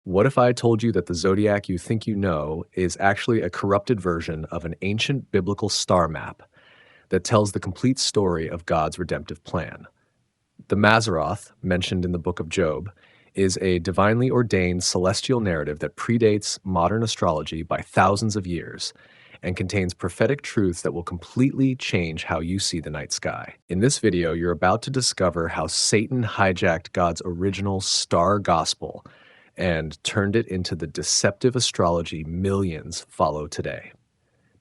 What if I told you that the Zodiac you think you know is actually a corrupted version of an ancient biblical star map that tells the complete story of God's redemptive plan? The Mazzaroth, mentioned in the book of Job, is a divinely ordained celestial narrative that predates modern astrology by thousands of years and contains prophetic truths that will completely change how you see the night sky. In this video, you're about to discover how Satan hijacked God's original star gospel and turned it into the deceptive astrology millions follow today.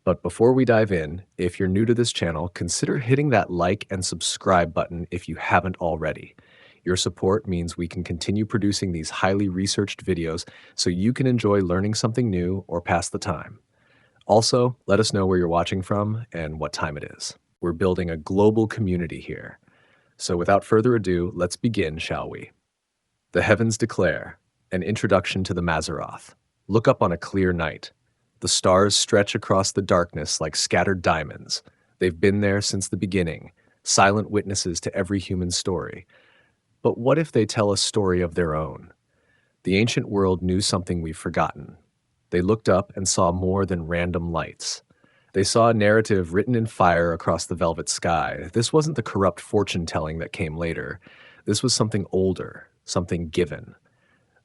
But before we dive in, if you're new to this channel, consider hitting that like and subscribe button if you haven't already. Your support means we can continue producing these highly researched videos so you can enjoy learning something new or pass the time. Also, let us know where you're watching from and what time it is. We're building a global community here. So without further ado, let's begin, shall we? The heavens declare, an introduction to the Mazzaroth. Look up on a clear night. The stars stretch across the darkness like scattered diamonds. They've been there since the beginning, silent witnesses to every human story. But what if they tell a story of their own? The ancient world knew something we've forgotten. They looked up and saw more than random lights. They saw a narrative written in fire across the velvet sky. This wasn't the corrupt fortune-telling that came later. This was something older, something given.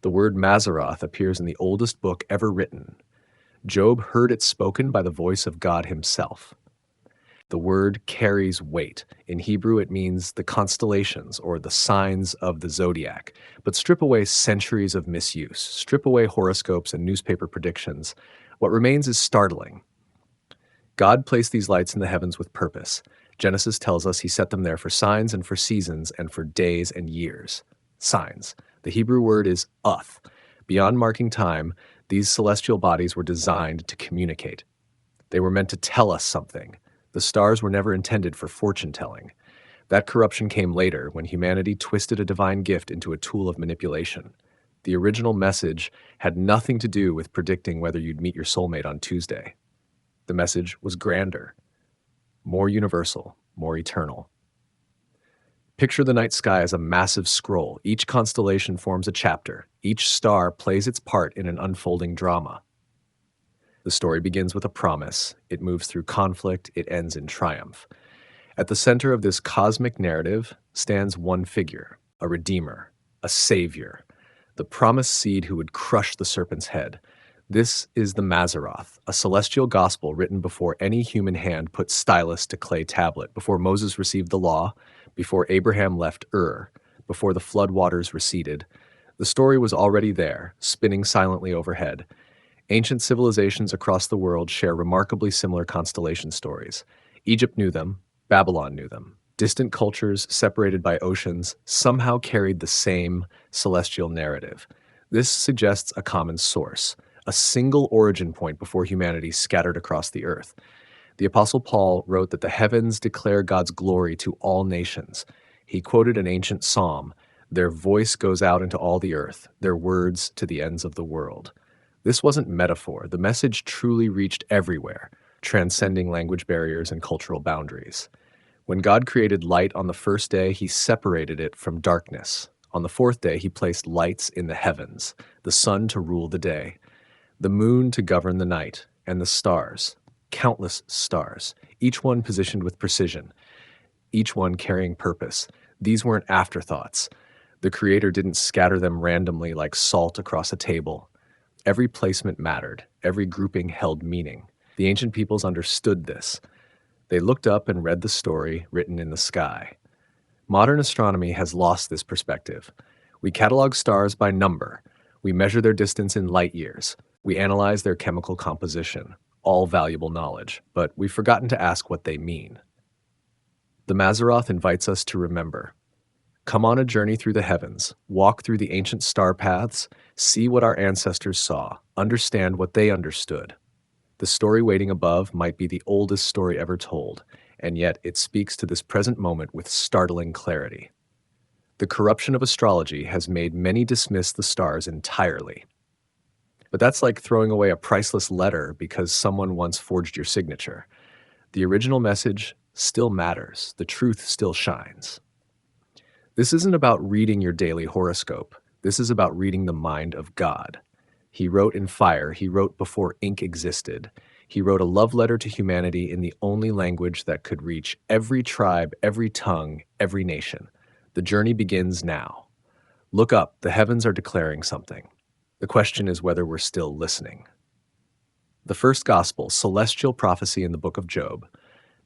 The word Mazzaroth appears in the oldest book ever written. Job heard it spoken by the voice of God himself. The word carries weight. In Hebrew, it means the constellations or the signs of the Zodiac. But strip away centuries of misuse, strip away horoscopes and newspaper predictions. What remains is startling. God placed these lights in the heavens with purpose. Genesis tells us he set them there for signs and for seasons and for days and years. Signs. The Hebrew word is uth. Beyond marking time, these celestial bodies were designed to communicate. They were meant to tell us something. The stars were never intended for fortune-telling. That corruption came later, when humanity twisted a divine gift into a tool of manipulation. The original message had nothing to do with predicting whether you'd meet your soulmate on Tuesday. The message was grander, more universal, more eternal. Picture the night sky as a massive scroll. Each constellation forms a chapter. Each star plays its part in an unfolding drama. The story begins with a promise. It moves through conflict. It ends in triumph. At the center of this cosmic narrative stands one figure, a redeemer, a savior, the promised seed who would crush the serpent's head. This is the Mazzaroth, a celestial gospel written before any human hand put stylus to clay tablet, before Moses received the law, before Abraham left Ur, before the flood waters receded. The story was already there, spinning silently overhead. Ancient civilizations across the world share remarkably similar constellation stories. Egypt knew them, Babylon knew them. Distant cultures, separated by oceans, somehow carried the same celestial narrative. This suggests a common source, a single origin point before humanity scattered across the earth. The Apostle Paul wrote that the heavens declare God's glory to all nations. He quoted an ancient psalm, "Their voice goes out into all the earth, their words to the ends of the world." This wasn't metaphor. The message truly reached everywhere, transcending language barriers and cultural boundaries. When God created light on the first day, he separated it from darkness. On the fourth day, he placed lights in the heavens, the sun to rule the day, the moon to govern the night, and the stars, countless stars, each one positioned with precision, each one carrying purpose. These weren't afterthoughts. The Creator didn't scatter them randomly like salt across a table. Every placement mattered. Every grouping held meaning. The ancient peoples understood this. They looked up and read the story written in the sky. Modern astronomy has lost this perspective. We catalog stars by number. We measure their distance in light years. We analyze their chemical composition. All valuable knowledge, but we've forgotten to ask what they mean. The Mazzaroth invites us to remember. Come on a journey through the heavens, walk through the ancient star paths, see what our ancestors saw, understand what they understood. The story waiting above might be the oldest story ever told, and yet it speaks to this present moment with startling clarity. The corruption of astrology has made many dismiss the stars entirely. But that's like throwing away a priceless letter because someone once forged your signature. The original message still matters. The truth still shines. This isn't about reading your daily horoscope. This is about reading the mind of God. He wrote in fire. He wrote before ink existed. He wrote a love letter to humanity in the only language that could reach every tribe, every tongue, every nation. The journey begins now. Look up, the heavens are declaring something. The question is whether we're still listening. The first gospel, celestial prophecy in the book of Job.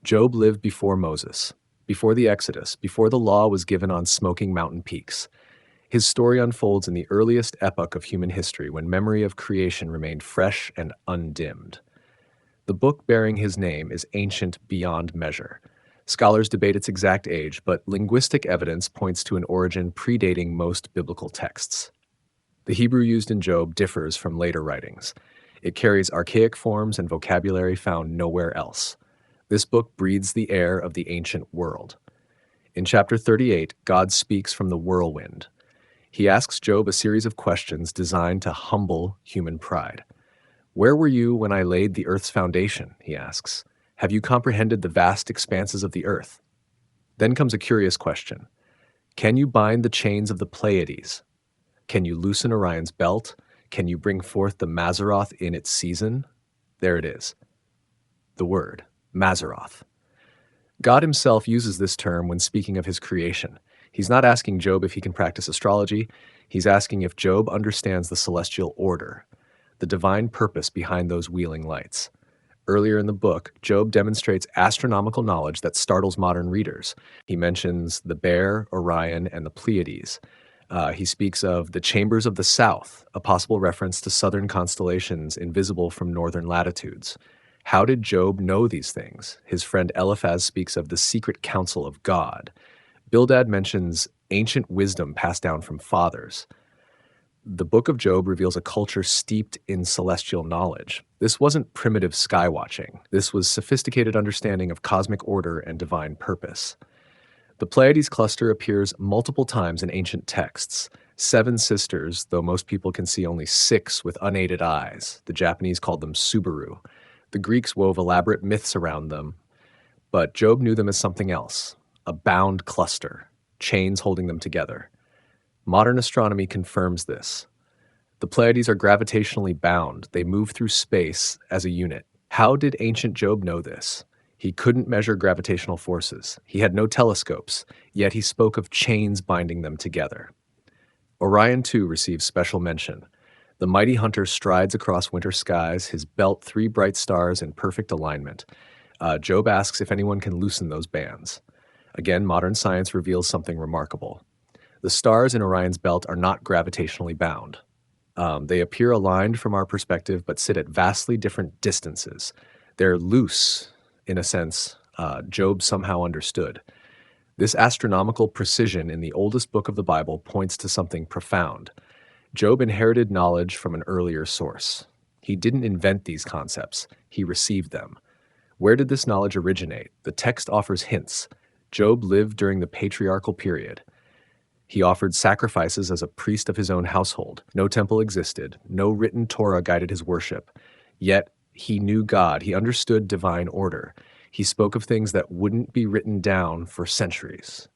Job lived before Moses, before the Exodus, before the law was given on smoking mountain peaks. His story unfolds in the earliest epoch of human history when memory of creation remained fresh and undimmed. The book bearing his name is ancient beyond measure. Scholars debate its exact age, but linguistic evidence points to an origin predating most biblical texts. The Hebrew used in Job differs from later writings. It carries archaic forms and vocabulary found nowhere else. This book breathes the air of the ancient world. In chapter 38, God speaks from the whirlwind. He asks Job a series of questions designed to humble human pride. Where were you when I laid the earth's foundation? He asks. Have you comprehended the vast expanses of the earth? Then comes a curious question. Can you bind the chains of the Pleiades? Can you loosen Orion's belt? Can you bring forth the Mazzaroth in its season? There it is. The word, Mazzaroth. God himself uses this term when speaking of his creation. He's not asking Job if he can practice astrology. He's asking if Job understands the celestial order, the divine purpose behind those wheeling lights. Earlier in the book, Job demonstrates astronomical knowledge that startles modern readers. He mentions the Bear, Orion, and the Pleiades. He speaks of the chambers of the south, a possible reference to southern constellations invisible from northern latitudes. How did Job know these things? His friend Eliphaz speaks of the secret counsel of God. Bildad mentions ancient wisdom passed down from fathers. The book of Job reveals a culture steeped in celestial knowledge. This wasn't primitive sky watching. This was sophisticated understanding of cosmic order and divine purpose. The Pleiades cluster appears multiple times in ancient texts. 7 sisters, though most people can see only 6 with unaided eyes. The Japanese called them Subaru. The Greeks wove elaborate myths around them, but Job knew them as something else, a bound cluster, chains holding them together. Modern astronomy confirms this. The Pleiades are gravitationally bound. They move through space as a unit. How did ancient Job know this? He couldn't measure gravitational forces. He had no telescopes, yet he spoke of chains binding them together. Orion, too, receives special mention. The mighty hunter strides across winter skies, his belt 3 bright stars in perfect alignment. Job asks if anyone can loosen those bands. Again, modern science reveals something remarkable. The stars in Orion's belt are not gravitationally bound. They appear aligned from our perspective, but sit at vastly different distances. They're loose, in a sense, Job somehow understood. This astronomical precision in the oldest book of the Bible points to something profound. Job inherited knowledge from an earlier source. He didn't invent these concepts. He received them. Where did this knowledge originate? The text offers hints. Job lived during the patriarchal period. He offered sacrifices as a priest of his own household. No temple existed. No written Torah guided his worship. Yet he knew God. He understood divine order. He spoke of things that wouldn't be written down for centuries.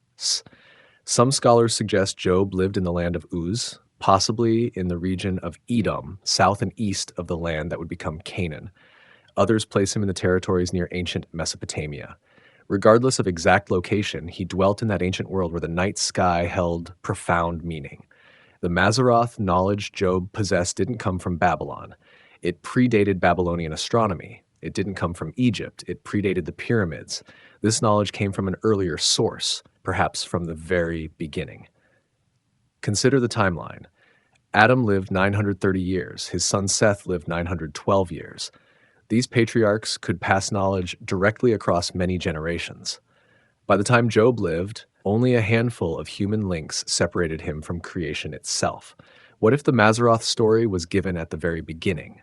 Some scholars suggest Job lived in the land of Uz, possibly in the region of Edom, south and east of the land that would become Canaan. Others place him in the territories near ancient Mesopotamia. Regardless of exact location, he dwelt in that ancient world where the night sky held profound meaning. The Mazzaroth knowledge Job possessed didn't come from Babylon. It predated Babylonian astronomy. It didn't come from Egypt. It predated the pyramids. This knowledge came from an earlier source, perhaps from the very beginning. Consider the timeline. Adam lived 930 years. His son Seth lived 912 years. These patriarchs could pass knowledge directly across many generations. By the time Job lived, only a handful of human links separated him from creation itself. What if the Mazzaroth story was given at the very beginning?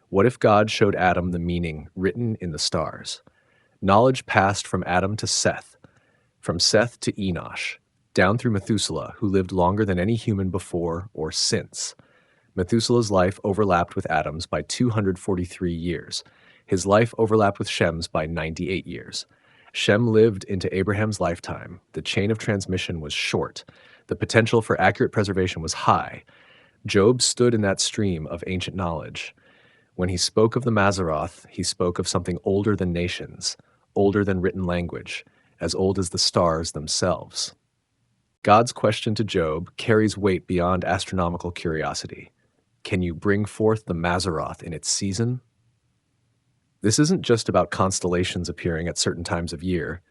What if God showed Adam the meaning written in the stars? Knowledge passed from Adam to Seth, from Seth to Enosh, down through Methuselah, who lived longer than any human before or since. Methuselah's life overlapped with Adam's by 243 years. His life overlapped with Shem's by 98 years. Shem lived into Abraham's lifetime. The chain of transmission was short. The potential for accurate preservation was high. Job stood in that stream of ancient knowledge. When he spoke of the Mazzaroth, he spoke of something older than nations, older than written language, as old as the stars themselves. God's question to Job carries weight beyond astronomical curiosity. Can you bring forth the Mazzaroth in its season? This isn't just about constellations appearing at certain times of year.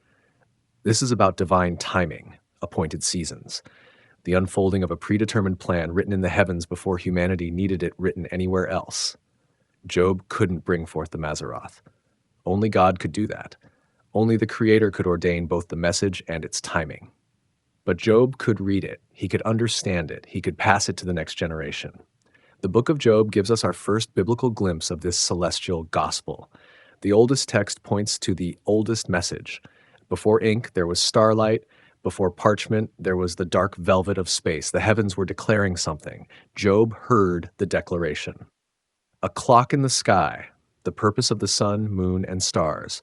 This is about divine timing, appointed seasons, the unfolding of a predetermined plan written in the heavens before humanity needed it written anywhere else. Job couldn't bring forth the Mazzaroth. Only God could do that. Only the Creator could ordain both the message and its timing. But Job could read it, he could understand it, he could pass it to the next generation. The book of Job gives us our first biblical glimpse of this celestial gospel. The oldest text points to the oldest message. Before ink, there was starlight. Before parchment, there was the dark velvet of space. The heavens were declaring something. Job heard the declaration. A clock in the sky, the purpose of the sun, moon, and stars.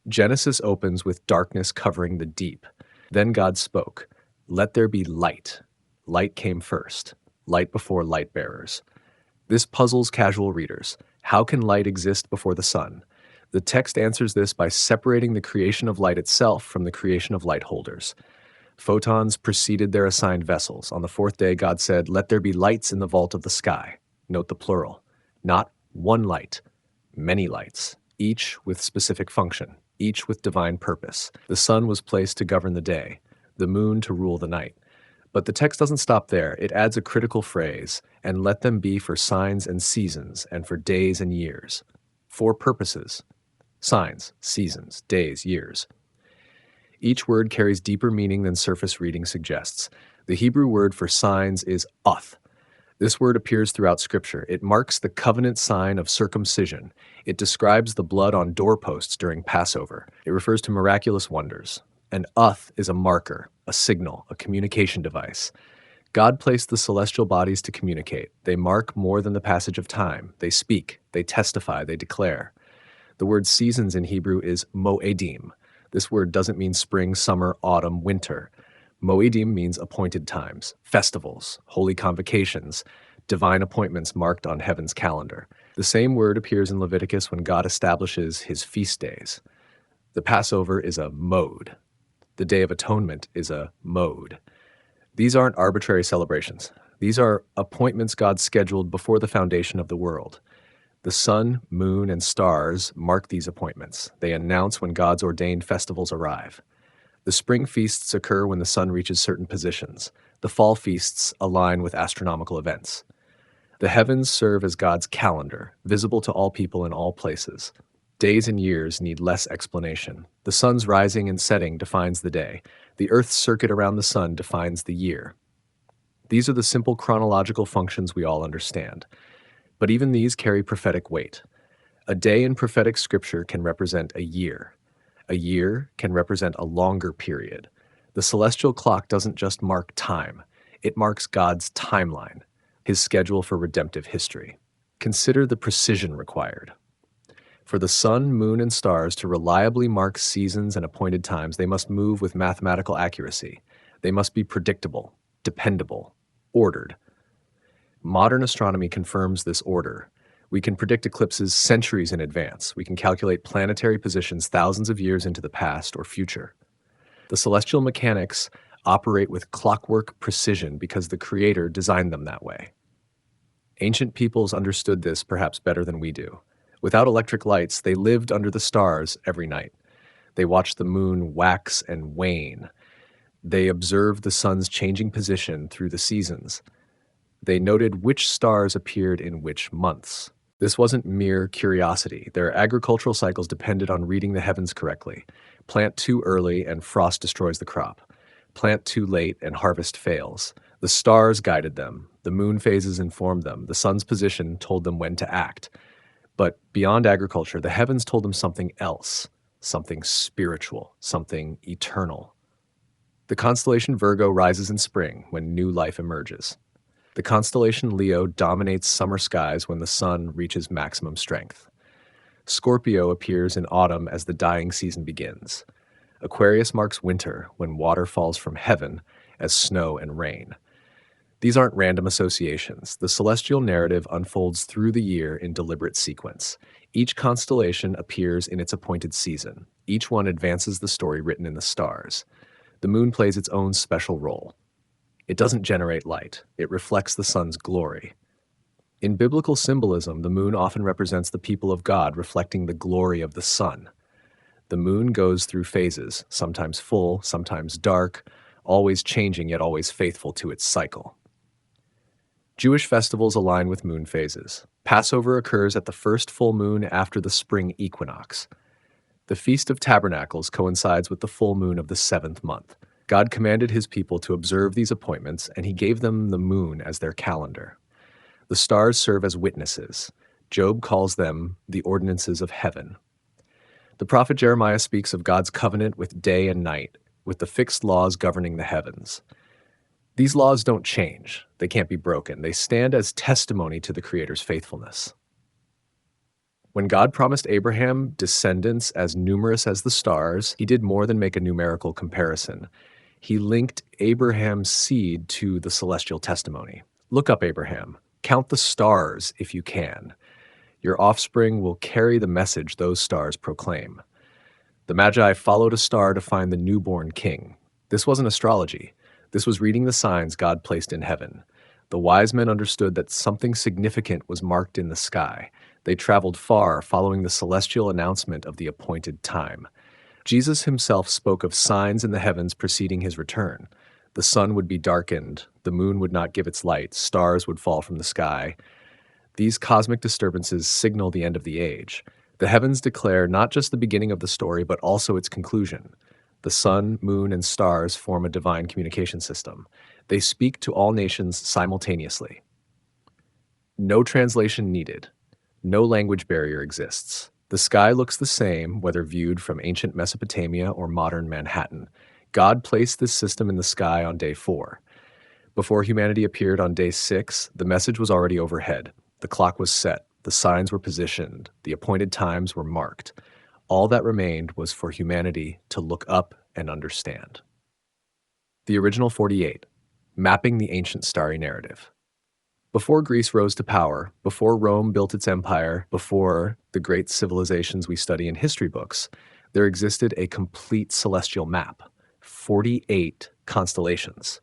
Genesis opens with darkness covering the deep. Then God spoke, "Let there be light." Light came first, light before light bearers. This puzzles casual readers. How can light exist before the sun? The text answers this by separating the creation of light itself from the creation of light holders. Photons preceded their assigned vessels. On the fourth day, God said, "Let there be lights in the vault of the sky." Note the plural. Not one light, many lights, each with specific function, each with divine purpose. The sun was placed to govern the day, the moon to rule the night. But the text doesn't stop there. It adds a critical phrase, "and let them be for signs and seasons, and for days and years." 4 purposes: signs, seasons, days, years. Each word carries deeper meaning than surface reading suggests. The Hebrew word for signs is oth. This word appears throughout Scripture. It marks the covenant sign of circumcision. It describes the blood on doorposts during Passover. It refers to miraculous wonders. An uth is a marker, a signal, a communication device. God placed the celestial bodies to communicate. They mark more than the passage of time. They speak, they testify, they declare. The word seasons in Hebrew is moedim. This word doesn't mean spring, summer, autumn, winter. Moedim means appointed times, festivals, holy convocations, divine appointments marked on heaven's calendar. The same word appears in Leviticus when God establishes his feast days. The Passover is a mode. The Day of Atonement is a mode. These aren't arbitrary celebrations. These are appointments God scheduled before the foundation of the world. The sun, moon, and stars mark these appointments. They announce when God's ordained festivals arrive. The spring feasts occur when the sun reaches certain positions. The fall feasts align with astronomical events. The heavens serve as God's calendar, visible to all people in all places. Days and years need less explanation. The sun's rising and setting defines the day. The Earth's circuit around the sun defines the year. These are the simple chronological functions we all understand. But even these carry prophetic weight. A day in prophetic scripture can represent a year. A year can represent a longer period. The celestial clock doesn't just mark time. It marks God's timeline, his schedule for redemptive history. Consider the precision required. For the sun, moon, and stars to reliably mark seasons and appointed times, they must move with mathematical accuracy. They must be predictable, dependable, ordered. Modern astronomy confirms this order. We can predict eclipses centuries in advance. We can calculate planetary positions thousands of years into the past or future. The celestial mechanics operate with clockwork precision because the Creator designed them that way. Ancient peoples understood this perhaps better than we do. Without electric lights, they lived under the stars every night. They watched the moon wax and wane. They observed the sun's changing position through the seasons. They noted which stars appeared in which months. This wasn't mere curiosity. Their agricultural cycles depended on reading the heavens correctly. Plant too early and frost destroys the crop. Plant too late and harvest fails. The stars guided them. The moon phases informed them. The sun's position told them when to act. But beyond agriculture, the heavens told them something else, something spiritual, something eternal. The constellation Virgo rises in spring when new life emerges. The constellation Leo dominates summer skies when the sun reaches maximum strength. Scorpio appears in autumn as the dying season begins. Aquarius marks winter when water falls from heaven as snow and rain. These aren't random associations. The celestial narrative unfolds through the year in deliberate sequence. Each constellation appears in its appointed season. Each one advances the story written in the stars. The moon plays its own special role. It doesn't generate light, it reflects the sun's glory. In biblical symbolism, the moon often represents the people of God reflecting the glory of the sun. The moon goes through phases, sometimes full, sometimes dark, always changing yet always faithful to its cycle. Jewish festivals align with moon phases. Passover occurs at the first full moon after the spring equinox. The Feast of Tabernacles coincides with the full moon of the seventh month. God commanded his people to observe these appointments, and he gave them the moon as their calendar. The stars serve as witnesses. Job calls them the ordinances of heaven. The prophet Jeremiah speaks of God's covenant with day and night, with the fixed laws governing the heavens. These laws don't change. They can't be broken. They stand as testimony to the Creator's faithfulness. When God promised Abraham descendants as numerous as the stars, he did more than make a numerical comparison. He linked Abraham's seed to the celestial testimony. Look up, Abraham. Count the stars if you can. Your offspring will carry the message those stars proclaim. The Magi followed a star to find the newborn king. This wasn't astrology. This was reading the signs God placed in heaven. The wise men understood that something significant was marked in the sky. They traveled far, following the celestial announcement of the appointed time. Jesus himself spoke of signs in the heavens preceding his return. The sun would be darkened, the moon would not give its light, stars would fall from the sky. These cosmic disturbances signal the end of the age. The heavens declare not just the beginning of the story, but also its conclusion. The sun, moon, and stars form a divine communication system. They speak to all nations simultaneously. No translation needed. No language barrier exists. The sky looks the same, whether viewed from ancient Mesopotamia or modern Manhattan. God placed this system in the sky on day 4. Before humanity appeared on day 6, the message was already overhead. The clock was set. The signs were positioned. The appointed times were marked. All that remained was for humanity to look up and understand. The original 48, mapping the ancient starry narrative. Before Greece rose to power, before Rome built its empire, before the great civilizations we study in history books, there existed a complete celestial map, 48 constellations,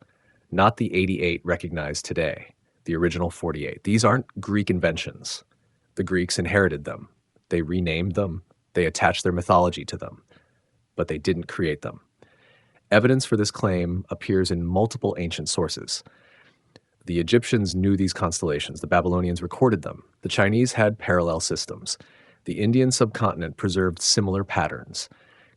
not the 88 recognized today, the original 48. These aren't Greek inventions. The Greeks inherited them. They renamed them. They attached their mythology to them. But they didn't create them. Evidence for this claim appears in multiple ancient sources. The Egyptians knew these constellations. The Babylonians recorded them. The Chinese had parallel systems. The Indian subcontinent preserved similar patterns.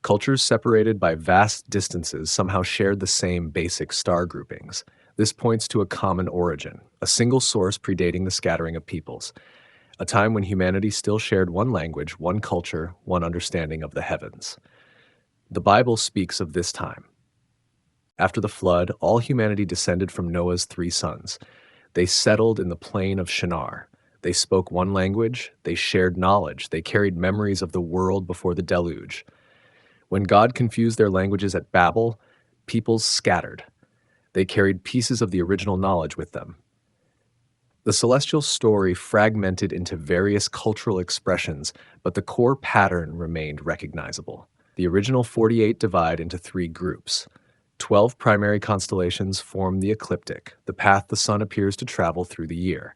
Cultures separated by vast distances somehow shared the same basic star groupings. This points to a common origin, a single source predating the scattering of peoples, a time when humanity still shared one language, one culture, one understanding of the heavens. The Bible speaks of this time. After the flood, all humanity descended from Noah's 3 sons. They settled in the plain of Shinar. They spoke one language, they shared knowledge, they carried memories of the world before the deluge. When God confused their languages at Babel, peoples scattered. They carried pieces of the original knowledge with them. The celestial story fragmented into various cultural expressions, but the core pattern remained recognizable. The original 48 divide into 3 groups. 12 primary constellations form the ecliptic, the path the sun appears to travel through the year.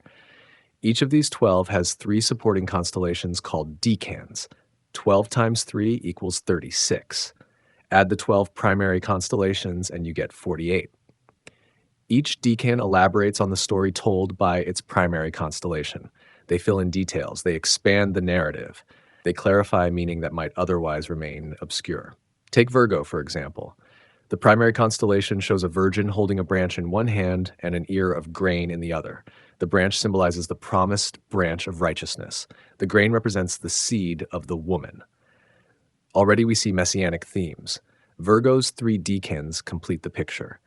Each of these 12 has 3 supporting constellations called decans. 12 times 3 equals 36. Add the 12 primary constellations and you get 48. Each decan elaborates on the story told by its primary constellation. They fill in details, they expand the narrative, they clarify meaning that might otherwise remain obscure. Take Virgo, for example. The primary constellation shows a virgin holding a branch in one hand and an ear of grain in the other. The branch symbolizes the promised branch of righteousness. The grain represents the seed of the woman. Already we see messianic themes. Virgo's 3 decans complete the picture.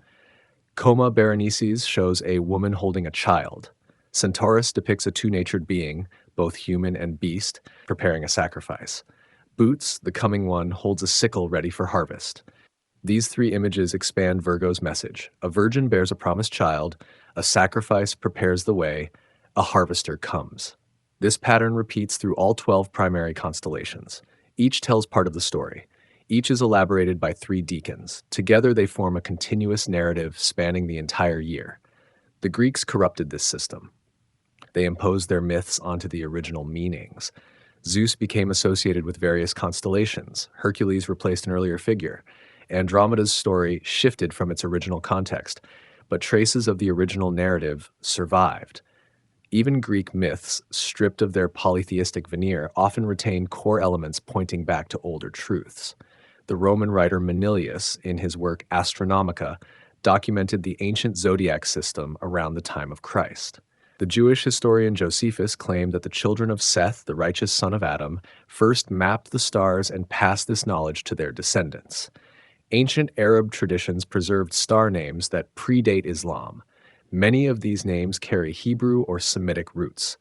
Coma Berenices shows a woman holding a child. Centaurus depicts a two-natured being, both human and beast, preparing a sacrifice. Boots, the coming one, holds a sickle ready for harvest. These 3 images expand Virgo's message. A virgin bears a promised child, A sacrifice prepares the way, a harvester comes. This pattern repeats through all 12 primary constellations. Each tells part of the story. Each is elaborated by 3 deacons. Together they form a continuous narrative spanning the entire year. The Greeks corrupted this system. They imposed their myths onto the original meanings. Zeus became associated with various constellations. Hercules replaced an earlier figure. Andromeda's story shifted from its original context, but traces of the original narrative survived. Even Greek myths, stripped of their polytheistic veneer, often retain core elements pointing back to older truths. The Roman writer Manilius, in his work Astronomica, documented the ancient zodiac system around the time of Christ. The Jewish historian Josephus claimed that the children of Seth, the righteous son of Adam, first mapped the stars and passed this knowledge to their descendants. Ancient Arab traditions preserved star names that predate Islam. Many of these names carry Hebrew or Semitic roots.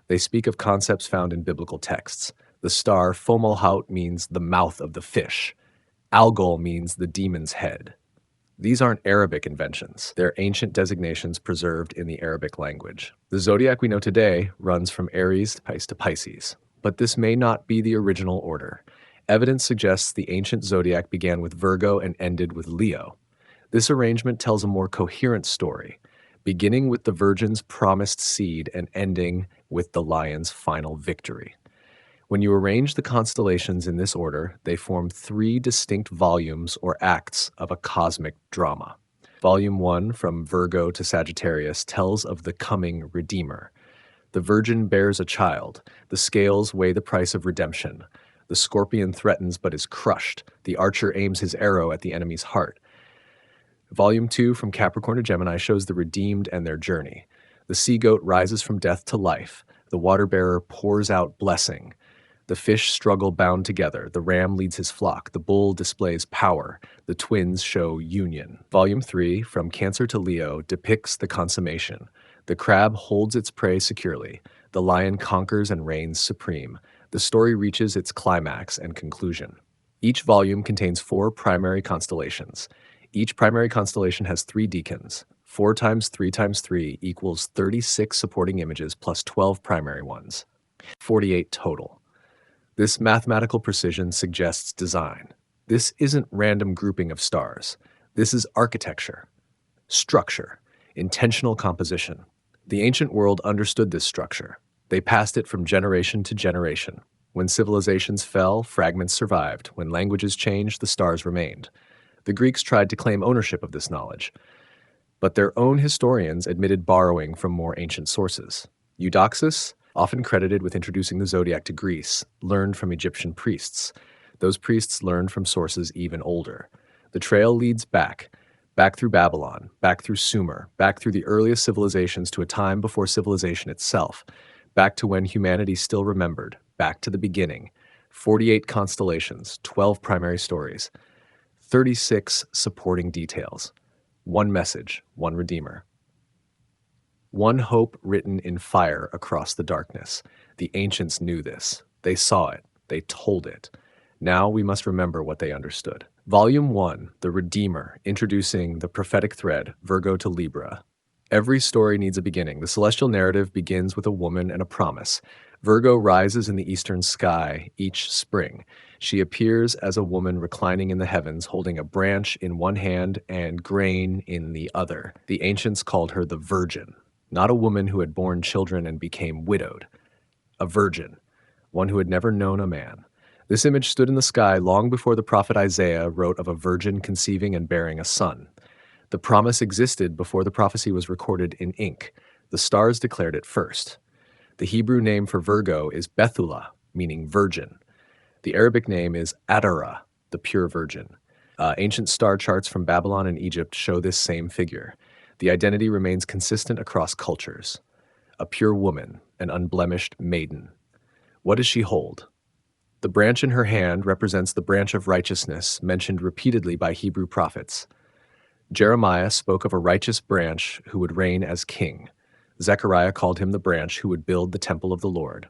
They speak of concepts found in biblical texts. The star Fomalhaut means the mouth of the fish. Algol means the demon's head. These aren't Arabic inventions. They're ancient designations preserved in the Arabic language. The zodiac we know today runs from Aries to Pisces, but this may not be the original order. Evidence suggests the ancient zodiac began with Virgo and ended with Leo. This arrangement tells a more coherent story, beginning with the Virgin's promised seed and ending with the lion's final victory. When you arrange the constellations in this order, they form 3 distinct volumes or acts of a cosmic drama. Volume 1, from Virgo to Sagittarius, tells of the coming Redeemer. The Virgin bears a child. The scales weigh the price of redemption. The scorpion threatens but is crushed. The archer aims his arrow at the enemy's heart. Volume 2, from Capricorn to Gemini, shows the redeemed and their journey. The sea-goat rises from death to life. The water-bearer pours out blessing. The fish struggle bound together. The ram leads his flock. The bull displays power. The twins show union. Volume 3, from Cancer to Leo, depicts the consummation. The crab holds its prey securely. The lion conquers and reigns supreme. The story reaches its climax and conclusion. Each volume contains 4 primary constellations. Each primary constellation has 3 deacons. 4 times 3 times 3 equals 36 supporting images plus 12 primary ones. 48 total. This mathematical precision suggests design. This isn't random grouping of stars. This is architecture, structure, intentional composition. The ancient world understood this structure. They passed it from generation to generation. When civilizations fell, fragments survived. When languages changed, the stars remained. The Greeks tried to claim ownership of this knowledge, but their own historians admitted borrowing from more ancient sources. Eudoxus, often credited with introducing the zodiac to Greece, learned from Egyptian priests. Those priests learned from sources even older. The trail leads back through Babylon, back through Sumer, back through the earliest civilizations to a time before civilization itself, back to when humanity still remembered, back to the beginning. 48 constellations, 12 primary stories, 36 supporting details. 1 message, 1 redeemer. 1 hope written in fire across the darkness. The ancients knew this. They saw it. They told it. Now we must remember what they understood. Volume 1, The Redeemer, introducing the prophetic thread, Virgo to Libra. Every story needs a beginning. The celestial narrative begins with a woman and a promise. Virgo rises in the eastern sky each spring. She appears as a woman reclining in the heavens, holding a branch in one hand and grain in the other. The ancients called her the Virgin. Not a woman who had borne children and became widowed. A virgin, one who had never known a man. This image stood in the sky long before the prophet Isaiah wrote of a virgin conceiving and bearing a son. The promise existed before the prophecy was recorded in ink. The stars declared it first. The Hebrew name for Virgo is Bethulah, meaning virgin. The Arabic name is Adara, the pure virgin. Ancient star charts from Babylon and Egypt show this same figure. The identity remains consistent across cultures. A pure woman, an unblemished maiden. What does she hold? The branch in her hand represents the branch of righteousness mentioned repeatedly by Hebrew prophets. Jeremiah spoke of a righteous branch who would reign as king. Zechariah called him the branch who would build the temple of the Lord.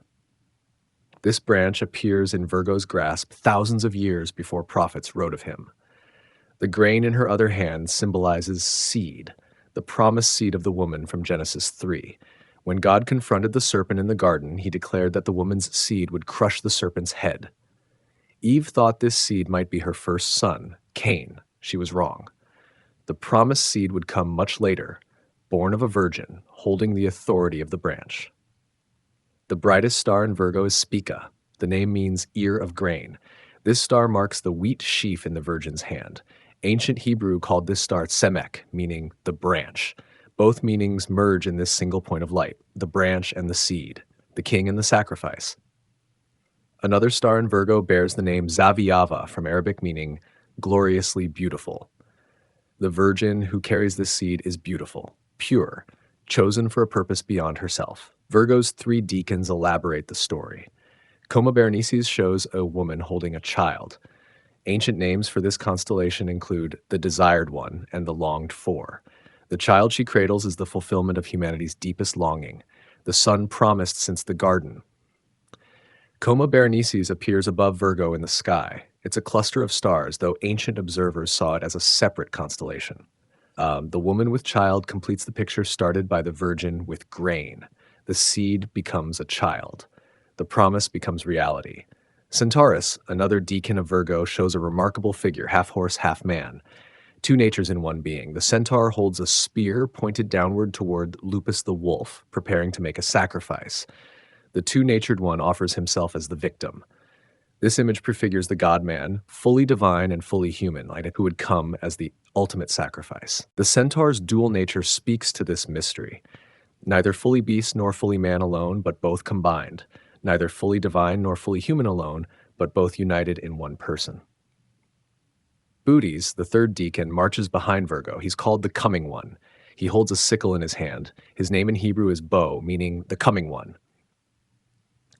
This branch appears in Virgo's grasp thousands of years before prophets wrote of him. The grain in her other hand symbolizes seed. the promised seed of the woman from Genesis 3. When God confronted the serpent in the garden, he declared that the woman's seed would crush the serpent's head. Eve thought this seed might be her first son, Cain. She was wrong. The promised seed would come much later, born of a virgin, holding the authority of the branch. The brightest star in Virgo is Spica. The name means ear of grain. This star marks the wheat sheaf in the virgin's hand. Ancient Hebrew called this star Tsemek, meaning the branch. Both meanings merge in this single point of light, the branch and the seed, the king and the sacrifice. Another star in Virgo bears the name Zaviyava, from Arabic meaning gloriously beautiful. The virgin who carries this seed is beautiful, pure, chosen for a purpose beyond herself. Virgo's 3 deacons elaborate the story. Coma Berenices shows a woman holding a child. Ancient names for this constellation include the Desired One and the Longed For. The child she cradles is the fulfillment of humanity's deepest longing, the son promised since the garden. Coma Berenices appears above Virgo in the sky. It's a cluster of stars, though ancient observers saw it as a separate constellation. The woman with child completes the picture started by the virgin with grain. The seed becomes a child. The promise becomes reality. Centaurus, another deacon of Virgo, shows a remarkable figure, half horse, half man. 2 natures in one being. The centaur holds a spear pointed downward toward Lupus the wolf, preparing to make a sacrifice. The 2-natured one offers himself as the victim. This image prefigures the God-man, fully divine and fully human, who would come as the ultimate sacrifice. The centaur's dual nature speaks to this mystery. Neither fully beast nor fully man alone, but both combined. Neither fully divine nor fully human alone, but both united in one person. Bootes, the 3rd deacon, marches behind Virgo. He's called the Coming One. He holds a sickle in his hand. His name in Hebrew is Bo, meaning the Coming One.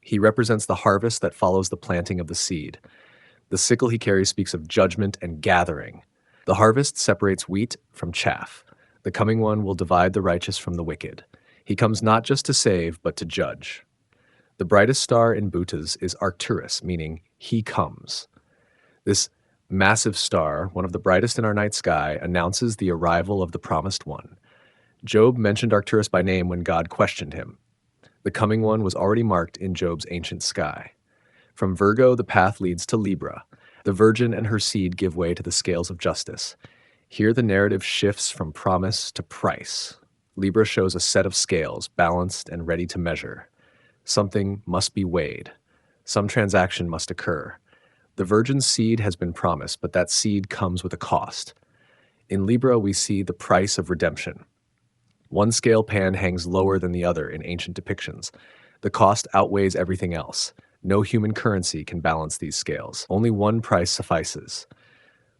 He represents the harvest that follows the planting of the seed. The sickle he carries speaks of judgment and gathering. The harvest separates wheat from chaff. The Coming One will divide the righteous from the wicked. He comes not just to save, but to judge. The brightest star in Bootes is Arcturus, meaning he comes. This massive star, one of the brightest in our night sky, announces the arrival of the promised one. Job mentioned Arcturus by name when God questioned him. The Coming One was already marked in Job's ancient sky. From Virgo, the path leads to Libra. The virgin and her seed give way to the scales of justice. Here the narrative shifts from promise to price. Libra shows a set of scales, balanced and ready to measure. Something must be weighed. Some transaction must occur. The virgin's seed has been promised, but that seed comes with a cost. In Libra, we see the price of redemption. One scale pan hangs lower than the other in ancient depictions. The cost outweighs everything else. No human currency can balance these scales. Only one price suffices.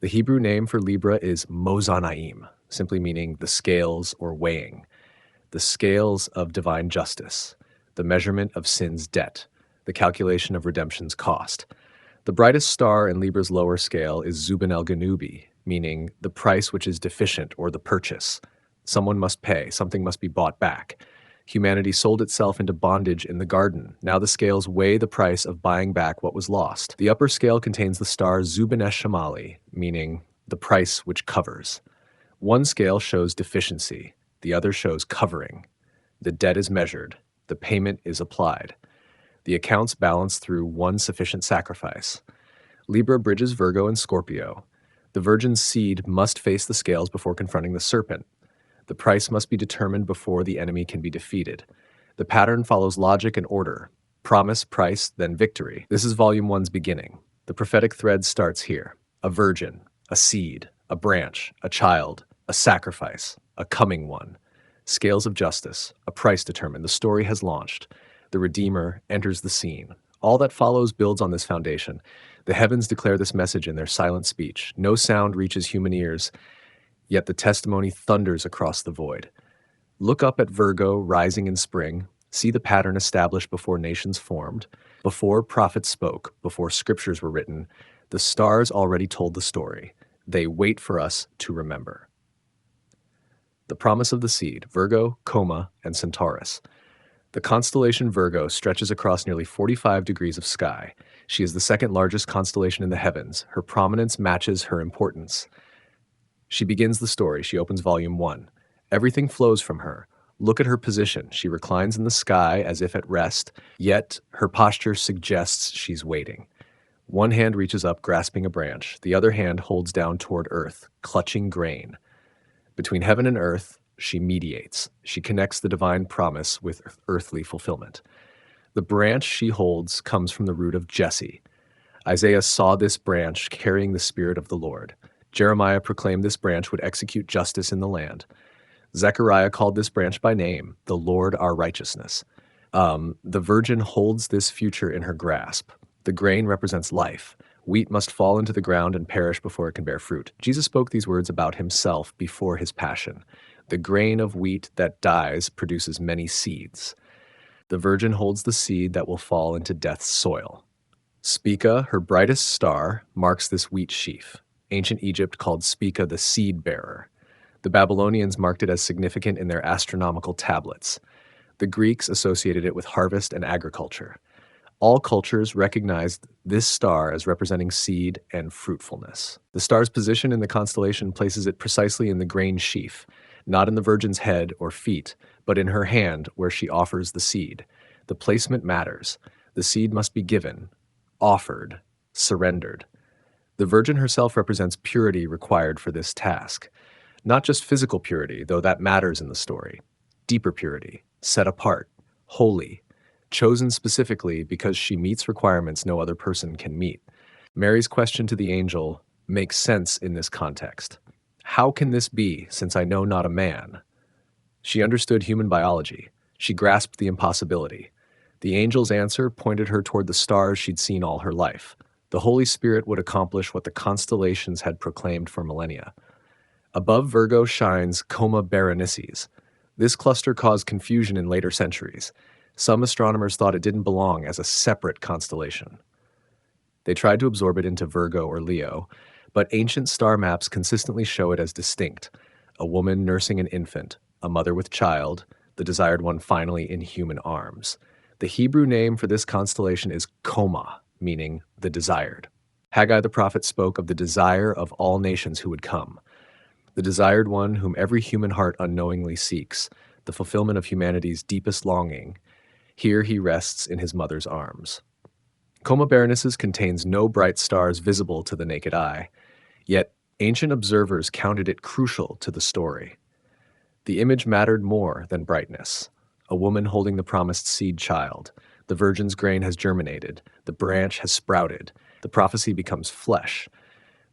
The Hebrew name for Libra is Mozanaim, simply meaning the scales or weighing. The scales of divine justice, the measurement of sin's debt, the calculation of redemption's cost. The brightest star in Libra's lower scale is Zubin el-Ganubi, meaning the price which is deficient or the purchase. Someone must pay, something must be bought back. Humanity sold itself into bondage in the garden. Now the scales weigh the price of buying back what was lost. The upper scale contains the star Zubin esh-Shamali, meaning the price which covers. One scale shows deficiency, the other shows covering. The debt is measured, the payment is applied. The accounts balance through one sufficient sacrifice. Libra bridges Virgo and Scorpio. The virgin's seed must face the scales before confronting the serpent. The price must be determined before the enemy can be defeated. The pattern follows logic and order. Promise, price, then victory. This is Volume 1's beginning. The prophetic thread starts here. A virgin, a seed, a branch, a child, a sacrifice, a coming one. Scales of justice, a price determined. The story has launched. The Redeemer enters the scene. All that follows builds on this foundation. The heavens declare this message in their silent speech. No sound reaches human ears, yet the testimony thunders across the void. Look up at Virgo rising in spring. See the pattern established before nations formed, before prophets spoke, before scriptures were written. The stars already told the story. They wait for us to remember. The promise of the seed, Virgo, Coma, and Centaurus. The constellation Virgo stretches across nearly 45 degrees of sky. She is the second largest constellation in the heavens. Her prominence matches her importance. She begins the story. She opens Volume 1. Everything flows from her. Look at her position. She reclines in the sky as if at rest, yet her posture suggests she's waiting. One hand reaches up, grasping a branch. The other hand holds down toward earth, clutching grain. Between heaven and earth, she mediates. She connects the divine promise with earthly fulfillment. The branch she holds comes from the root of Jesse. Isaiah saw this branch carrying the Spirit of the Lord. Jeremiah proclaimed this branch would execute justice in the land. Zechariah called this branch by name, the Lord our righteousness. The virgin holds this future in her grasp. The grain represents life. Wheat must fall into the ground and perish before it can bear fruit. Jesus spoke these words about himself before his passion. The grain of wheat that dies produces many seeds. The virgin holds the seed that will fall into death's soil. Spica, her brightest star, marks this wheat sheaf. Ancient Egypt called Spica the seed bearer. The Babylonians marked it as significant in their astronomical tablets. The Greeks associated it with harvest and agriculture. All cultures recognized this star as representing seed and fruitfulness. The star's position in the constellation places it precisely in the grain sheaf, not in the virgin's head or feet, but in her hand where she offers the seed. The placement matters. The seed must be given, offered, surrendered. The virgin herself represents purity required for this task. Not just physical purity, though that matters in the story. Deeper purity, set apart, holy, chosen specifically because she meets requirements no other person can meet. Mary's question to the angel makes sense in this context. How can this be, since I know not a man? She understood human biology. She grasped the impossibility. The angel's answer pointed her toward the stars she'd seen all her life. The Holy Spirit would accomplish what the constellations had proclaimed for millennia. Above Virgo shines Coma Berenices. This cluster caused confusion in later centuries. Some astronomers thought it didn't belong as a separate constellation. They tried to absorb it into Virgo or Leo, but ancient star maps consistently show it as distinct: a woman nursing an infant, a mother with child, the desired one finally in human arms. The Hebrew name for this constellation is Coma, meaning the desired. Haggai the prophet spoke of the desire of all nations who would come, the desired one whom every human heart unknowingly seeks, the fulfillment of humanity's deepest longing. Here he rests in his mother's arms. Coma Berenices contains no bright stars visible to the naked eye, yet ancient observers counted it crucial to the story. The image mattered more than brightness. A woman holding the promised seed child. The virgin's grain has germinated. The branch has sprouted. The prophecy becomes flesh.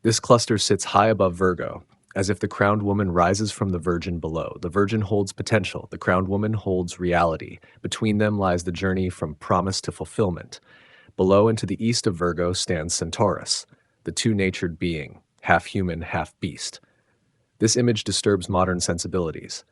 This cluster sits high above Virgo, as if the crowned woman rises from the virgin below. The virgin holds potential. The crowned woman holds reality. Between them lies the journey from promise to fulfillment. Below and to the east of Virgo stands Centaurus, the two-natured being, half human, half beast. This image disturbs modern sensibilities.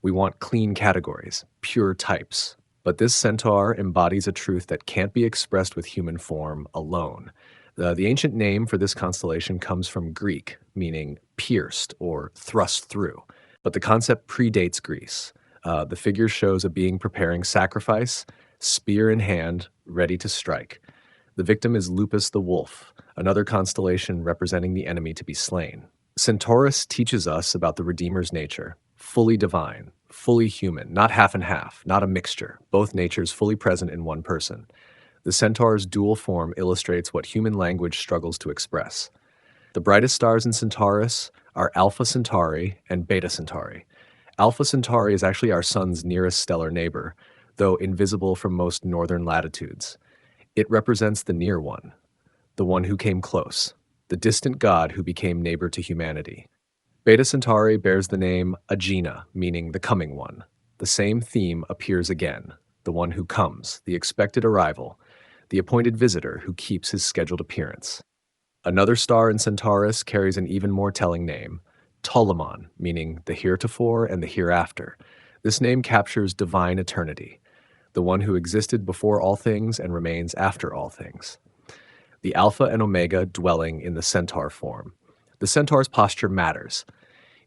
We want clean categories, pure types. But this centaur embodies a truth that can't be expressed with human form alone. The ancient name for this constellation comes from Greek, meaning pierced or thrust through. But the concept predates Greece. The figure shows a being preparing sacrifice, spear in hand, ready to strike. The victim is Lupus the wolf, another constellation representing the enemy to be slain. Centaurus teaches us about the Redeemer's nature, fully divine, fully human, not half and half, not a mixture, both natures fully present in one person. The centaur's dual form illustrates what human language struggles to express. The brightest stars in Centaurus are Alpha Centauri and Beta Centauri. Alpha Centauri is actually our sun's nearest stellar neighbor, though invisible from most northern latitudes. It represents the near one, the one who came close, the distant god who became neighbor to humanity. Beta Centauri bears the name Agena, meaning the coming one. The same theme appears again, the one who comes, the expected arrival, the appointed visitor who keeps his scheduled appearance. Another star in Centaurus carries an even more telling name, Ptolemon, meaning the heretofore and the hereafter. This name captures divine eternity, the one who existed before all things and remains after all things. The Alpha and Omega dwelling in the centaur form. The centaur's posture matters.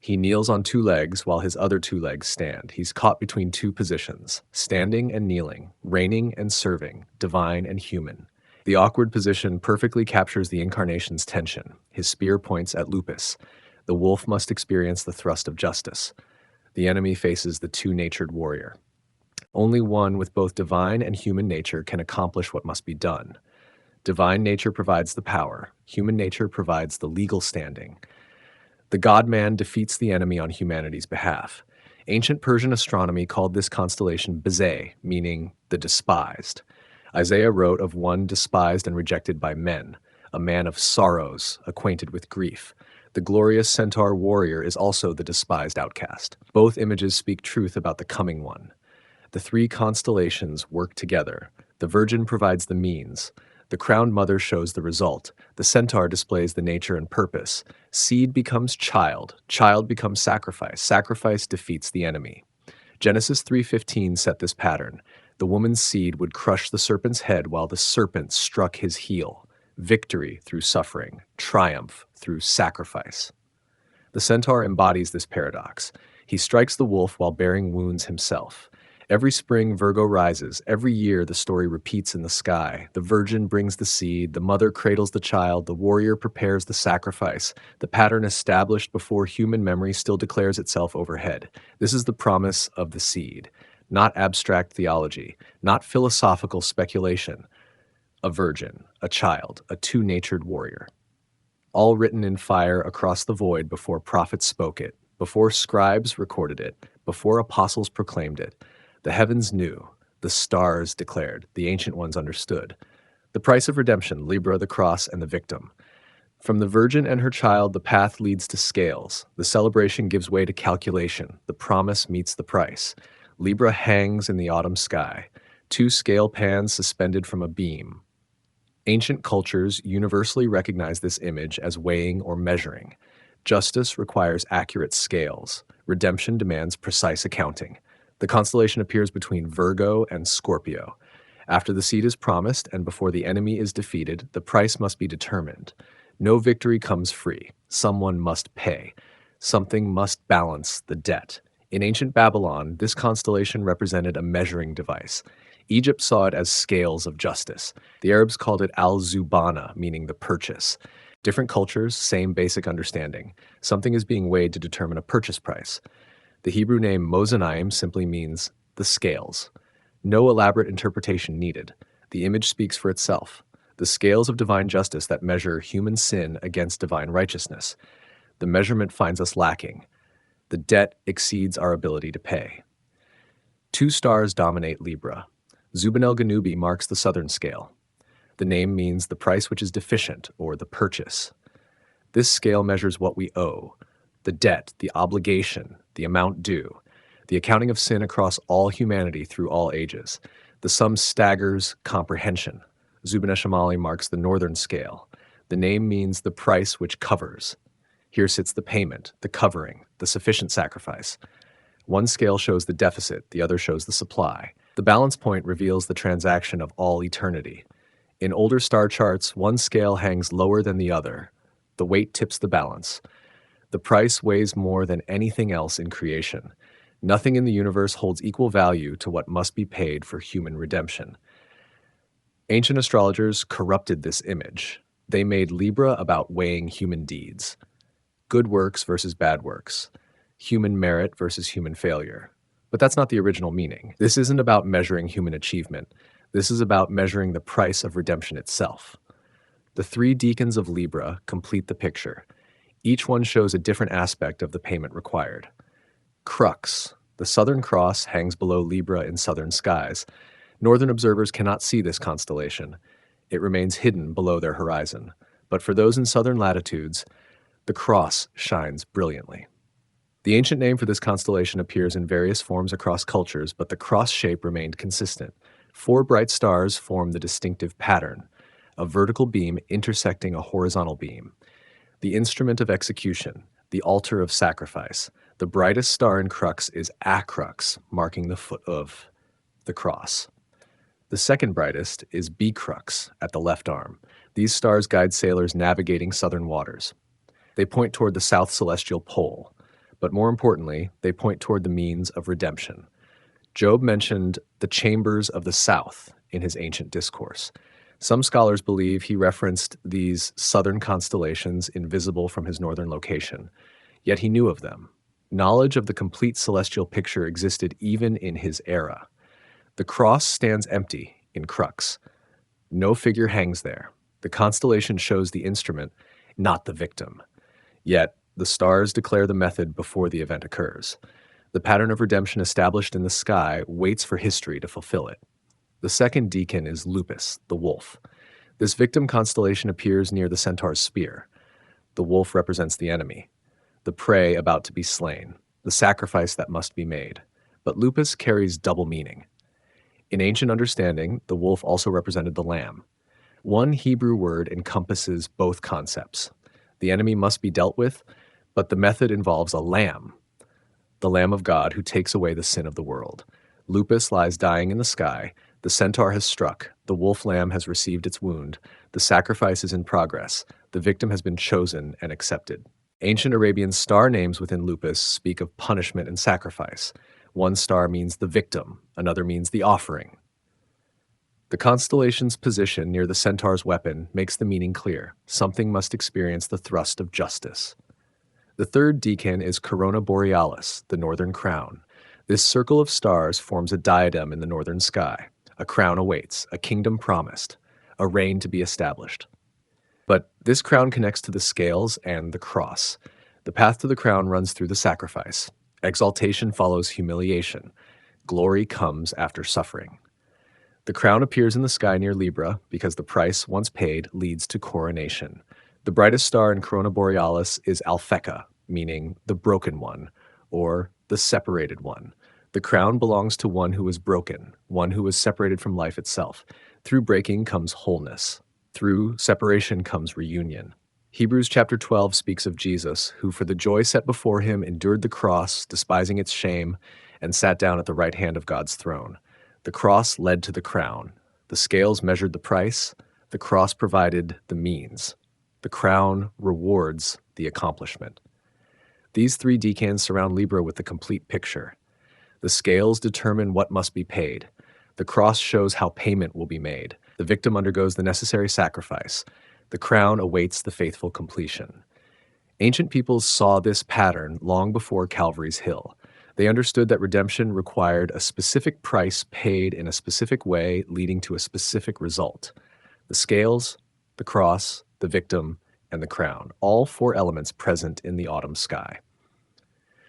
He kneels on two legs while his other two legs stand. He's caught between two positions, standing and kneeling, reigning and serving, divine and human. The awkward position perfectly captures the incarnation's tension. His spear points at Lupus. The wolf must experience the thrust of justice. The enemy faces the two-natured warrior. Only one with both divine and human nature can accomplish what must be done. Divine nature provides the power. Human nature provides the legal standing. The God-man defeats the enemy on humanity's behalf. Ancient Persian astronomy called this constellation Bezei, meaning the despised. Isaiah wrote of one despised and rejected by men, a man of sorrows, acquainted with grief. The glorious centaur warrior is also the despised outcast. Both images speak truth about the coming one. The three constellations work together. The Virgin provides the means. The crowned mother shows the result. The centaur displays the nature and purpose. Seed becomes child. Child becomes sacrifice. Sacrifice defeats the enemy. Genesis 3:15 set this pattern. The woman's seed would crush the serpent's head while the serpent struck his heel. Victory through suffering. Triumph through sacrifice. The centaur embodies this paradox. He strikes the wolf while bearing wounds himself. Every spring, Virgo rises. Every year, the story repeats in the sky. The virgin brings the seed. The mother cradles the child. The warrior prepares the sacrifice. The pattern established before human memory still declares itself overhead. This is the promise of the seed, not abstract theology, not philosophical speculation. A virgin, a child, a two-natured warrior. All written in fire across the void before prophets spoke it, before scribes recorded it, before apostles proclaimed it. The heavens knew, the stars declared, the ancient ones understood. The price of redemption, Libra, the cross, and the victim. From the virgin and her child, the path leads to scales. The celebration gives way to calculation. The promise meets the price. Libra hangs in the autumn sky, two scale pans suspended from a beam. Ancient cultures universally recognize this image as weighing or measuring. Justice requires accurate scales. Redemption demands precise accounting. The constellation appears between Virgo and Scorpio. After the seed is promised and before the enemy is defeated, the price must be determined. No victory comes free. Someone must pay. Something must balance the debt. In ancient Babylon, this constellation represented a measuring device. Egypt saw it as scales of justice. The Arabs called it al-Zubana, meaning the purchase. Different cultures, same basic understanding. Something is being weighed to determine a purchase price. The Hebrew name Mozanim simply means the scales. No elaborate interpretation needed. The image speaks for itself. The scales of divine justice that measure human sin against divine righteousness. The measurement finds us lacking. The debt exceeds our ability to pay. Two stars dominate Libra. Zubin el-Ganubi marks the southern scale. The name means the price which is deficient, or the purchase. This scale measures what we owe. The debt, the obligation, the amount due, the accounting of sin across all humanity through all ages. The sum staggers comprehension. Zubin Eshemali marks the northern scale. The name means the price which covers. Here sits the payment, the covering, the sufficient sacrifice. One scale shows the deficit, the other shows the supply. The balance point reveals the transaction of all eternity. In older star charts, one scale hangs lower than the other. The weight tips the balance. The price weighs more than anything else in creation. Nothing in the universe holds equal value to what must be paid for human redemption. Ancient astrologers corrupted this image. They made Libra about weighing human deeds. Good works versus bad works. Human merit versus human failure. But that's not the original meaning. This isn't about measuring human achievement. This is about measuring the price of redemption itself. The three deacons of Libra complete the picture. Each one shows a different aspect of the payment required. Crux. The southern cross hangs below Libra in southern skies. Northern observers cannot see this constellation. It remains hidden below their horizon. But for those in southern latitudes, the cross shines brilliantly. The ancient name for this constellation appears in various forms across cultures, but the cross shape remained consistent. Four bright stars form the distinctive pattern, a vertical beam intersecting a horizontal beam. The instrument of execution, the altar of sacrifice. The brightest star in Crux is Acrux, marking the foot of the cross. The second brightest is Bcrux at the left arm. These stars guide sailors navigating southern waters. They point toward the south celestial pole, but more importantly, they point toward the means of redemption. Job mentioned the chambers of the south in his ancient discourse. Some scholars believe he referenced these southern constellations invisible from his northern location, yet he knew of them. Knowledge of the complete celestial picture existed even in his era. The cross stands empty in crux. No figure hangs there. The constellation shows the instrument, not the victim. Yet, the stars declare the method before the event occurs. The pattern of redemption established in the sky waits for history to fulfill it. The second deacon is Lupus, the wolf. This victim constellation appears near the centaur's spear. The wolf represents the enemy, the prey about to be slain, the sacrifice that must be made. But Lupus carries double meaning. In ancient understanding, the wolf also represented the lamb. One Hebrew word encompasses both concepts. The enemy must be dealt with, but the method involves a lamb, the Lamb of God who takes away the sin of the world. Lupus lies dying in the sky. The centaur has struck. The wolf lamb has received its wound. The sacrifice is in progress. The victim has been chosen and accepted. Ancient Arabian star names within Lupus speak of punishment and sacrifice. One star means the victim, another means the offering. The constellation's position near the centaur's weapon makes the meaning clear. Something must experience the thrust of justice. The third decan is Corona Borealis, the northern crown. This circle of stars forms a diadem in the northern sky. A crown awaits, a kingdom promised, a reign to be established. But this crown connects to the scales and the cross. The path to the crown runs through the sacrifice. Exaltation follows humiliation. Glory comes after suffering. The crown appears in the sky near Libra because the price once paid leads to coronation. The brightest star in Corona Borealis is Alphecca, meaning the broken one, or the separated one. The crown belongs to one who was broken, one who was separated from life itself. Through breaking comes wholeness. Through separation comes reunion. Hebrews chapter 12 speaks of Jesus, who for the joy set before him endured the cross, despising its shame, and sat down at the right hand of God's throne. The cross led to the crown. The scales measured the price. The cross provided the means. The crown rewards the accomplishment. These three decans surround Libra with the complete picture. The scales determine what must be paid. The cross shows how payment will be made. The victim undergoes the necessary sacrifice. The crown awaits the faithful completion. Ancient peoples saw this pattern long before Calvary's Hill. They understood that redemption required a specific price paid in a specific way, leading to a specific result. The scales, the cross, the victim, and the crown, all four elements present in the autumn sky.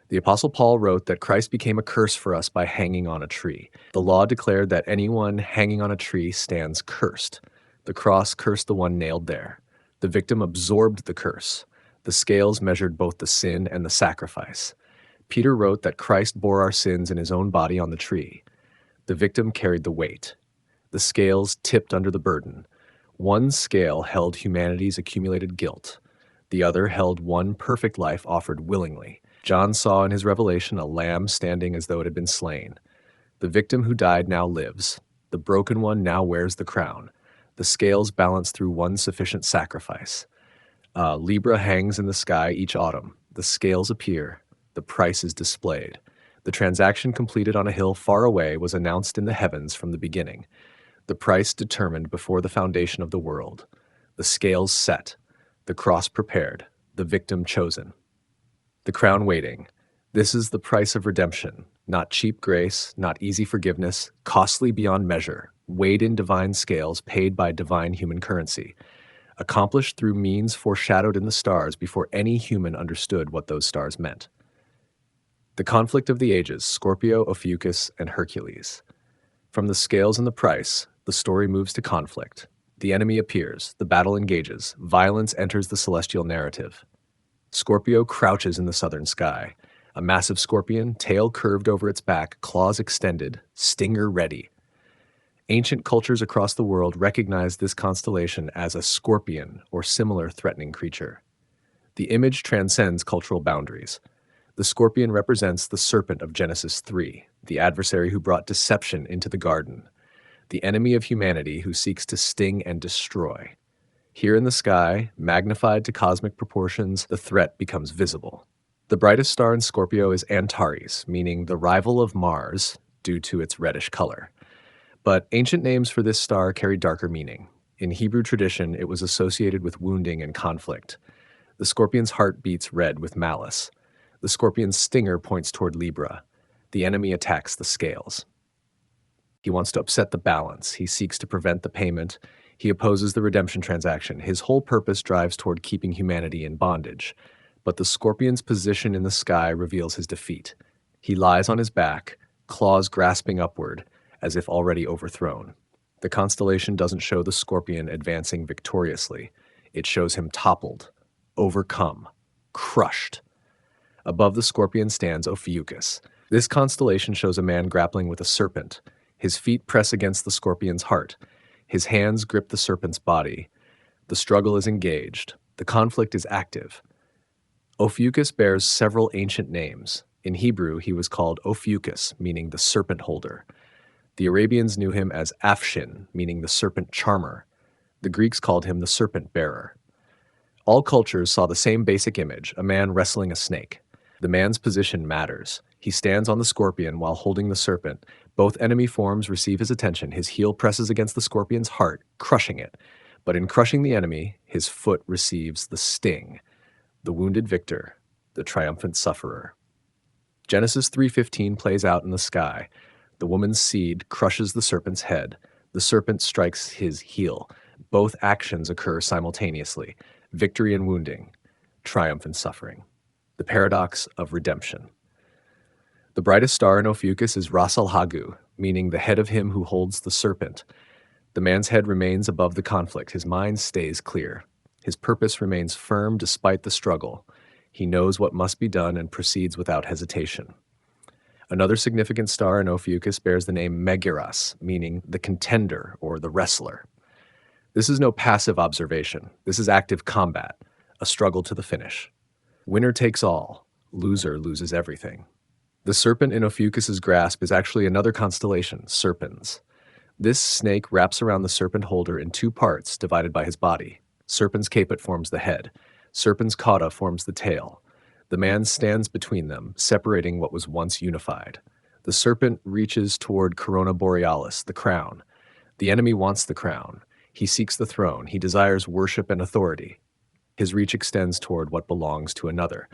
The Apostle Paul wrote that Christ became a curse for us by hanging on a tree. The law declared that anyone hanging on a tree stands cursed. The cross cursed the one nailed there. The victim absorbed the curse. The scales measured both the sin and the sacrifice. Peter wrote that Christ bore our sins in his own body on the tree. The victim carried the weight. The scales tipped under the burden. One scale held humanity's accumulated guilt. The other held one perfect life offered willingly. John saw in his revelation a lamb standing as though it had been slain. The victim who died now lives. The broken one now wears the crown. The scales balance through one sufficient sacrifice. Libra hangs in the sky each autumn. The scales appear. The price is displayed. The transaction completed on a hill far away was announced in the heavens from the beginning. The price determined before the foundation of the world. The scales set. The cross prepared. The victim chosen. The crown waiting. This is the price of redemption. Not cheap grace, not easy forgiveness, costly beyond measure, weighed in divine scales, paid by divine human currency. Accomplished through means foreshadowed in the stars before any human understood what those stars meant. The conflict of the ages, Scorpio, Ophiuchus, and Hercules. From the scales and the price, the story moves to conflict. The enemy appears, the battle engages, violence enters the celestial narrative. Scorpio crouches in the southern sky. A massive scorpion, tail curved over its back, claws extended, stinger ready. Ancient cultures across the world recognize this constellation as a scorpion or similar threatening creature. The image transcends cultural boundaries. The scorpion represents the serpent of Genesis 3, the adversary who brought deception into the garden, the enemy of humanity who seeks to sting and destroy. Here in the sky, magnified to cosmic proportions, the threat becomes visible. The brightest star in Scorpio is Antares, meaning the rival of Mars, due to its reddish color. But ancient names for this star carry darker meaning. In Hebrew tradition, it was associated with wounding and conflict. The scorpion's heart beats red with malice. The scorpion's stinger points toward Libra. The enemy attacks the scales. He wants to upset the balance. He seeks to prevent the payment. He opposes the redemption transaction. His whole purpose drives toward keeping humanity in bondage. But the scorpion's position in the sky reveals his defeat. He lies on his back, claws grasping upward, as if already overthrown. The constellation doesn't show the scorpion advancing victoriously. It shows him toppled, overcome, crushed. Above the scorpion stands Ophiuchus. This constellation shows a man grappling with a serpent. His feet press against the scorpion's heart. His hands grip the serpent's body. The struggle is engaged. The conflict is active. Ophiuchus bears several ancient names. In Hebrew, he was called Ophiuchus, meaning the serpent holder. The Arabians knew him as Afshin, meaning the serpent charmer. The Greeks called him the serpent bearer. All cultures saw the same basic image, a man wrestling a snake. The man's position matters. He stands on the scorpion while holding the serpent. Both enemy forms receive his attention. His heel presses against the scorpion's heart, crushing it. But in crushing the enemy, his foot receives the sting. The wounded victor, the triumphant sufferer. Genesis 3:15 plays out in the sky. The woman's seed crushes the serpent's head. The serpent strikes his heel. Both actions occur simultaneously. Victory and wounding, triumph and suffering. The paradox of redemption. The brightest star in Ophiuchus is Ras al-Hagu, meaning the head of him who holds the serpent. The man's head remains above the conflict. His mind stays clear. His purpose remains firm despite the struggle. He knows what must be done and proceeds without hesitation. Another significant star in Ophiuchus bears the name Megiras, meaning the contender or the wrestler. This is no passive observation. This is active combat, a struggle to the finish. Winner takes all. Loser loses everything. The serpent in Ophiuchus's grasp is actually another constellation, Serpens. This snake wraps around the serpent holder in two parts divided by his body. Serpens caput forms the head. Serpens cauda forms the tail. The man stands between them, separating what was once unified. The serpent reaches toward Corona Borealis, the crown. The enemy wants the crown. He seeks the throne. He desires worship and authority. His reach extends toward what belongs to another.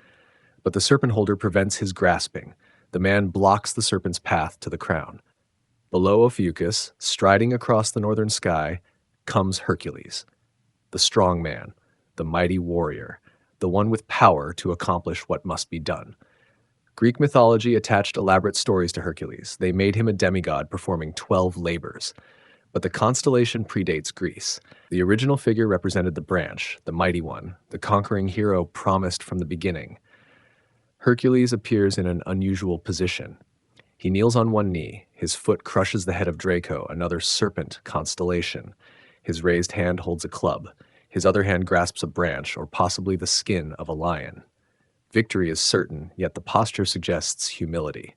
But the serpent holder prevents his grasping. The man blocks the serpent's path to the crown. Below Ophiuchus, striding across the northern sky, comes Hercules, the strong man, the mighty warrior, the one with power to accomplish what must be done. Greek mythology attached elaborate stories to Hercules. They made him a demigod performing 12 labors. But the constellation predates Greece. The original figure represented the branch, the mighty one, the conquering hero promised from the beginning. Hercules appears in an unusual position. He kneels on one knee. His foot crushes the head of Draco, another serpent constellation. His raised hand holds a club. His other hand grasps a branch, or possibly the skin of a lion. Victory is certain, yet the posture suggests humility.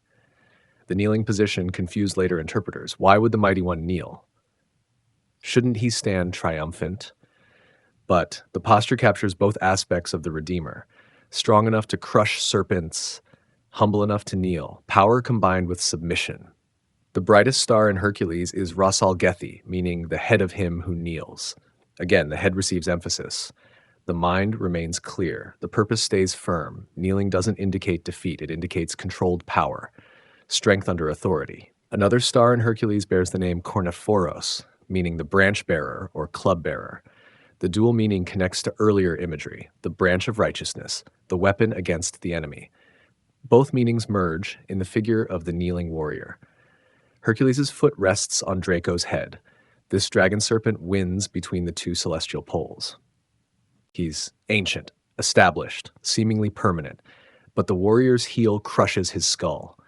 The kneeling position confused later interpreters. Why would the mighty one kneel? Shouldn't he stand triumphant? But the posture captures both aspects of the Redeemer. Strong enough to crush serpents, humble enough to kneel, power combined with submission. The brightest star in Hercules is Ras al-Gethi, meaning the head of him who kneels. Again, the head receives emphasis. The mind remains clear. The purpose stays firm. Kneeling doesn't indicate defeat. It indicates controlled power, strength under authority. Another star in Hercules bears the name Kornephoros, meaning the branch bearer or club bearer. The dual meaning connects to earlier imagery, the branch of righteousness, the weapon against the enemy. Both meanings merge in the figure of the kneeling warrior. Hercules' foot rests on Draco's head. This dragon serpent wins between the two celestial poles. He's ancient, established, seemingly permanent, but the warrior's heel crushes his skull.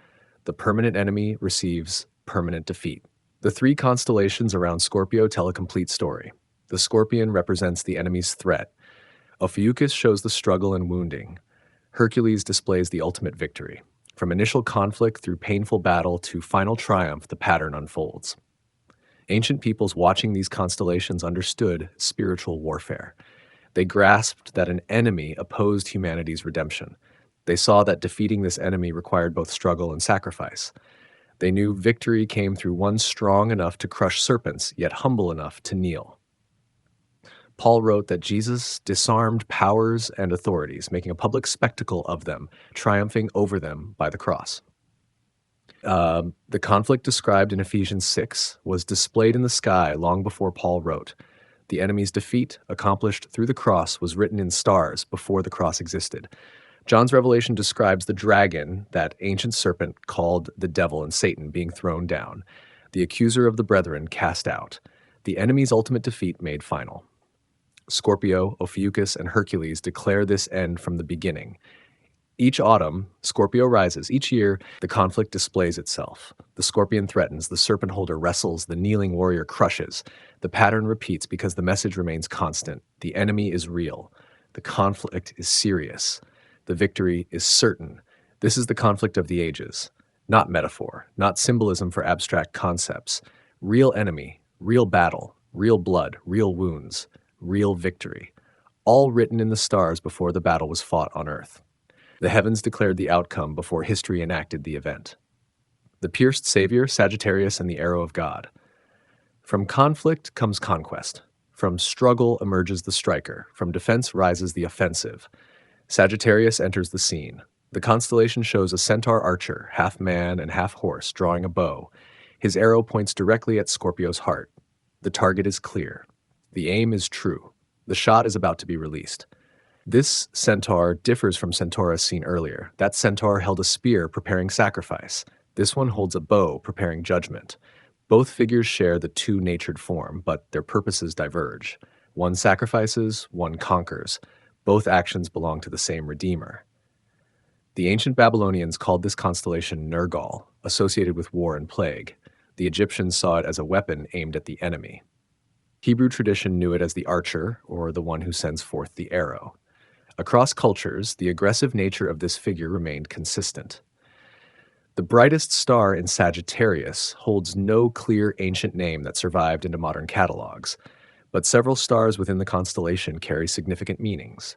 The permanent enemy receives permanent defeat. The three constellations around Scorpio tell a complete story. The scorpion represents the enemy's threat. Ophiuchus shows the struggle and wounding. Hercules displays the ultimate victory. From initial conflict through painful battle to final triumph, the pattern unfolds. Ancient peoples watching these constellations understood spiritual warfare. They grasped that an enemy opposed humanity's redemption. They saw that defeating this enemy required both struggle and sacrifice. They knew victory came through one strong enough to crush serpents, yet humble enough to kneel. Paul wrote that Jesus disarmed powers and authorities, making a public spectacle of them, triumphing over them by the cross. The conflict described in Ephesians 6 was displayed in the sky long before Paul wrote. The enemy's defeat, accomplished through the cross, was written in stars before the cross existed. John's revelation describes the dragon, that ancient serpent called the devil and Satan, being thrown down, the accuser of the brethren cast out, the enemy's ultimate defeat made final. Scorpio, Ophiuchus, and Hercules declare this end from the beginning. Each autumn, Scorpio rises. Each year, the conflict displays itself. The scorpion threatens, the serpent holder wrestles, the kneeling warrior crushes. The pattern repeats because the message remains constant. The enemy is real. The conflict is serious. The victory is certain. This is the conflict of the ages. Not metaphor, not symbolism for abstract concepts. Real enemy, real battle, real blood, real wounds, real victory. All written in the stars before the battle was fought on earth. The heavens declared the outcome before history enacted the event. The pierced Savior, Sagittarius, and the arrow of God. From conflict comes conquest. From struggle emerges the striker. From defense rises the offensive. Sagittarius enters the scene. The constellation shows a centaur archer, half man and half horse, drawing a bow. His arrow points directly at Scorpio's heart. The target is clear. The aim is true. The shot is about to be released. This centaur differs from Centaurus seen earlier. That centaur held a spear preparing sacrifice. This one holds a bow preparing judgment. Both figures share the two-natured form, but their purposes diverge. One sacrifices, one conquers. Both actions belong to the same Redeemer. The ancient Babylonians called this constellation Nergal, associated with war and plague. The Egyptians saw it as a weapon aimed at the enemy. Hebrew tradition knew it as the archer, or the one who sends forth the arrow. Across cultures, the aggressive nature of this figure remained consistent. The brightest star in Sagittarius holds no clear ancient name that survived into modern catalogs, but several stars within the constellation carry significant meanings.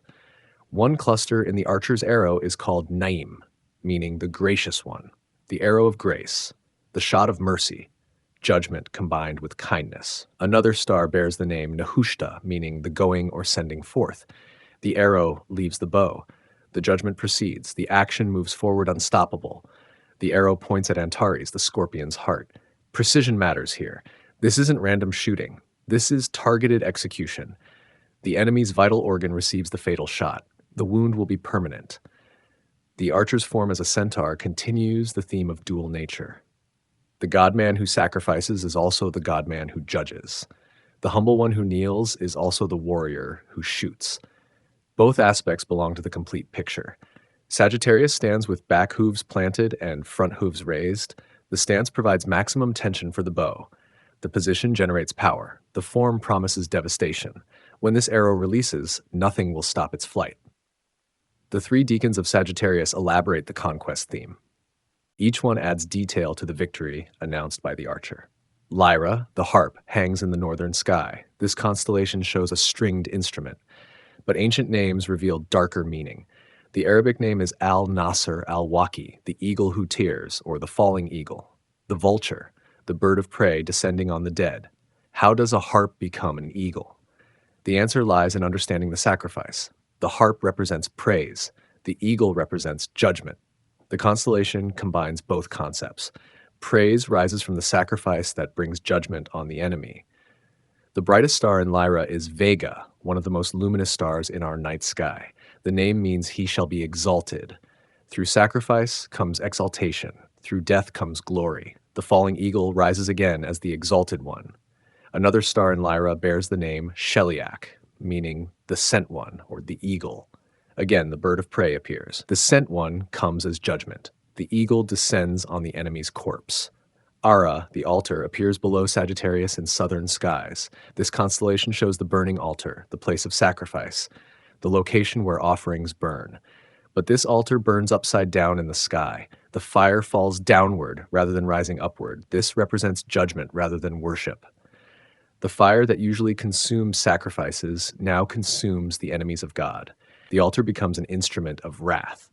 One cluster in the archer's arrow is called Naim, meaning the gracious one, the arrow of grace, the shot of mercy, judgment combined with kindness. Another star bears the name Nehushta, meaning the going or sending forth. The arrow leaves the bow. The judgment proceeds. The action moves forward unstoppable. The arrow points at Antares, the scorpion's heart. Precision matters here. This isn't random shooting. This is targeted execution. The enemy's vital organ receives the fatal shot. The wound will be permanent. The archer's form as a centaur continues the theme of dual nature. The God-man who sacrifices is also the God-man who judges. The humble one who kneels is also the warrior who shoots. Both aspects belong to the complete picture. Sagittarius stands with back hooves planted and front hooves raised. The stance provides maximum tension for the bow. The position generates power. The form promises devastation. When this arrow releases, nothing will stop its flight. The three deacons of Sagittarius elaborate the conquest theme. Each one adds detail to the victory announced by the archer. Lyra, the harp, hangs in the northern sky. This constellation shows a stringed instrument, but ancient names reveal darker meaning. The Arabic name is al-Nasr al-Waqi, the eagle who tears, or the falling eagle. The vulture, the bird of prey descending on the dead. How does a harp become an eagle? The answer lies in understanding the sacrifice. The harp represents praise. The eagle represents judgment. The constellation combines both concepts. Praise rises from the sacrifice that brings judgment on the enemy. The brightest star in Lyra is Vega, one of the most luminous stars in our night sky. The name means he shall be exalted. Through sacrifice comes exaltation. Through death comes glory. The falling eagle rises again as the exalted one. Another star in Lyra bears the name Sheliak, meaning the sent one, or the eagle. Again, the bird of prey appears. The sent one comes as judgment. The eagle descends on the enemy's corpse. Ara, the altar, appears below Sagittarius in southern skies. This constellation shows the burning altar, the place of sacrifice, the location where offerings burn. But this altar burns upside down in the sky. The fire falls downward rather than rising upward. This represents judgment rather than worship. The fire that usually consumes sacrifices now consumes the enemies of God. The altar becomes an instrument of wrath.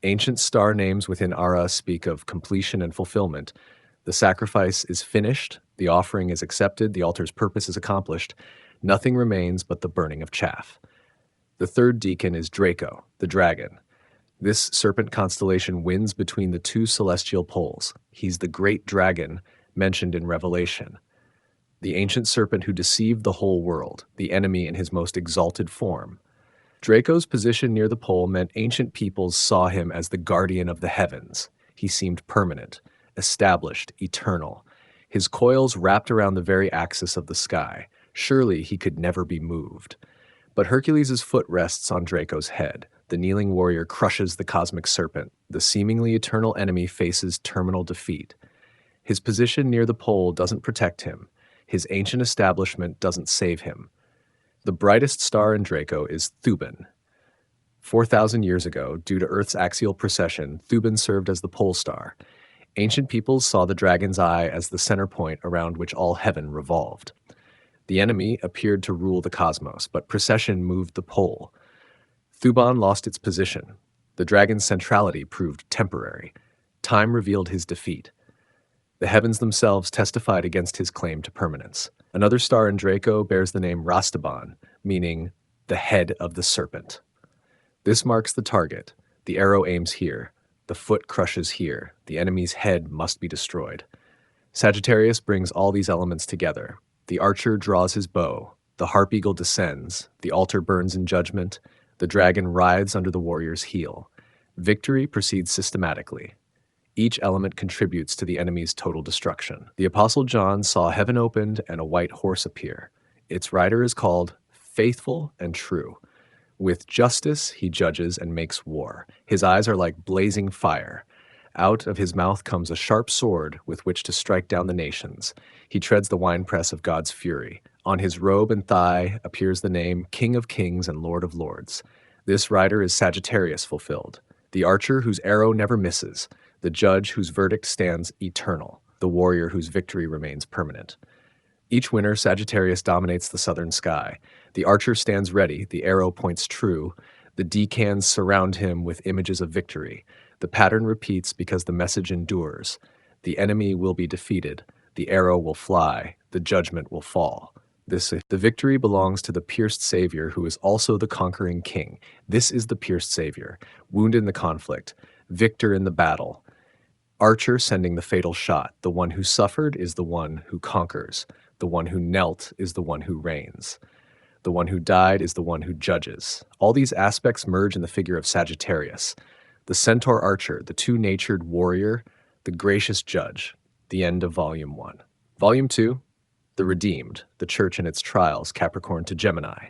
Ancient star names within Ara speak of completion and fulfillment. The sacrifice is finished, the offering is accepted, the altar's purpose is accomplished. Nothing remains but the burning of chaff. The third deacon is Draco, the dragon. This serpent constellation wins between the two celestial poles. He's the great dragon mentioned in Revelation, the ancient serpent who deceived the whole world, the enemy in his most exalted form. Draco's position near the pole meant ancient peoples saw him as the guardian of the heavens. He seemed permanent, established, eternal. His coils wrapped around the very axis of the sky. Surely he could never be moved. But Hercules' foot rests on Draco's head. The kneeling warrior crushes the cosmic serpent. The seemingly eternal enemy faces terminal defeat. His position near the pole doesn't protect him. His ancient establishment doesn't save him. The brightest star in Draco is Thuban. 4,000 years ago, due to Earth's axial precession, Thuban served as the pole star. Ancient peoples saw the dragon's eye as the center point around which all heaven revolved. The enemy appeared to rule the cosmos, but precession moved the pole. Thuban lost its position. The dragon's centrality proved temporary. Time revealed his defeat. The heavens themselves testified against his claim to permanence. Another star in Draco bears the name Rastaban, meaning the head of the serpent. This marks the target. The arrow aims here. The foot crushes here. The enemy's head must be destroyed. Sagittarius brings all these elements together. The archer draws his bow. The harp eagle descends. The altar burns in judgment. The dragon writhes under the warrior's heel. Victory proceeds systematically. Each element contributes to the enemy's total destruction. The Apostle John saw heaven opened and a white horse appear. Its rider is called Faithful and True. With justice he judges and makes war. His eyes are like blazing fire. Out of his mouth comes a sharp sword with which to strike down the nations. He treads the winepress of God's fury. On his robe and thigh appears the name King of Kings and Lord of Lords. This rider is Sagittarius fulfilled, the archer whose arrow never misses, the judge whose verdict stands eternal, the warrior whose victory remains permanent. Each winter, Sagittarius dominates the southern sky. The archer stands ready, the arrow points true, the decans surround him with images of victory. The pattern repeats because the message endures. The enemy will be defeated, the arrow will fly, the judgment will fall. The victory belongs to the pierced Savior who is also the conquering King. This is the pierced Savior, wounded in the conflict, victor in the battle. Archer sending the fatal shot. The one who suffered is the one who conquers. The one who knelt is the one who reigns. The one who died is the one who judges. All these aspects merge in the figure of Sagittarius, the centaur archer, the two-natured warrior, the gracious judge. The end of Volume 1. Volume 2, The Redeemed, the Church and its Trials, Capricorn to Gemini.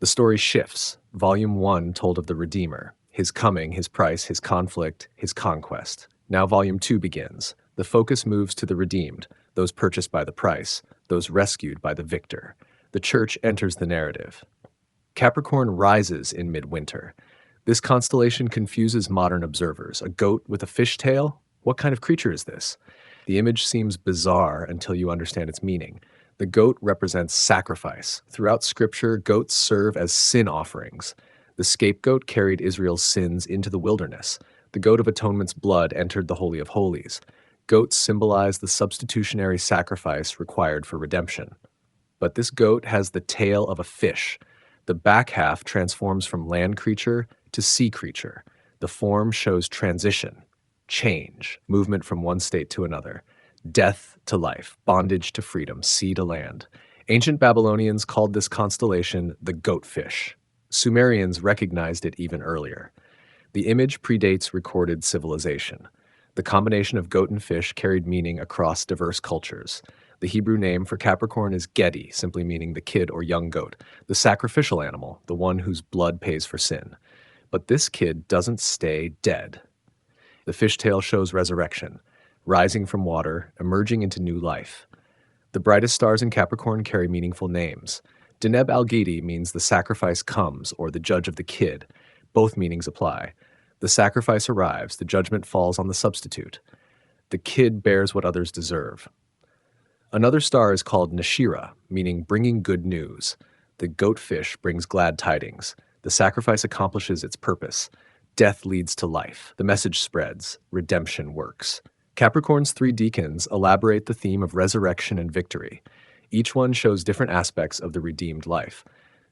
The story shifts. Volume 1 told of the Redeemer, his coming, his price, his conflict, his conquest. Now Volume 2 begins. The focus moves to the redeemed, those purchased by the price, those rescued by the victor. The church enters the narrative. Capricorn rises in midwinter. This constellation confuses modern observers. A goat with a fish tail? What kind of creature is this? The image seems bizarre until you understand its meaning. The goat represents sacrifice. Throughout Scripture, goats serve as sin offerings. The scapegoat carried Israel's sins into the wilderness. The goat of atonement's blood entered the Holy of Holies. Goats symbolize the substitutionary sacrifice required for redemption. But this goat has the tail of a fish. The back half transforms from land creature to sea creature. The form shows transition, change, movement from one state to another, death to life, bondage to freedom, sea to land. Ancient Babylonians called this constellation the goatfish. Sumerians recognized it even earlier. The image predates recorded civilization. The combination of goat and fish carried meaning across diverse cultures. The Hebrew name for Capricorn is Gedi, simply meaning the kid or young goat, the sacrificial animal, the one whose blood pays for sin. But this kid doesn't stay dead. The fishtail shows resurrection, rising from water, emerging into new life. The brightest stars in Capricorn carry meaningful names. Deneb al-Gedi means the sacrifice comes, or the judge of the kid. Both meanings apply. The sacrifice arrives, the judgment falls on the substitute. The kid bears what others deserve. Another star is called Nashira, meaning bringing good news. The goatfish brings glad tidings. The sacrifice accomplishes its purpose. Death leads to life. The message spreads. Redemption works. Capricorn's three deacons elaborate the theme of resurrection and victory. Each one shows different aspects of the redeemed life.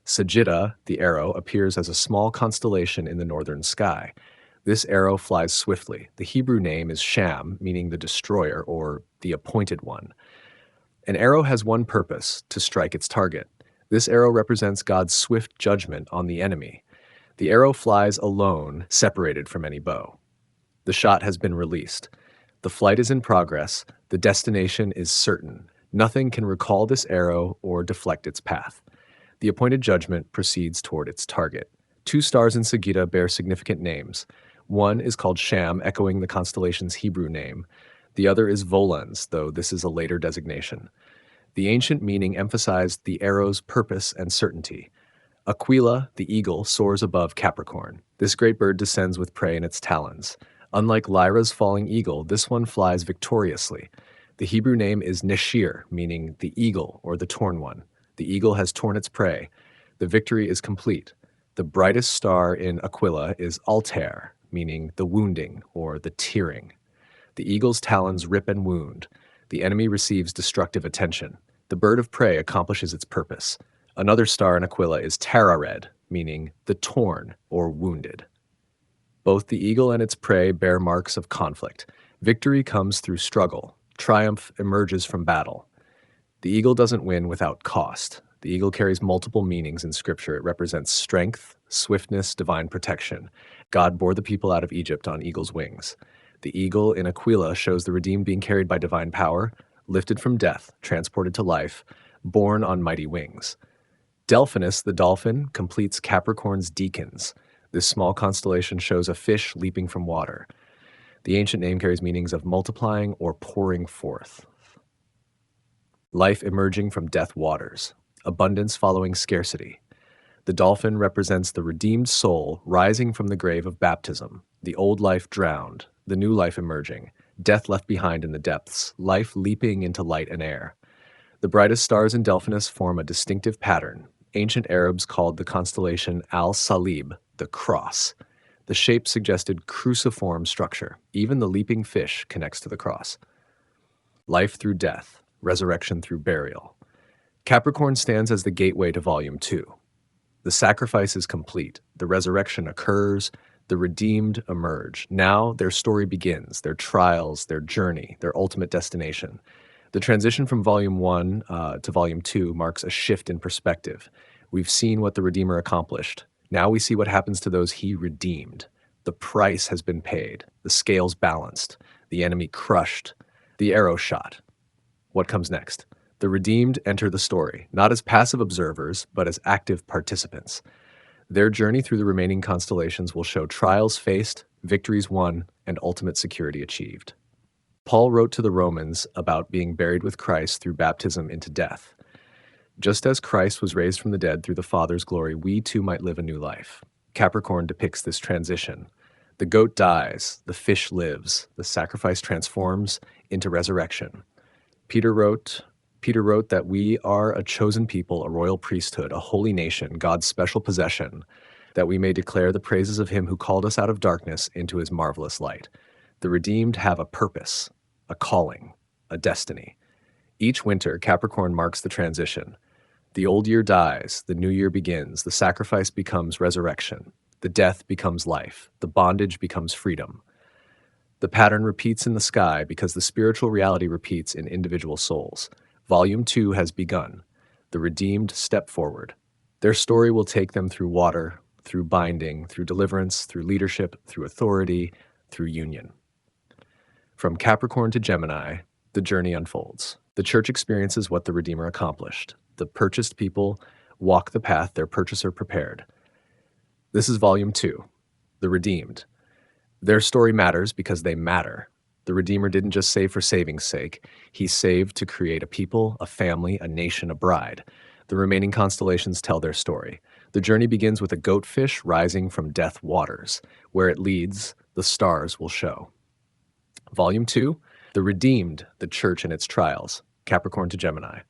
Sagitta, the arrow, appears as a small constellation in the northern sky. This arrow flies swiftly. The Hebrew name is Sham, meaning the destroyer or the appointed one. An arrow has one purpose, to strike its target. This arrow represents God's swift judgment on the enemy. The arrow flies alone, separated from any bow. The shot has been released. The flight is in progress. The destination is certain. Nothing can recall this arrow or deflect its path. The appointed judgment proceeds toward its target. Two stars in Sagitta bear significant names. One is called Sham, echoing the constellation's Hebrew name. The other is Volans, though this is a later designation. The ancient meaning emphasized the arrow's purpose and certainty. Aquila, the eagle, soars above Capricorn. This great bird descends with prey in its talons. Unlike Lyra's falling eagle, this one flies victoriously. The Hebrew name is Neshir, meaning the eagle or the torn one. The eagle has torn its prey. The victory is complete. The brightest star in Aquila is Altair, meaning the wounding or the tearing. The eagle's talons rip and wound. The enemy receives destructive attention. The bird of prey accomplishes its purpose. Another star in Aquila is Tarared, meaning the torn or wounded. Both the eagle and its prey bear marks of conflict. Victory comes through struggle. Triumph emerges from battle. The eagle doesn't win without cost. The eagle carries multiple meanings in Scripture. It represents strength, swiftness, divine protection. God bore the people out of Egypt on eagle's wings. The eagle in Aquila shows the redeemed being carried by divine power, lifted from death, transported to life, borne on mighty wings. Delphinus, the dolphin, completes Capricorn's deacons. This small constellation shows a fish leaping from water. The ancient name carries meanings of multiplying or pouring forth. Life emerging from death waters. Abundance following scarcity. The dolphin represents the redeemed soul rising from the grave of baptism, the old life drowned, the new life emerging, death left behind in the depths, life leaping into light and air. The brightest stars in Delphinus form a distinctive pattern. Ancient Arabs called the constellation Al-Salib, the cross. The shape suggested cruciform structure. Even the leaping fish connects to the cross. Life through death, resurrection through burial. Capricorn stands as the gateway to Volume 2. The sacrifice is complete. The resurrection occurs. The redeemed emerge. Now their story begins, their trials, their journey, their ultimate destination. The transition from Volume 1 to Volume 2 marks a shift in perspective. We've seen what the Redeemer accomplished. Now we see what happens to those he redeemed. The price has been paid. The scales balanced. The enemy crushed. The arrow shot. What comes next? The redeemed enter the story, not as passive observers, but as active participants. Their journey through the remaining constellations will show trials faced, victories won, and ultimate security achieved. Paul wrote to the Romans about being buried with Christ through baptism into death. Just as Christ was raised from the dead through the Father's glory, we too might live a new life. Capricorn depicts this transition. The goat dies, the fish lives, the sacrifice transforms into resurrection. Peter wrote that we are a chosen people, a royal priesthood, a holy nation, God's special possession, that we may declare the praises of him who called us out of darkness into his marvelous light. The redeemed have a purpose, a calling, a destiny. Each winter, Capricorn marks the transition. The old year dies, the new year begins, the sacrifice becomes resurrection, the death becomes life, the bondage becomes freedom. The pattern repeats in the sky because the spiritual reality repeats in individual souls. Volume 2 has begun. The redeemed step forward. Their story will take them through water, through binding, through deliverance, through leadership, through authority, through union. From Capricorn to Gemini, the journey unfolds. The church experiences what the Redeemer accomplished. The purchased people walk the path their purchaser prepared. This is Volume 2, the redeemed. Their story matters because they matter. The Redeemer didn't just save for saving's sake. He saved to create a people, a family, a nation, a bride. The remaining constellations tell their story. The journey begins with a goatfish rising from death waters. Where it leads, the stars will show. Volume 2, the redeemed, the church and its trials. Capricorn to Gemini.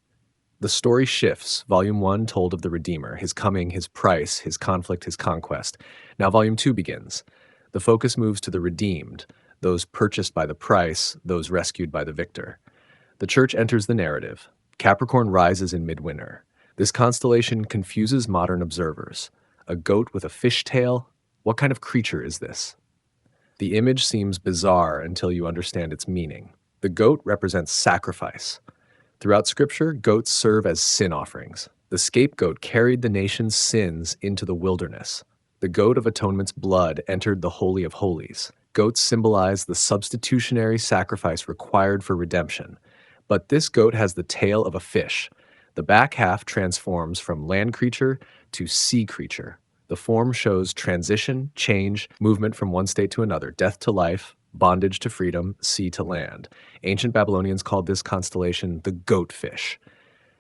The story shifts. Volume 1 told of the Redeemer, his coming, his price, his conflict, his conquest. Now Volume 2 begins. The focus moves to the redeemed, those purchased by the price, those rescued by the victor. The church enters the narrative. Capricorn rises in midwinter. This constellation confuses modern observers. A goat with a fish tail? What kind of creature is this? The image seems bizarre until you understand its meaning. The goat represents sacrifice. Throughout Scripture, goats serve as sin offerings. The scapegoat carried the nation's sins into the wilderness. The goat of atonement's blood entered the Holy of Holies. Goats symbolize the substitutionary sacrifice required for redemption. But this goat has the tail of a fish. The back half transforms from land creature to sea creature. The form shows transition, change, movement from one state to another, death to life, bondage to freedom, sea to land. Ancient Babylonians called this constellation the goatfish.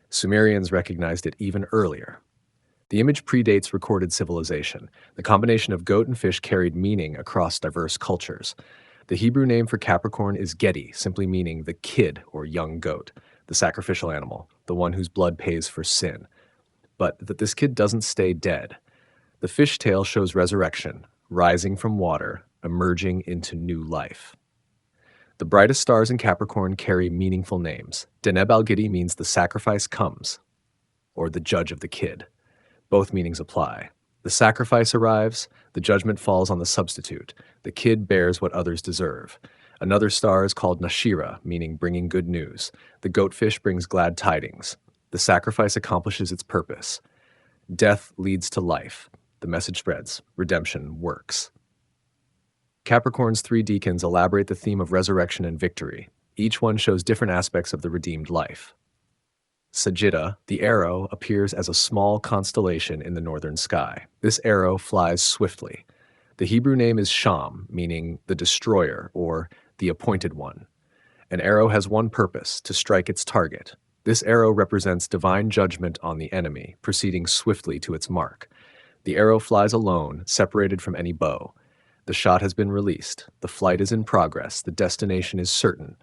Sumerians recognized it even earlier. The image predates recorded civilization. The combination of goat and fish carried meaning across diverse cultures. The Hebrew name for Capricorn is Gedi, simply meaning the kid or young goat, the sacrificial animal, the one whose blood pays for sin. But that this kid doesn't stay dead. The fishtail shows resurrection, rising from water, emerging into new life. The brightest stars in Capricorn carry meaningful names. Deneb al-Gidi means the sacrifice comes, or the judge of the kid. Both meanings apply. The sacrifice arrives, the judgment falls on the substitute. The kid bears what others deserve. Another star is called Nashira, meaning bringing good news. The goatfish brings glad tidings. The sacrifice accomplishes its purpose. Death leads to life. The message spreads. Redemption works. Capricorn's three deacons elaborate the theme of resurrection and victory. Each one shows different aspects of the redeemed life. Sagitta, the arrow, appears as a small constellation in the northern sky. This arrow flies swiftly. The Hebrew name is Sham, meaning the destroyer or the appointed one. An arrow has one purpose, to strike its target. This arrow represents divine judgment on the enemy, proceeding swiftly to its mark. The arrow flies alone, separated from any bow. The shot has been released. The flight is in progress. The destination is certain.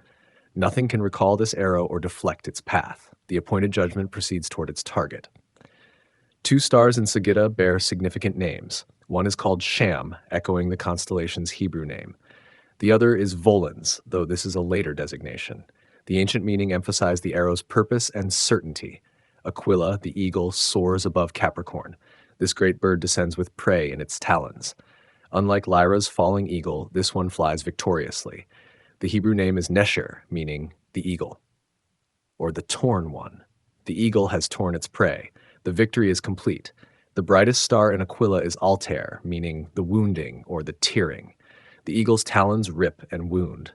Nothing can recall this arrow or deflect its path. The appointed judgment proceeds toward its target. Two stars in Sagitta bear significant names. One is called Sham, echoing the constellation's Hebrew name. The other is Volans, though this is a later designation. The ancient meaning emphasized the arrow's purpose and certainty. Aquila, the eagle, soars above Capricorn. This great bird descends with prey in its talons. Unlike Lyra's falling eagle, this one flies victoriously. The Hebrew name is Nesher, meaning the eagle, or the torn one. The eagle has torn its prey. The victory is complete. The brightest star in Aquila is Altair, meaning the wounding or the tearing. The eagle's talons rip and wound.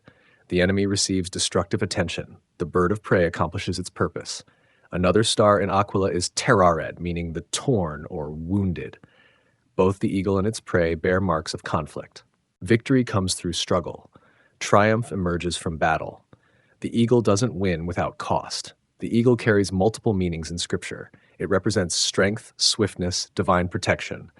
The enemy receives destructive attention. The bird of prey accomplishes its purpose. Another star in Aquila is Terared, meaning the torn or wounded. Both the eagle and its prey bear marks of conflict. Victory comes through struggle. Triumph emerges from battle. The eagle doesn't win without cost. The eagle carries multiple meanings in Scripture. It represents strength, swiftness, divine protection.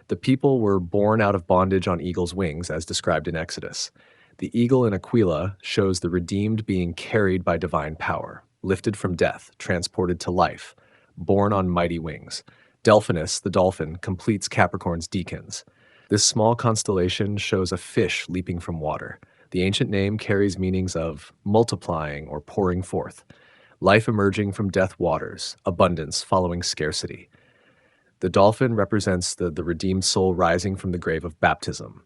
The people were born out of bondage on eagle's wings, as described in Exodus. The eagle in Aquila shows the redeemed being carried by divine power, lifted from death, transported to life, borne on mighty wings. Delphinus, the dolphin, completes Capricorn's deacons. This small constellation shows a fish leaping from water. The ancient name carries meanings of multiplying or pouring forth, life emerging from death waters, abundance following scarcity. The dolphin represents the redeemed soul rising from the grave of baptism.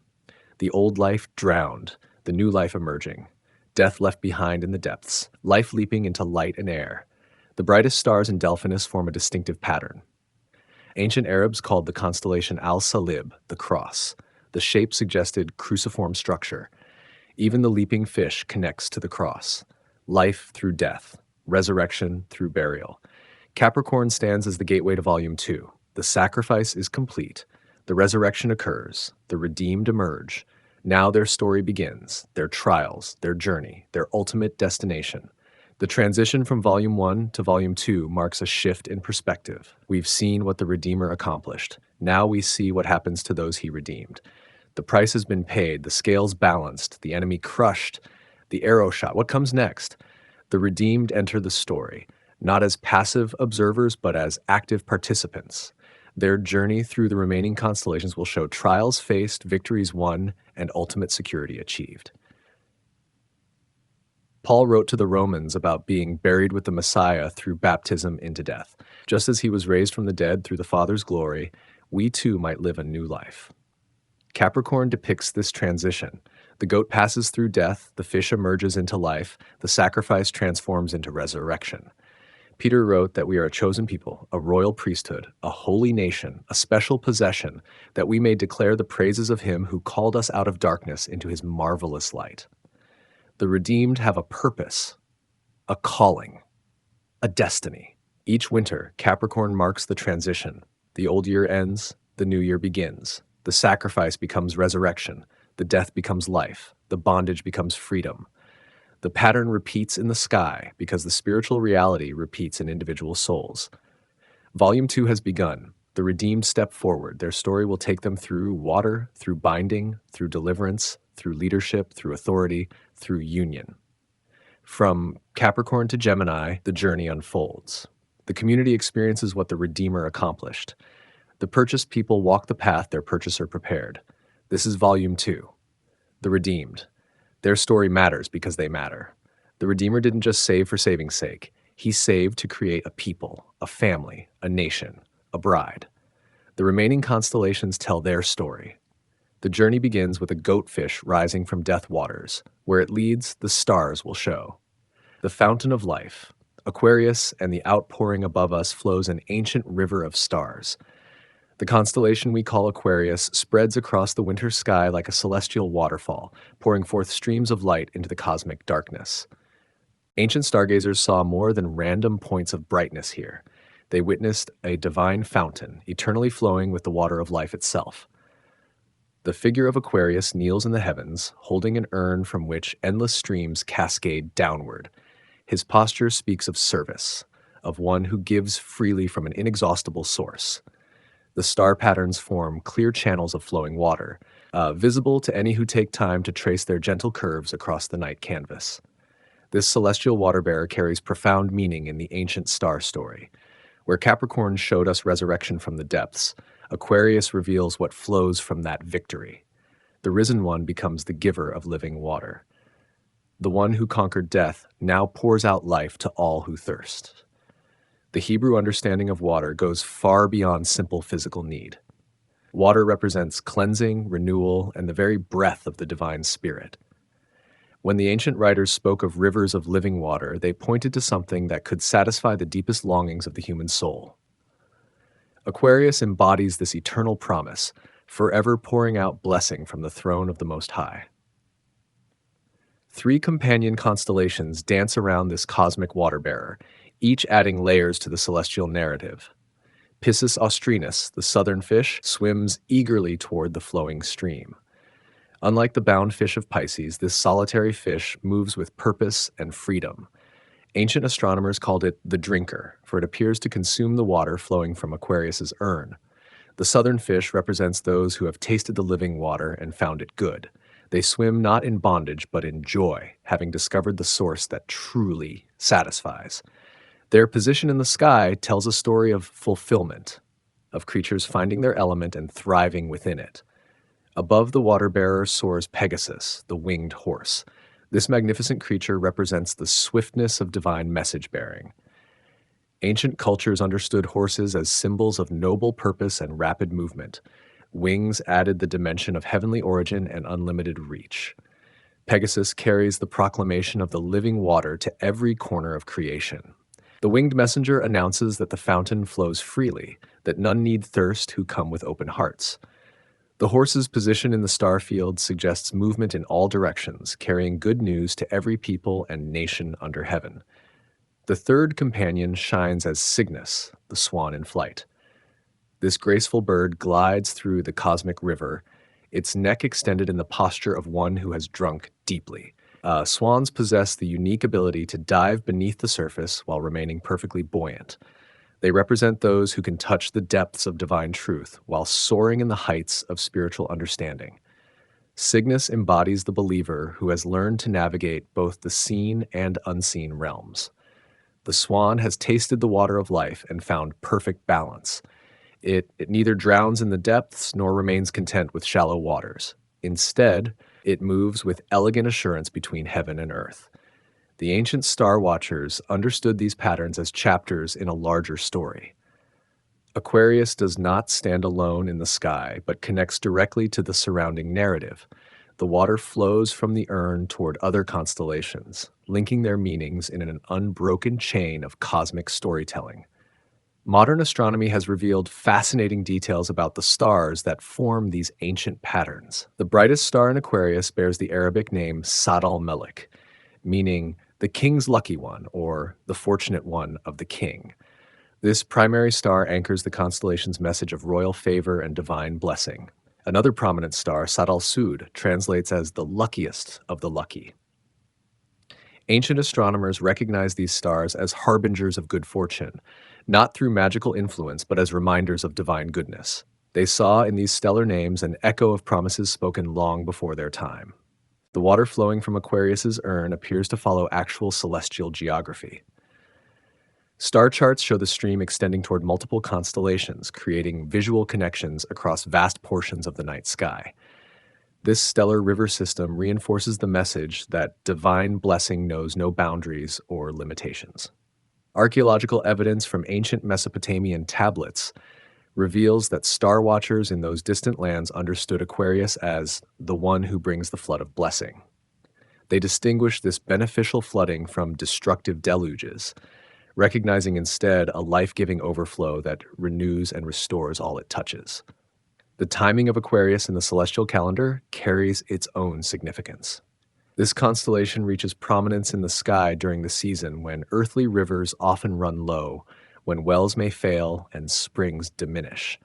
The old life drowned, the new life emerging. Death left behind in the depths, life leaping into light and air. The brightest stars in Delphinus form a distinctive pattern. Ancient Arabs called the constellation Al-Salib, the cross. The shape suggested cruciform structure. Even the leaping fish connects to the cross. Life through death, resurrection through burial. Capricorn stands as the gateway to Volume 2. The sacrifice is complete. The resurrection occurs. The redeemed emerge. Now their story begins, their trials, their journey, their ultimate destination. The transition from Volume 1 to Volume 2 marks a shift in perspective. We've seen what the Redeemer accomplished. Now we see what happens to those he redeemed. The price has been paid, the scales balanced, the enemy crushed, the arrow shot. What comes next? The redeemed enter the story, not as passive observers, but as active participants. Their journey through the remaining constellations will show trials faced, victories won, and ultimate security achieved. Paul wrote to the Romans about being buried with the Messiah through baptism into death. Just as he was raised from the dead through the Father's glory, we too might live a new life. Capricorn depicts this transition. The goat passes through death, the fish emerges into life, the sacrifice transforms into resurrection. Peter wrote that we are a chosen people, a royal priesthood, a holy nation, a special possession, that we may declare the praises of him who called us out of darkness into his marvelous light. The redeemed have a purpose, a calling, a destiny. Each winter, Capricorn marks the transition. The old year ends, the new year begins. The sacrifice becomes resurrection. The death becomes life. The bondage becomes freedom. The pattern repeats in the sky because the spiritual reality repeats in individual souls. Volume 2 has begun. The redeemed step forward. Their story will take them through water, through binding, through deliverance, through leadership, through authority, through union. From Capricorn to Gemini, the journey unfolds. The community experiences what the Redeemer accomplished. The purchased people walk the path their purchaser prepared. This is Volume 2. The redeemed. Their story matters because they matter. The Redeemer didn't just save for saving's sake. He saved to create a people, a family, a nation, a bride. The remaining constellations tell their story. The journey begins with a goatfish rising from death waters. Where it leads, the stars will show. The fountain of life. Aquarius and the outpouring above us flows an ancient river of stars. The constellation we call Aquarius spreads across the winter sky like a celestial waterfall, pouring forth streams of light into the cosmic darkness. Ancient stargazers saw more than random points of brightness here. They witnessed a divine fountain, eternally flowing with the water of life itself. The figure of Aquarius kneels in the heavens, holding an urn from which endless streams cascade downward. His posture speaks of service, of one who gives freely from an inexhaustible source. The star patterns form clear channels of flowing water, visible to any who take time to trace their gentle curves across the night canvas. This celestial water bearer carries profound meaning in the ancient star story. Where Capricorn showed us resurrection from the depths, Aquarius reveals what flows from that victory. The risen one becomes the giver of living water. The one who conquered death now pours out life to all who thirst. The Hebrew understanding of water goes far beyond simple physical need. Water represents cleansing, renewal, and the very breath of the divine spirit. When the ancient writers spoke of rivers of living water, they pointed to something that could satisfy the deepest longings of the human soul. Aquarius embodies this eternal promise, forever pouring out blessing from the throne of the Most High. 3 companion constellations dance around this cosmic water-bearer, each adding layers to the celestial narrative. Piscis austrinus, the southern fish, swims eagerly toward the flowing stream. Unlike the bound fish of Pisces, this solitary fish moves with purpose and freedom. Ancient astronomers called it the drinker, for it appears to consume the water flowing from Aquarius's urn. The southern fish represents those who have tasted the living water and found it good. They swim not in bondage, but in joy, having discovered the source that truly satisfies. Their position in the sky tells a story of fulfillment, of creatures finding their element and thriving within it. Above the water-bearer soars Pegasus, the winged horse. This magnificent creature represents the swiftness of divine message-bearing. Ancient cultures understood horses as symbols of noble purpose and rapid movement. Wings added the dimension of heavenly origin and unlimited reach. Pegasus carries the proclamation of the living water to every corner of creation. The winged messenger announces that the fountain flows freely, that none need thirst who come with open hearts. The horse's position in the star field suggests movement in all directions, carrying good news to every people and nation under heaven. The third companion shines as Cygnus, the swan in flight. This graceful bird glides through the cosmic river, its neck extended in the posture of one who has drunk deeply. Swans possess the unique ability to dive beneath the surface while remaining perfectly buoyant. They represent those who can touch the depths of divine truth while soaring in the heights of spiritual understanding. Cygnus embodies the believer who has learned to navigate both the seen and unseen realms. The swan has tasted the water of life and found perfect balance. It neither drowns in the depths nor remains content with shallow waters. Instead, it moves with elegant assurance between heaven and earth. The ancient star watchers understood these patterns as chapters in a larger story. Aquarius does not stand alone in the sky, but connects directly to the surrounding narrative. The water flows from the urn toward other constellations, linking their meanings in an unbroken chain of cosmic storytelling. Modern astronomy has revealed fascinating details about the stars that form these ancient patterns. The brightest star in Aquarius bears the Arabic name Sad al-Malik, meaning the king's lucky one or the fortunate one of the king. This primary star anchors the constellation's message of royal favor and divine blessing. Another prominent star, Sad al-Sud, translates as the luckiest of the lucky. Ancient astronomers recognized these stars as harbingers of good fortune, not through magical influence, but as reminders of divine goodness. They saw in these stellar names an echo of promises spoken long before their time. The water flowing from Aquarius's urn appears to follow actual celestial geography. Star charts show the stream extending toward multiple constellations, creating visual connections across vast portions of the night sky. This stellar river system reinforces the message that divine blessing knows no boundaries or limitations. Archaeological evidence from ancient Mesopotamian tablets reveals that star watchers in those distant lands understood Aquarius as the one who brings the flood of blessing. They distinguished this beneficial flooding from destructive deluges, recognizing instead a life-giving overflow that renews and restores all it touches. The timing of Aquarius in the celestial calendar carries its own significance. This constellation reaches prominence in the sky during the season when earthly rivers often run low, when wells may fail and springs diminish.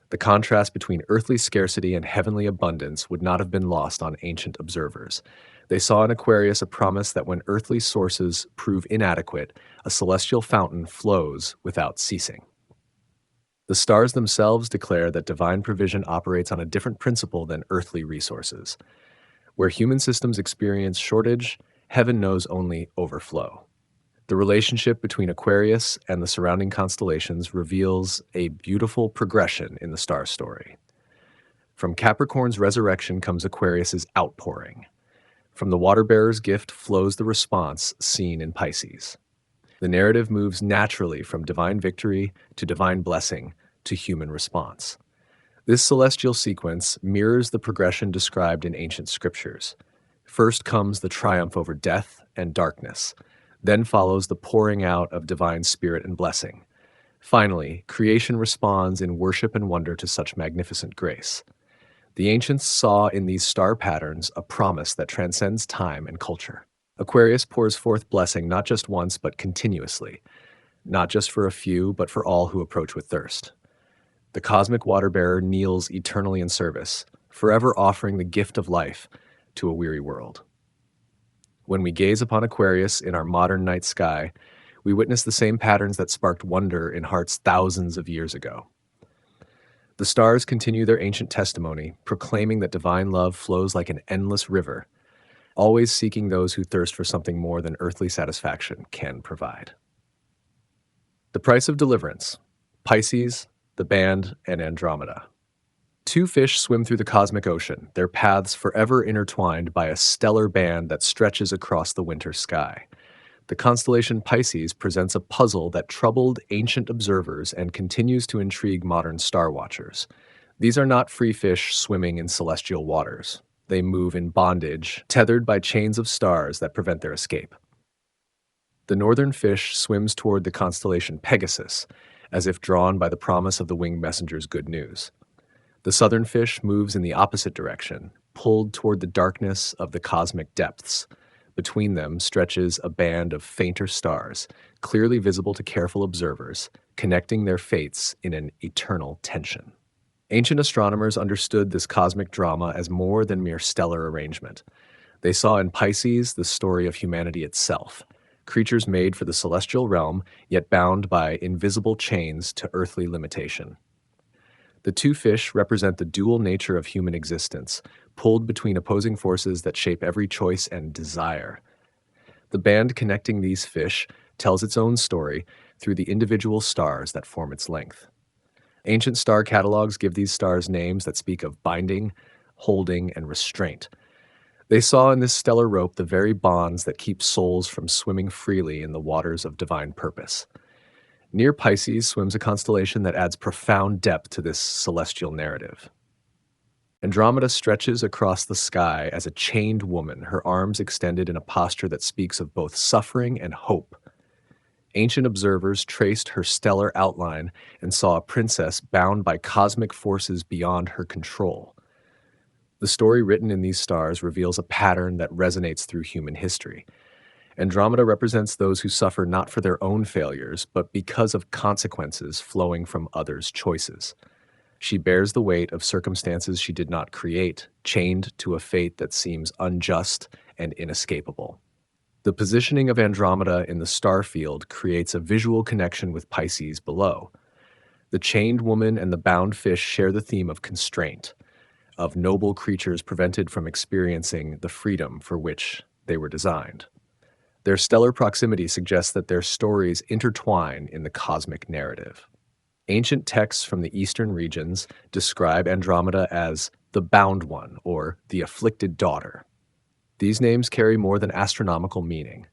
The contrast between earthly scarcity and heavenly abundance would not have been lost on ancient observers. They saw in Aquarius a promise that when earthly sources prove inadequate, a celestial fountain flows without ceasing. The stars themselves declare that divine provision operates on a different principle than earthly resources. Where human systems experience shortage, heaven knows only overflow. The relationship between Aquarius and the surrounding constellations reveals a beautiful progression in the star story. From Capricorn's resurrection comes Aquarius's outpouring. From the water-bearer's gift flows the response seen in Pisces. The narrative moves naturally from divine victory to divine blessing to human response. This celestial sequence mirrors the progression described in ancient scriptures. First comes the triumph over death and darkness. Then follows the pouring out of divine spirit and blessing. Finally, creation responds in worship and wonder to such magnificent grace. The ancients saw in these star patterns a promise that transcends time and culture. Aquarius pours forth blessing not just once, but continuously, not just for a few, but for all who approach with thirst. The cosmic water-bearer kneels eternally in service, forever offering the gift of life to a weary world. When we gaze upon Aquarius in our modern night sky, we witness the same patterns that sparked wonder in hearts thousands of years ago. The stars continue their ancient testimony, proclaiming that divine love flows like an endless river, always seeking those who thirst for something more than earthly satisfaction can provide. The price of deliverance: Pisces, the Band, and Andromeda. Two fish swim through the cosmic ocean, their paths forever intertwined by a stellar band that stretches across the winter sky. The constellation Pisces presents a puzzle that troubled ancient observers and continues to intrigue modern star watchers. These are not free fish swimming in celestial waters. They move in bondage, tethered by chains of stars that prevent their escape. The northern fish swims toward the constellation Pegasus, as if drawn by the promise of the winged messenger's good news. The southern fish moves in the opposite direction, pulled toward the darkness of the cosmic depths. Between them stretches a band of fainter stars, clearly visible to careful observers, connecting their fates in an eternal tension. Ancient astronomers understood this cosmic drama as more than mere stellar arrangement. They saw in Pisces the story of humanity itself, creatures made for the celestial realm, yet bound by invisible chains to earthly limitation. The two fish represent the dual nature of human existence, pulled between opposing forces that shape every choice and desire. The band connecting these fish tells its own story through the individual stars that form its length. Ancient star catalogs give these stars names that speak of binding, holding, and restraint. They saw in this stellar rope the very bonds that keep souls from swimming freely in the waters of divine purpose. Near Pisces swims a constellation that adds profound depth to this celestial narrative. Andromeda stretches across the sky as a chained woman, her arms extended in a posture that speaks of both suffering and hope. Ancient observers traced her stellar outline and saw a princess bound by cosmic forces beyond her control. The story written in these stars reveals a pattern that resonates through human history. Andromeda represents those who suffer not for their own failures, but because of consequences flowing from others' choices. She bears the weight of circumstances she did not create, chained to a fate that seems unjust and inescapable. The positioning of Andromeda in the star field creates a visual connection with Pisces below. The chained woman and the bound fish share the theme of constraint, of noble creatures prevented from experiencing the freedom for which they were designed. Their stellar proximity suggests that their stories intertwine in the cosmic narrative. Ancient texts from the eastern regions describe Andromeda as the bound one or the afflicted daughter. These names carry more than astronomical meaning.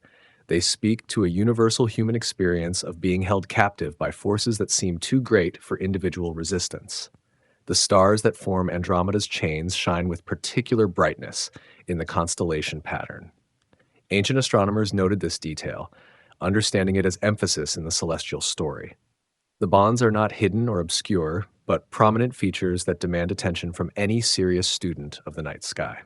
They speak to a universal human experience of being held captive by forces that seem too great for individual resistance. The stars that form Andromeda's chains shine with particular brightness in the constellation pattern. Ancient astronomers noted this detail, understanding it as emphasis in the celestial story. The bonds are not hidden or obscure, but prominent features that demand attention from any serious student of the night sky.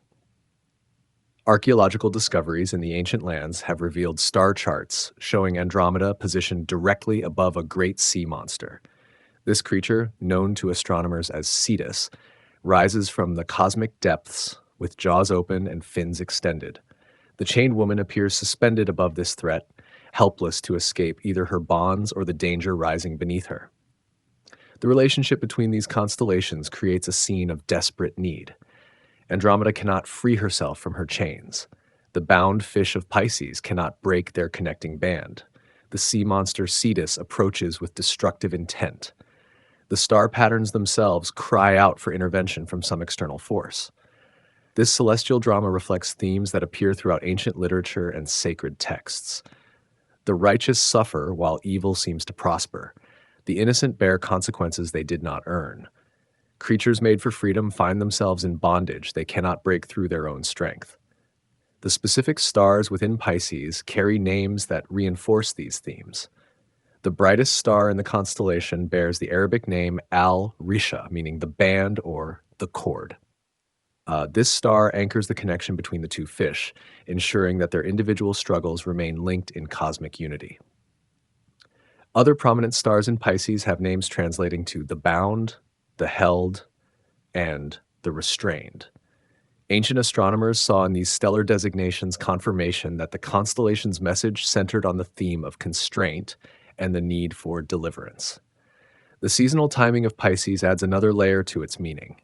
Archaeological discoveries in the ancient lands have revealed star charts showing Andromeda positioned directly above a great sea monster. This creature, known to astronomers as Cetus, rises from the cosmic depths with jaws open and fins extended. The chained woman appears suspended above this threat, helpless to escape either her bonds or the danger rising beneath her. The relationship between these constellations creates a scene of desperate need. Andromeda cannot free herself from her chains. The bound fish of Pisces cannot break their connecting band. The sea monster Cetus approaches with destructive intent. The star patterns themselves cry out for intervention from some external force. This celestial drama reflects themes that appear throughout ancient literature and sacred texts. The righteous suffer while evil seems to prosper. The innocent bear consequences they did not earn. Creatures made for freedom find themselves in bondage they cannot break through their own strength. The specific stars within Pisces carry names that reinforce these themes. The brightest star in the constellation bears the Arabic name Al-Risha, meaning the band or the cord. This star anchors the connection between the two fish, ensuring that their individual struggles remain linked in cosmic unity. Other prominent stars in Pisces have names translating to the bound, the held, and the restrained. Ancient astronomers saw in these stellar designations confirmation that the constellation's message centered on the theme of constraint and the need for deliverance. The seasonal timing of Pisces adds another layer to its meaning.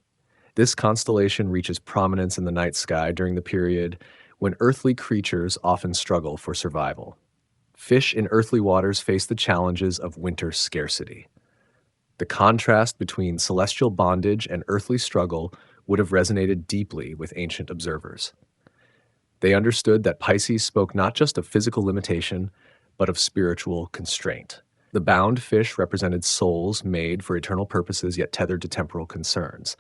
This constellation reaches prominence in the night sky during the period when earthly creatures often struggle for survival. Fish in earthly waters face the challenges of winter scarcity. The contrast between celestial bondage and earthly struggle would have resonated deeply with ancient observers. They understood that Pisces spoke not just of physical limitation, but of spiritual constraint. The bound fish represented souls made for eternal purposes yet tethered to temporal concerns.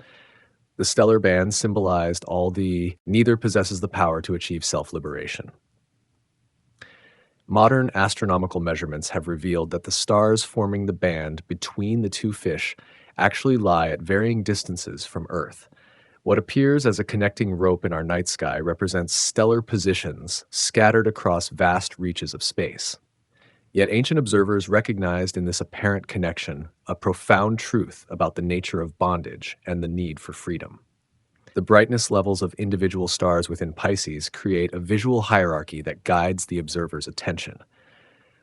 The stellar band symbolized all the neither possesses the power to achieve self-liberation. Modern astronomical measurements have revealed that the stars forming the band between the two fish actually lie at varying distances from Earth. What appears as a connecting rope in our night sky represents stellar positions scattered across vast reaches of space. Yet ancient observers recognized in this apparent connection a profound truth about the nature of bondage and the need for freedom. The brightness levels of individual stars within Pisces create a visual hierarchy that guides the observer's attention.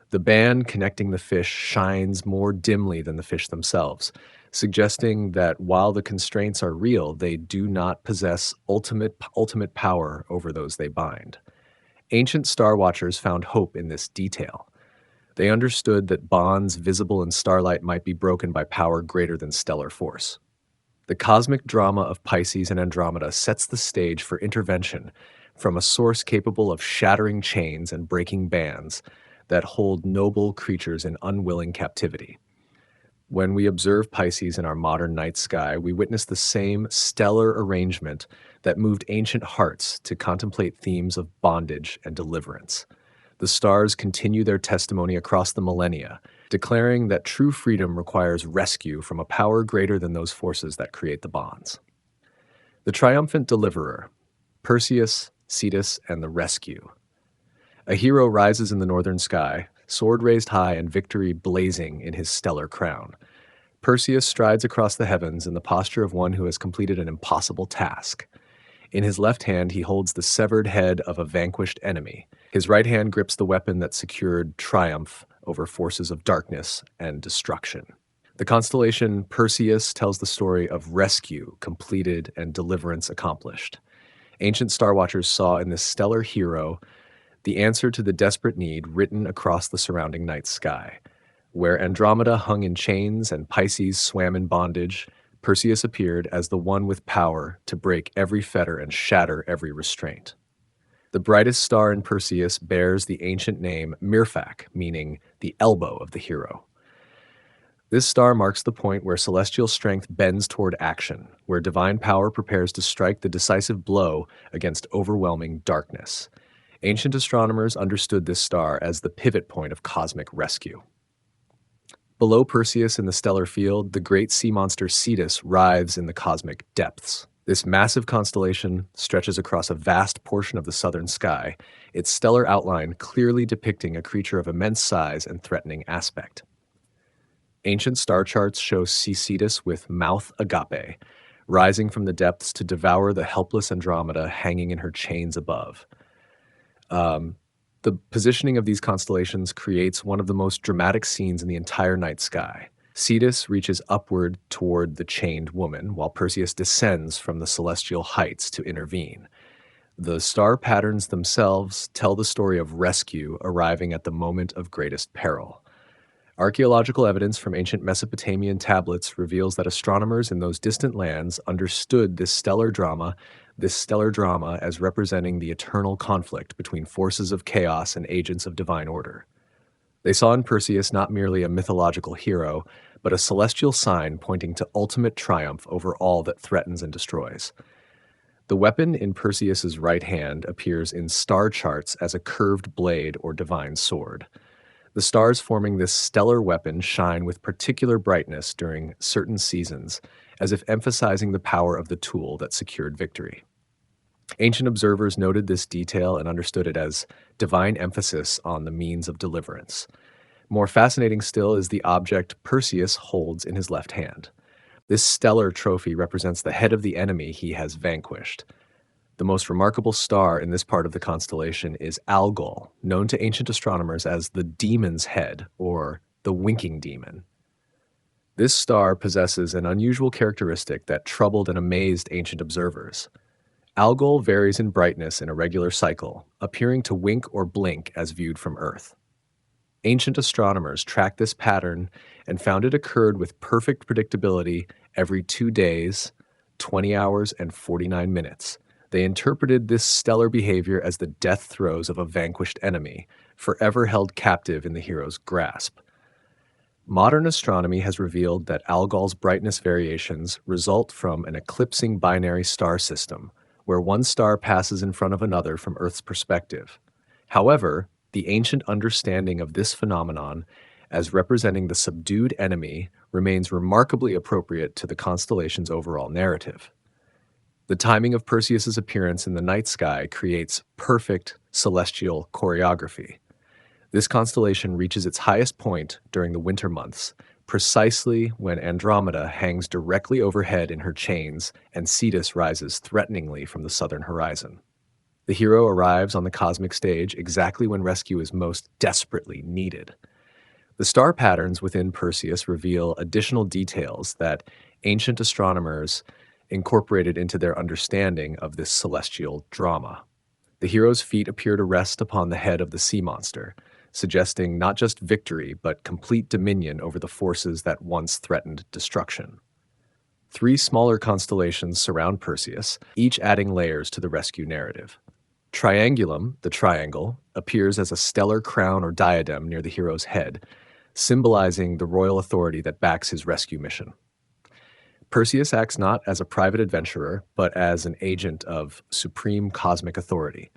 The band connecting the fish shines more dimly than the fish themselves, suggesting that while the constraints are real, they do not possess ultimate power over those they bind. Ancient star watchers found hope in this detail. They understood that bonds visible in starlight might be broken by power greater than stellar force. The cosmic drama of Pisces and Andromeda sets the stage for intervention from a source capable of shattering chains and breaking bands that hold noble creatures in unwilling captivity. When we observe Pisces in our modern night sky, we witness the same stellar arrangement that moved ancient hearts to contemplate themes of bondage and deliverance. The stars continue their testimony across the millennia, declaring that true freedom requires rescue from a power greater than those forces that create the bonds. The triumphant deliverer, Perseus, Cetus, and the rescue. A hero rises in the northern sky, sword raised high and victory blazing in his stellar crown. Perseus strides across the heavens in the posture of one who has completed an impossible task. In his left hand, he holds the severed head of a vanquished enemy. His right hand grips the weapon that secured triumph over forces of darkness and destruction. The constellation Perseus tells the story of rescue completed and deliverance accomplished. Ancient Star Watchers saw in this stellar hero the answer to the desperate need written across the surrounding night sky. Where Andromeda hung in chains and Pisces swam in bondage, Perseus appeared as the one with power to break every fetter and shatter every restraint. The brightest star in Perseus bears the ancient name Mirfak, meaning the elbow of the hero. This star marks the point where celestial strength bends toward action, where divine power prepares to strike the decisive blow against overwhelming darkness. Ancient astronomers understood this star as the pivot point of cosmic rescue. Below Perseus in the stellar field, the great sea monster Cetus writhes in the cosmic depths. This massive constellation stretches across a vast portion of the southern sky, its stellar outline clearly depicting a creature of immense size and threatening aspect. Ancient star charts show Cetus with mouth agape, rising from the depths to devour the helpless Andromeda hanging in her chains above. The positioning of these constellations creates one of the most dramatic scenes in the entire night sky. Cetus reaches upward toward the chained woman, while Perseus descends from the celestial heights to intervene. The star patterns themselves tell the story of rescue arriving at the moment of greatest peril. Archaeological evidence from ancient Mesopotamian tablets reveals that astronomers in those distant lands understood this stellar drama as representing the eternal conflict between forces of chaos and agents of divine order. They saw in Perseus not merely a mythological hero, but a celestial sign pointing to ultimate triumph over all that threatens and destroys. The weapon in Perseus's right hand appears in star charts as a curved blade or divine sword. The stars forming this stellar weapon shine with particular brightness during certain seasons, as if emphasizing the power of the tool that secured victory. Ancient observers noted this detail and understood it as divine emphasis on the means of deliverance. More fascinating still is the object Perseus holds in his left hand. This stellar trophy represents the head of the enemy he has vanquished. The most remarkable star in this part of the constellation is Algol, known to ancient astronomers as the demon's head, or the winking demon. This star possesses an unusual characteristic that troubled and amazed ancient observers. Algol varies in brightness in a regular cycle, appearing to wink or blink as viewed from Earth. Ancient astronomers tracked this pattern and found it occurred with perfect predictability every 2 days, 20 hours, and 49 minutes. They interpreted this stellar behavior as the death throes of a vanquished enemy, forever held captive in the hero's grasp. Modern astronomy has revealed that Algol's brightness variations result from an eclipsing binary star system, where one star passes in front of another from Earth's perspective. However, the ancient understanding of this phenomenon as representing the subdued enemy remains remarkably appropriate to the constellation's overall narrative. The timing of Perseus's appearance in the night sky creates perfect celestial choreography. This constellation reaches its highest point during the winter months, precisely when Andromeda hangs directly overhead in her chains and Cetus rises threateningly from the southern horizon. The hero arrives on the cosmic stage exactly when rescue is most desperately needed. The star patterns within Perseus reveal additional details that ancient astronomers incorporated into their understanding of this celestial drama. The hero's feet appear to rest upon the head of the sea monster, suggesting not just victory, but complete dominion over the forces that once threatened destruction. 3 smaller constellations surround Perseus, each adding layers to the rescue narrative. Triangulum, the triangle, appears as a stellar crown or diadem near the hero's head, symbolizing the royal authority that backs his rescue mission. Perseus acts not as a private adventurer, but as an agent of supreme cosmic authority.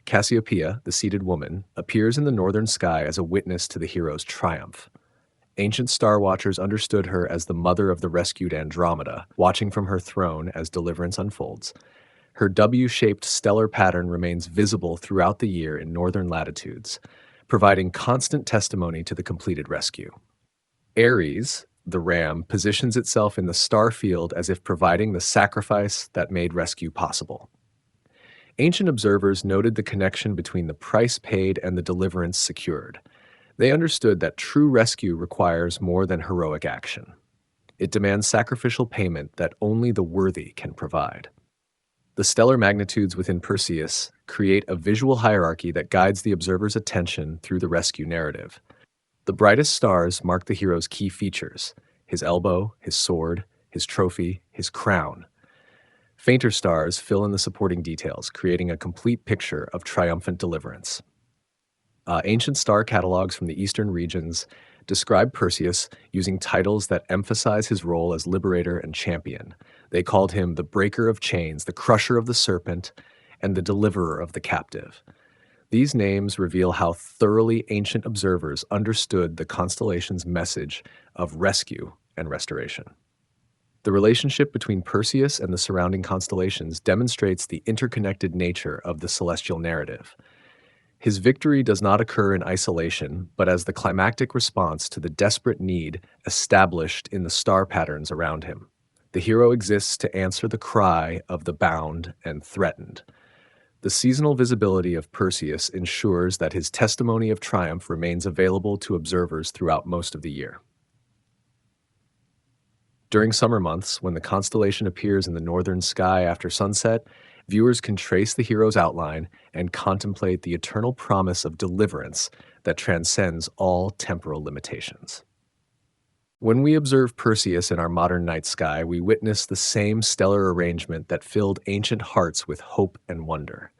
Cassiopeia, the seated woman, appears in the northern sky as a witness to the hero's triumph. Ancient star watchers understood her as the mother of the rescued Andromeda, watching from her throne as deliverance unfolds. Her W-shaped stellar pattern remains visible throughout the year in northern latitudes, providing constant testimony to the completed rescue. Ares, the ram, positions itself in the star field as if providing the sacrifice that made rescue possible. Ancient observers noted the connection between the price paid and the deliverance secured. They understood that true rescue requires more than heroic action. It demands sacrificial payment that only the worthy can provide. The stellar magnitudes within Perseus create a visual hierarchy that guides the observer's attention through the rescue narrative. The brightest stars mark the hero's key features: his elbow, his sword, his trophy, his crown. Fainter stars fill in the supporting details, creating a complete picture of triumphant deliverance. Ancient star catalogs from the eastern regions describe Perseus using titles that emphasize his role as liberator and champion. They called him the breaker of chains, the crusher of the serpent, and the deliverer of the captive. These names reveal how thoroughly ancient observers understood the constellation's message of rescue and restoration. The relationship between Perseus and the surrounding constellations demonstrates the interconnected nature of the celestial narrative. His victory does not occur in isolation, but as the climactic response to the desperate need established in the star patterns around him. The hero exists to answer the cry of the bound and threatened. The seasonal visibility of Perseus ensures that his testimony of triumph remains available to observers throughout most of the year. During summer months, when the constellation appears in the northern sky after sunset, viewers can trace the hero's outline and contemplate the eternal promise of deliverance that transcends all temporal limitations. When we observe Perseus in our modern night sky, we witness the same stellar arrangement that filled ancient hearts with hope and wonder.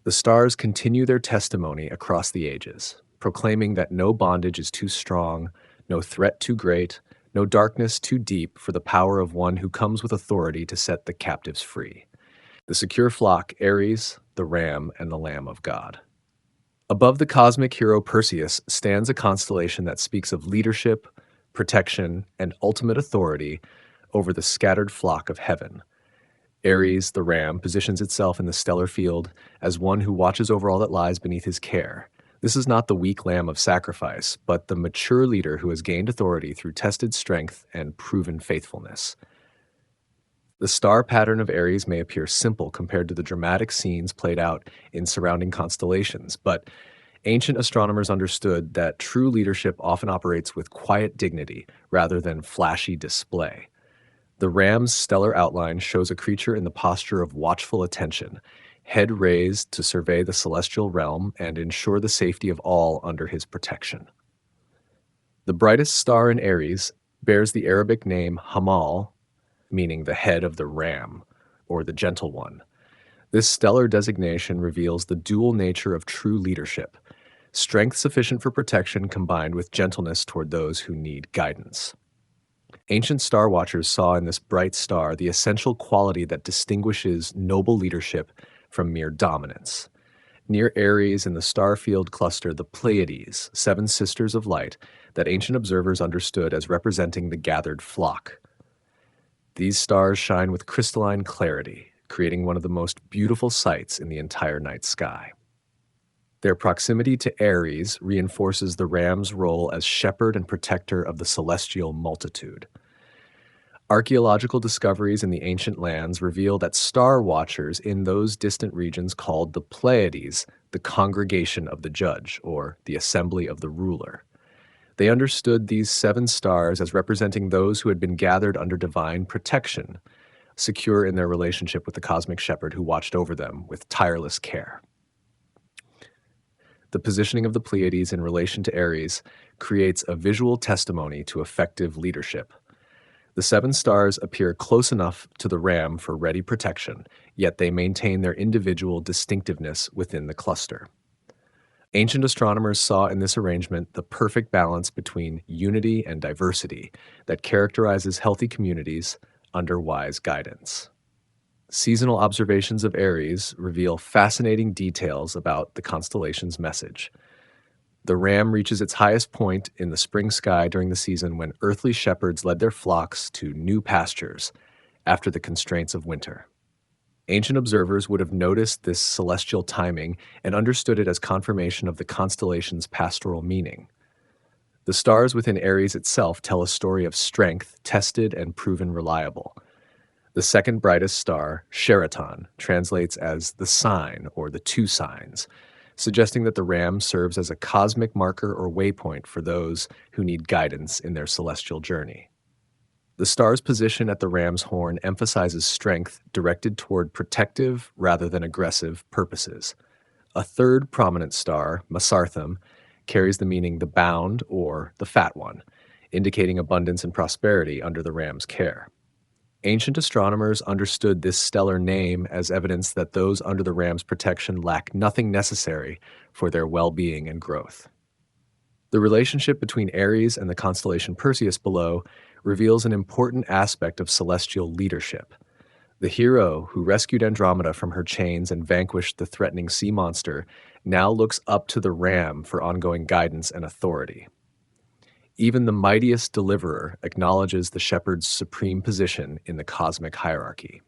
The stars continue their testimony across the ages, proclaiming that no bondage is too strong, no threat too great, no darkness too deep for the power of one who comes with authority to set the captives free. The secure flock, Ares, the ram, and the Lamb of God. Above the cosmic hero Perseus stands a constellation that speaks of leadership, protection, and ultimate authority over the scattered flock of heaven. Ares, the ram, positions itself in the stellar field as one who watches over all that lies beneath his care. This is not the weak lamb of sacrifice, but the mature leader who has gained authority through tested strength and proven faithfulness. The star pattern of Ares may appear simple compared to the dramatic scenes played out in surrounding constellations, but ancient astronomers understood that true leadership often operates with quiet dignity rather than flashy display. The ram's stellar outline shows a creature in the posture of watchful attention, head raised to survey the celestial realm and ensure the safety of all under his protection. The brightest star in Ares bears the Arabic name Hamal, meaning the head of the ram, or the gentle one. This stellar designation reveals the dual nature of true leadership: strength sufficient for protection combined with gentleness toward those who need guidance. Ancient star watchers saw in this bright star the essential quality that distinguishes noble leadership from mere dominance. Near Ares in the star field cluster the Pleiades, 7 sisters of light that ancient observers understood as representing the gathered flock. These stars shine with crystalline clarity, creating one of the most beautiful sights in the entire night sky. Their proximity to Ares reinforces the ram's role as shepherd and protector of the celestial multitude. Archaeological discoveries in the ancient lands reveal that star watchers in those distant regions called the Pleiades the congregation of the judge, or the assembly of the ruler. They understood these 7 stars as representing those who had been gathered under divine protection, secure in their relationship with the cosmic shepherd who watched over them with tireless care. The positioning of the Pleiades in relation to Ares creates a visual testimony to effective leadership. The seven stars appear close enough to the ram for ready protection, yet they maintain their individual distinctiveness within the cluster. Ancient astronomers saw in this arrangement the perfect balance between unity and diversity that characterizes healthy communities under wise guidance. Seasonal observations of Aries reveal fascinating details about the constellation's message. The ram reaches its highest point in the spring sky during the season when earthly shepherds led their flocks to new pastures after the constraints of winter. Ancient observers would have noticed this celestial timing and understood it as confirmation of the constellation's pastoral meaning. The stars within Aries itself tell a story of strength tested and proven reliable. The second brightest star, Sheraton, translates as the sign or the two signs, suggesting that the ram serves as a cosmic marker or waypoint for those who need guidance in their celestial journey. The star's position at the ram's horn emphasizes strength directed toward protective rather than aggressive purposes. A third prominent star, Mazzaroth, carries the meaning the bound or the fat one, indicating abundance and prosperity under the ram's care. Ancient astronomers understood this stellar name as evidence that those under the ram's protection lack nothing necessary for their well-being and growth. The relationship between Aries and the constellation Perseus below reveals an important aspect of celestial leadership. The hero who rescued Andromeda from her chains and vanquished the threatening sea monster now looks up to the ram for ongoing guidance and authority. Even the mightiest deliverer acknowledges the shepherd's supreme position in the cosmic hierarchy.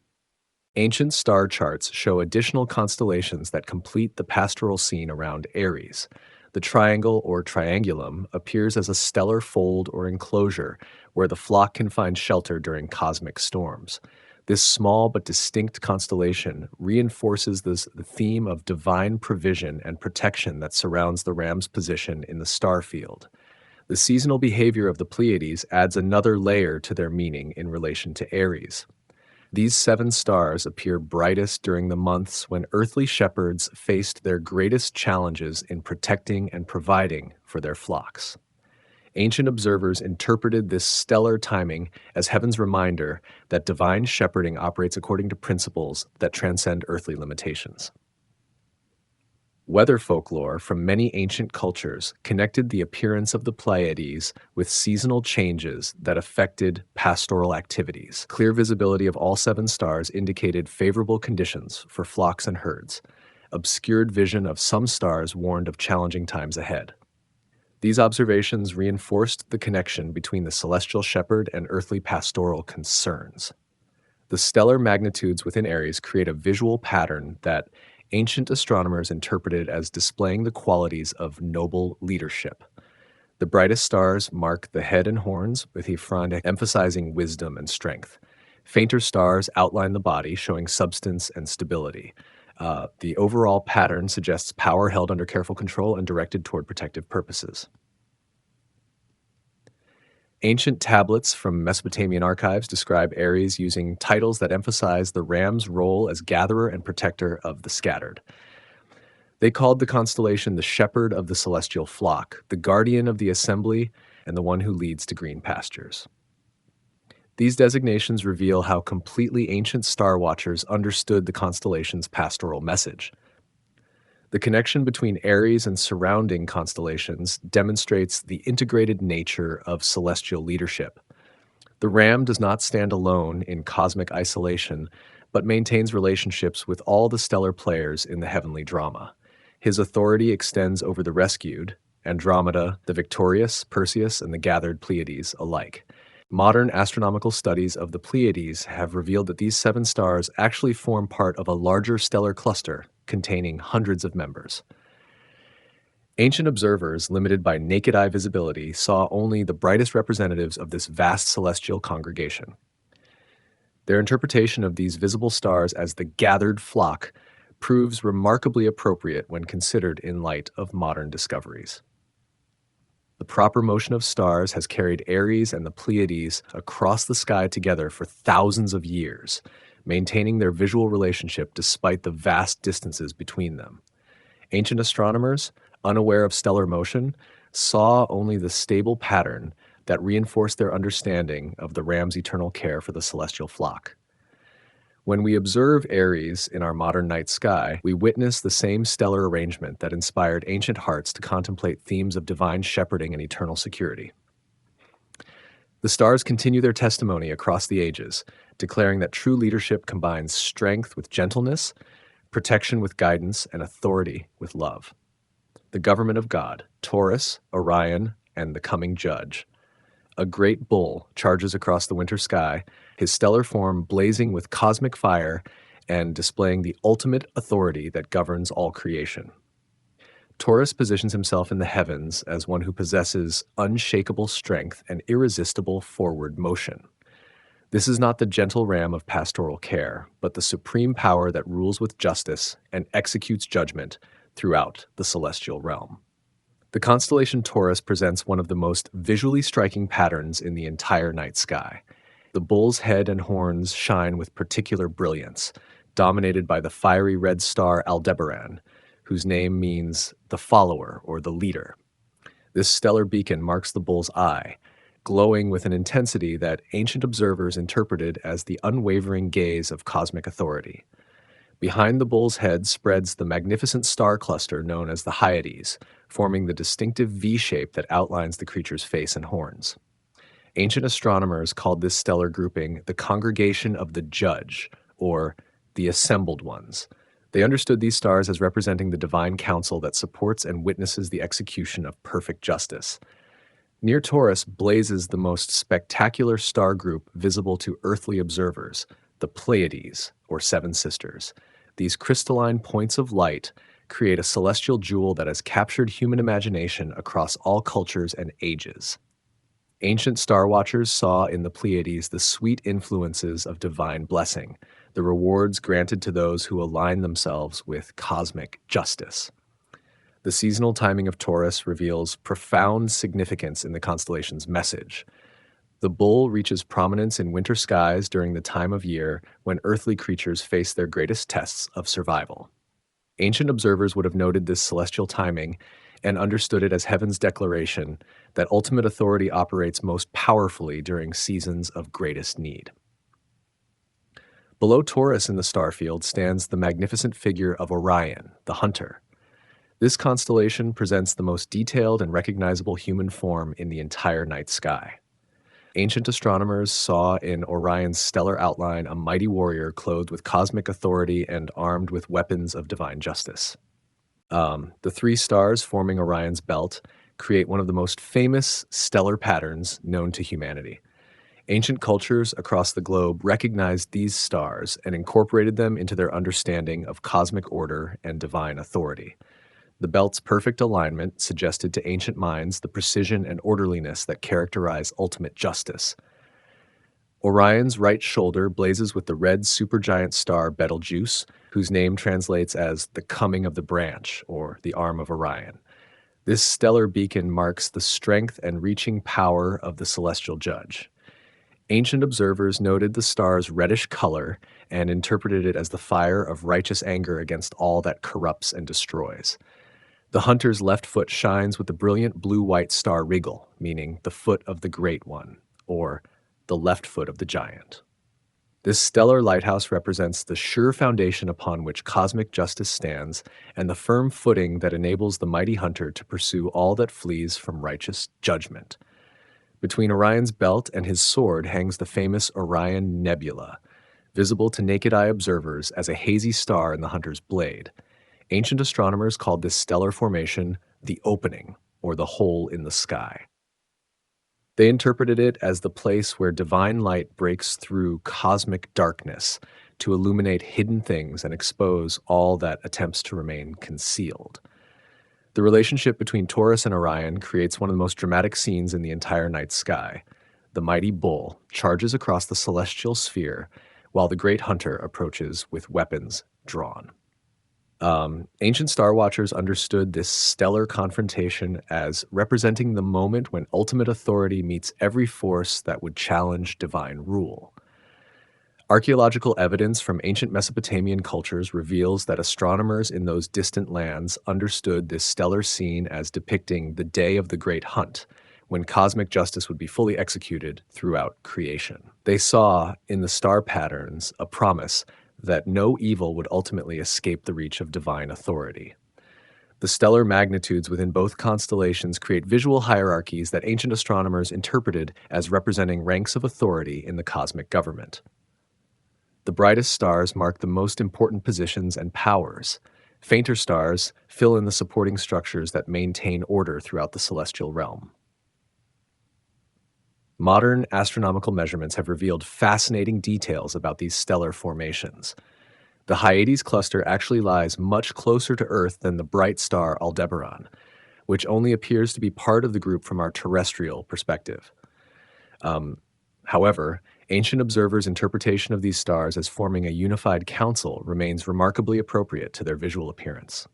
Ancient star charts show additional constellations that complete the pastoral scene around Aries. The triangle or triangulum appears as a stellar fold or enclosure where the flock can find shelter during cosmic storms. This small but distinct constellation reinforces the theme of divine provision and protection that surrounds the ram's position in the star field. The seasonal behavior of the Pleiades adds another layer to their meaning in relation to Aries. These seven stars appear brightest during the months when earthly shepherds faced their greatest challenges in protecting and providing for their flocks. Ancient observers interpreted this stellar timing as heaven's reminder that divine shepherding operates according to principles that transcend earthly limitations. Weather folklore from many ancient cultures connected the appearance of the Pleiades with seasonal changes that affected pastoral activities. Clear visibility of all seven stars indicated favorable conditions for flocks and herds. Obscured vision of some stars warned of challenging times ahead. These observations reinforced the connection between the celestial shepherd and earthly pastoral concerns. The stellar magnitudes within Aries create a visual pattern that ancient astronomers interpreted as displaying the qualities of noble leadership. The brightest stars mark the head and horns, with Ifrane emphasizing wisdom and strength. Fainter stars outline the body, showing substance and stability. The overall pattern suggests power held under careful control and directed toward protective purposes. Ancient tablets from Mesopotamian archives describe Aries using titles that emphasize the ram's role as gatherer and protector of the scattered. They called the constellation the shepherd of the celestial flock, the guardian of the assembly, and the one who leads to green pastures. These designations reveal how completely ancient star watchers understood the constellation's pastoral message. The connection between Aries and surrounding constellations demonstrates the integrated nature of celestial leadership. The ram does not stand alone in cosmic isolation, but maintains relationships with all the stellar players in the heavenly drama. His authority extends over the rescued, Andromeda, the victorious, Perseus, and the gathered Pleiades alike. Modern astronomical studies of the Pleiades have revealed that these seven stars actually form part of a larger stellar cluster containing hundreds of members. Ancient observers, limited by naked eye visibility, saw only the brightest representatives of this vast celestial congregation. Their interpretation of these visible stars as the gathered flock proves remarkably appropriate when considered in light of modern discoveries. The proper motion of stars has carried Aries and the Pleiades across the sky together for thousands of years, maintaining their visual relationship despite the vast distances between them. Ancient astronomers, unaware of stellar motion, saw only the stable pattern that reinforced their understanding of the ram's eternal care for the celestial flock. When we observe Aries in our modern night sky, we witness the same stellar arrangement that inspired ancient hearts to contemplate themes of divine shepherding and eternal security. The stars continue their testimony across the ages, declaring that true leadership combines strength with gentleness, protection with guidance, and authority with love. The government of God, Taurus, Orion, and the coming judge. A great bull charges across the winter sky, his stellar form blazing with cosmic fire and displaying the ultimate authority that governs all creation. Taurus positions himself in the heavens as one who possesses unshakable strength and irresistible forward motion. This is not the gentle ram of pastoral care, but the supreme power that rules with justice and executes judgment throughout the celestial realm. The constellation Taurus presents one of the most visually striking patterns in the entire night sky. The bull's head and horns shine with particular brilliance, dominated by the fiery red star Aldebaran, whose name means the follower or the leader. This stellar beacon marks the bull's eye, glowing with an intensity that ancient observers interpreted as the unwavering gaze of cosmic authority. Behind the bull's head spreads the magnificent star cluster known as the Hyades, forming the distinctive V shape that outlines the creature's face and horns. Ancient astronomers called this stellar grouping the Congregation of the Judge, or the Assembled Ones. They understood these stars as representing the divine council that supports and witnesses the execution of perfect justice. Near Taurus blazes the most spectacular star group visible to earthly observers, the Pleiades, or Seven Sisters. These crystalline points of light create a celestial jewel that has captured human imagination across all cultures and ages. Ancient star watchers saw in the Pleiades the sweet influences of divine blessing, the rewards granted to those who align themselves with cosmic justice. The seasonal timing of Taurus reveals profound significance in the constellation's message. The bull reaches prominence in winter skies during the time of year when earthly creatures face their greatest tests of survival. Ancient observers would have noted this celestial timing and understood it as heaven's declaration that ultimate authority operates most powerfully during seasons of greatest need. Below Taurus in the starfield stands the magnificent figure of Orion, the hunter. This constellation presents the most detailed and recognizable human form in the entire night sky. Ancient astronomers saw in Orion's stellar outline a mighty warrior clothed with cosmic authority and armed with weapons of divine justice. The three stars forming Orion's belt create one of the most famous stellar patterns known to humanity. Ancient cultures across the globe recognized these stars and incorporated them into their understanding of cosmic order and divine authority. The belt's perfect alignment suggested to ancient minds the precision and orderliness that characterize ultimate justice. Orion's right shoulder blazes with the red supergiant star Betelgeuse, whose name translates as the coming of the branch, or the arm of Orion. This stellar beacon marks the strength and reaching power of the celestial judge. Ancient observers noted the star's reddish color and interpreted it as the fire of righteous anger against all that corrupts and destroys. The hunter's left foot shines with the brilliant blue-white star Rigel, meaning the foot of the Great One, or the left foot of the giant. This stellar lighthouse represents the sure foundation upon which cosmic justice stands and the firm footing that enables the mighty hunter to pursue all that flees from righteous judgment. Between Orion's belt and his sword hangs the famous Orion Nebula, visible to naked-eye observers as a hazy star in the hunter's blade. Ancient astronomers called this stellar formation the opening, or the hole in the sky. They interpreted it as the place where divine light breaks through cosmic darkness to illuminate hidden things and expose all that attempts to remain concealed. The relationship between Taurus and Orion creates one of the most dramatic scenes in the entire night sky. The mighty bull charges across the celestial sphere while the great hunter approaches with weapons drawn. Ancient Star Watchers understood this stellar confrontation as representing the moment when ultimate authority meets every force that would challenge divine rule. Archaeological evidence from ancient Mesopotamian cultures reveals that astronomers in those distant lands understood this stellar scene as depicting the day of the great hunt, when cosmic justice would be fully executed throughout creation. They saw in the star patterns a promise that no evil would ultimately escape the reach of divine authority. The stellar magnitudes within both constellations create visual hierarchies that ancient astronomers interpreted as representing ranks of authority in the cosmic government. The brightest stars mark the most important positions and powers. Fainter stars fill in the supporting structures that maintain order throughout the celestial realm. Modern astronomical measurements have revealed fascinating details about these stellar formations. The Hyades cluster actually lies much closer to Earth than the bright star Aldebaran, which only appears to be part of the group from our terrestrial perspective. Um, However, ancient observers' interpretation of these stars as forming a unified council remains remarkably appropriate to their visual appearance.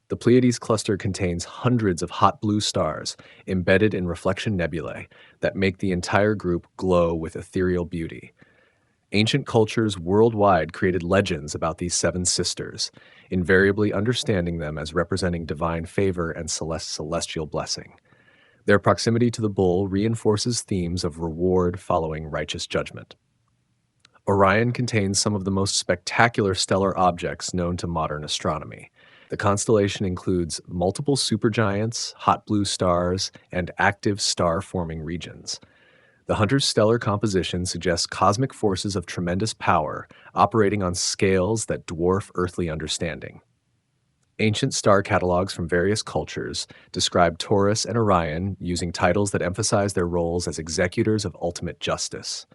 The Pleiades cluster contains hundreds of hot blue stars embedded in reflection nebulae that make the entire group glow with ethereal beauty. Ancient cultures worldwide created legends about these seven sisters, invariably understanding them as representing divine favor and celestial blessing. Their proximity to the bull reinforces themes of reward following righteous judgment. Orion contains some of the most spectacular stellar objects known to modern astronomy. The constellation includes multiple supergiants, hot blue stars, and active star-forming regions. The Hunter's stellar composition suggests cosmic forces of tremendous power operating on scales that dwarf earthly understanding. Ancient star catalogs from various cultures describe Taurus and Orion using titles that emphasize their roles as executors of ultimate justice.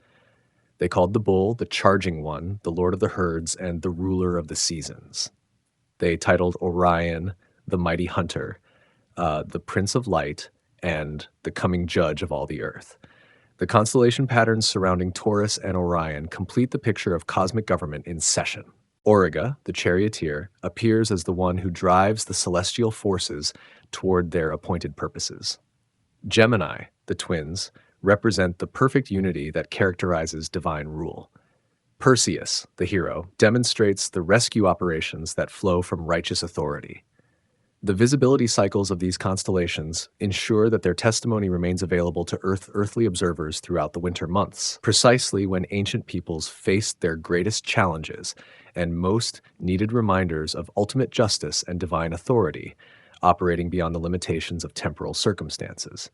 They called the bull the Charging One, the Lord of the Herds, and the Ruler of the Seasons. They titled Orion the Mighty Hunter, the Prince of Light, and the Coming Judge of all the Earth. The constellation patterns surrounding Taurus and Orion complete the picture of cosmic government in session. Auriga, the charioteer, appears as the one who drives the celestial forces toward their appointed purposes. Gemini, the twins, represent the perfect unity that characterizes divine rule. Perseus, the hero, demonstrates the rescue operations that flow from righteous authority. The visibility cycles of these constellations ensure that their testimony remains available to earthly observers throughout the winter months, precisely when ancient peoples faced their greatest challenges and most needed reminders of ultimate justice and divine authority, operating beyond the limitations of temporal circumstances.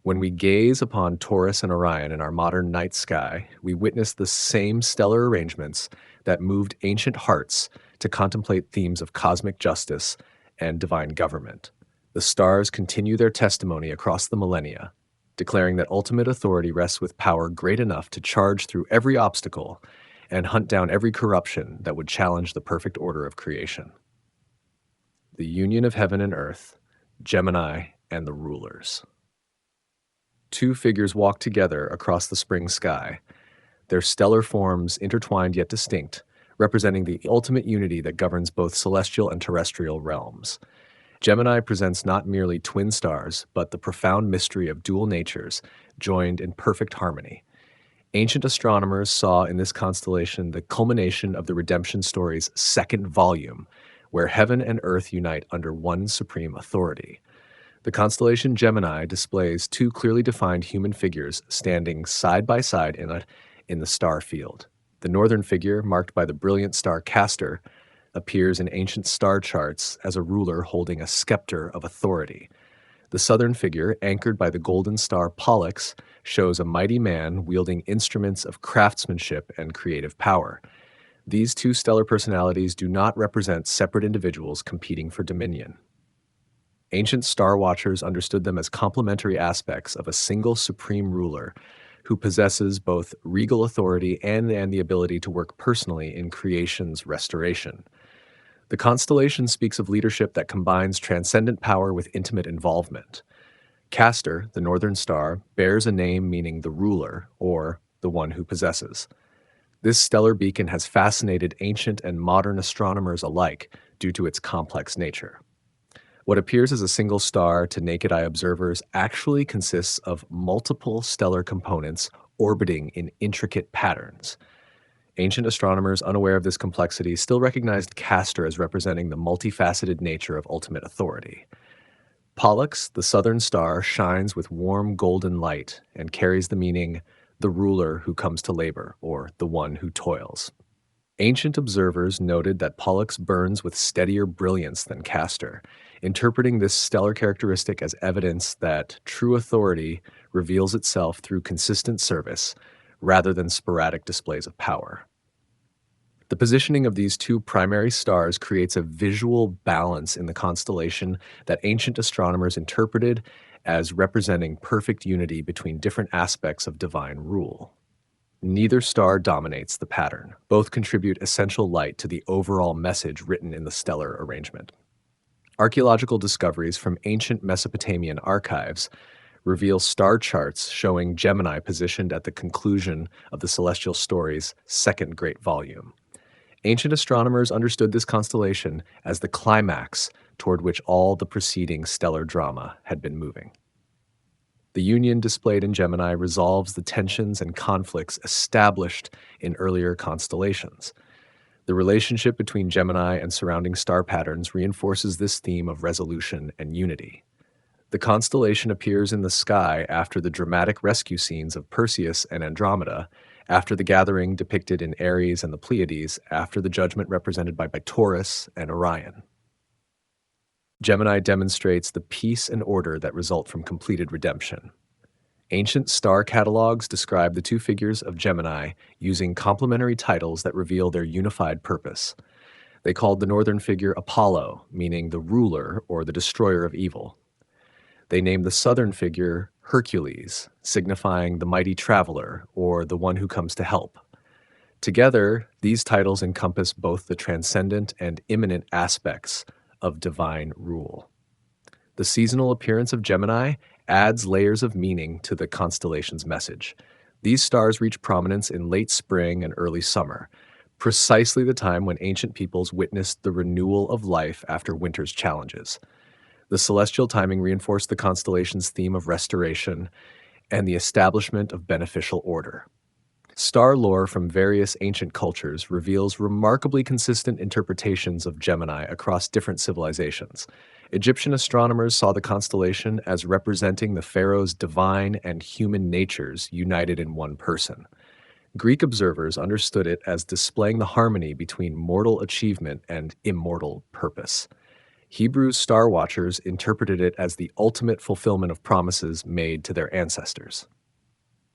When we gaze upon Taurus and Orion in our modern night sky, we witness the same stellar arrangements that moved ancient hearts to contemplate themes of cosmic justice and divine government. The stars continue their testimony across the millennia, declaring that ultimate authority rests with power great enough to charge through every obstacle and hunt down every corruption that would challenge the perfect order of creation. The union of heaven and earth, Gemini and the rulers. Two figures walk together across the spring sky, their stellar forms intertwined yet distinct, representing the ultimate unity that governs both celestial and terrestrial realms. Gemini presents not merely twin stars, but the profound mystery of dual natures joined in perfect harmony. Ancient astronomers saw in this constellation the culmination of the redemption story's second volume, where heaven and earth unite under one supreme authority. The constellation Gemini displays two clearly defined human figures standing side by side in the star field. The northern figure, marked by the brilliant star Castor, appears in ancient star charts as a ruler holding a scepter of authority. The southern figure, anchored by the golden star Pollux, shows a mighty man wielding instruments of craftsmanship and creative power. These two stellar personalities do not represent separate individuals competing for dominion. Ancient star watchers understood them as complementary aspects of a single supreme ruler who possesses both regal authority and the ability to work personally in creation's restoration. The constellation speaks of leadership that combines transcendent power with intimate involvement. Castor, the northern star, bears a name meaning the ruler, or the one who possesses. This stellar beacon has fascinated ancient and modern astronomers alike due to its complex nature. What appears as a single star to naked-eye observers actually consists of multiple stellar components orbiting in intricate patterns. Ancient astronomers unaware of this complexity still recognized Castor as representing the multifaceted nature of ultimate authority. Pollux, the southern star, shines with warm golden light and carries the meaning, the ruler who comes to labor, or the one who toils. Ancient observers noted that Pollux burns with steadier brilliance than Castor, interpreting this stellar characteristic as evidence that true authority reveals itself through consistent service rather than sporadic displays of power. The positioning of these two primary stars creates a visual balance in the constellation that ancient astronomers interpreted as representing perfect unity between different aspects of divine rule. Neither star dominates the pattern. Both contribute essential light to the overall message written in the stellar arrangement. Archaeological discoveries from ancient Mesopotamian archives reveal star charts showing Gemini positioned at the conclusion of the celestial story's second great volume. Ancient astronomers understood this constellation as the climax toward which all the preceding stellar drama had been moving. The union displayed in Gemini resolves the tensions and conflicts established in earlier constellations. The relationship between Gemini and surrounding star patterns reinforces this theme of resolution and unity. The constellation appears in the sky after the dramatic rescue scenes of Perseus and Andromeda, after the gathering depicted in Aries and the Pleiades, after the judgment represented by Taurus and Orion. Gemini demonstrates the peace and order that result from completed redemption. Ancient star catalogs describe the two figures of Gemini using complementary titles that reveal their unified purpose. They called the northern figure Apollo, meaning the ruler or the destroyer of evil. They named the southern figure Hercules, signifying the mighty traveler or the one who comes to help. Together, these titles encompass both the transcendent and immanent aspects of divine rule. The seasonal appearance of Gemini adds layers of meaning to the constellation's message. These stars reach prominence in late spring and early summer, precisely the time when ancient peoples witnessed the renewal of life after winter's challenges. The celestial timing reinforced the constellation's theme of restoration and the establishment of beneficial order. Star lore from various ancient cultures reveals remarkably consistent interpretations of Gemini across different civilizations. Egyptian astronomers saw the constellation as representing the pharaoh's divine and human natures united in one person. Greek observers understood it as displaying the harmony between mortal achievement and immortal purpose. Hebrew star watchers interpreted it as the ultimate fulfillment of promises made to their ancestors.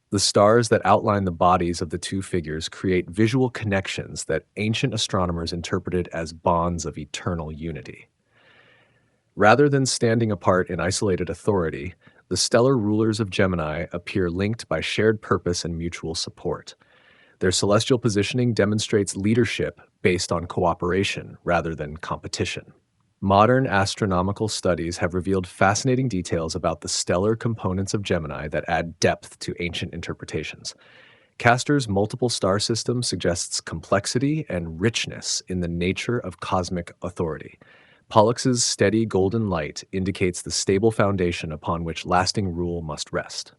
The stars that outline the bodies of the two figures create visual connections that ancient astronomers interpreted as bonds of eternal unity. Rather than standing apart in isolated authority, the stellar rulers of Gemini appear linked by shared purpose and mutual support. Their celestial positioning demonstrates leadership based on cooperation rather than competition. Modern astronomical studies have revealed fascinating details about the stellar components of Gemini that add depth to ancient interpretations. Castor's multiple star system suggests complexity and richness in the nature of cosmic authority. Pollux's steady golden light indicates the stable foundation upon which lasting rule must rest.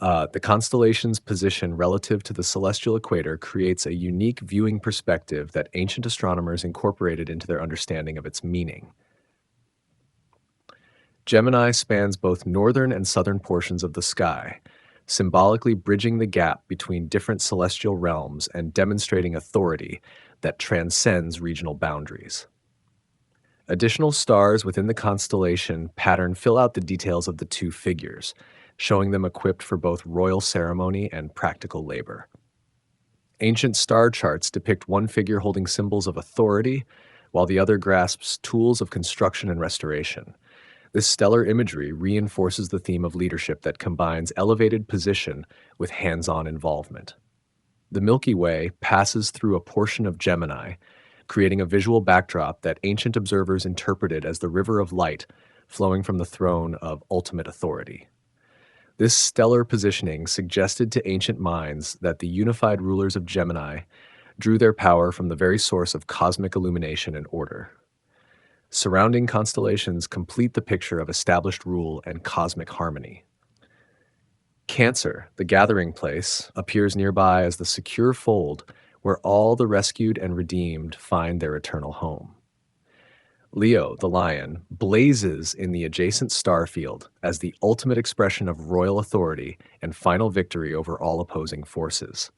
The constellation's position relative to the celestial equator creates a unique viewing perspective that ancient astronomers incorporated into their understanding of its meaning. Gemini spans both northern and southern portions of the sky, symbolically bridging the gap between different celestial realms and demonstrating authority that transcends regional boundaries. Additional stars within the constellation pattern fill out the details of the two figures, showing them equipped for both royal ceremony and practical labor. Ancient star charts depict one figure holding symbols of authority, while the other grasps tools of construction and restoration. This stellar imagery reinforces the theme of leadership that combines elevated position with hands-on involvement. The Milky Way passes through a portion of Gemini, creating a visual backdrop that ancient observers interpreted as the river of light flowing from the throne of ultimate authority. This stellar positioning suggested to ancient minds that the unified rulers of Gemini drew their power from the very source of cosmic illumination and order. Surrounding constellations complete the picture of established rule and cosmic harmony. Cancer, the gathering place, appears nearby as the secure fold where all the rescued and redeemed find their eternal home. Leo, the lion, blazes in the adjacent star field as the ultimate expression of royal authority and final victory over all opposing forces.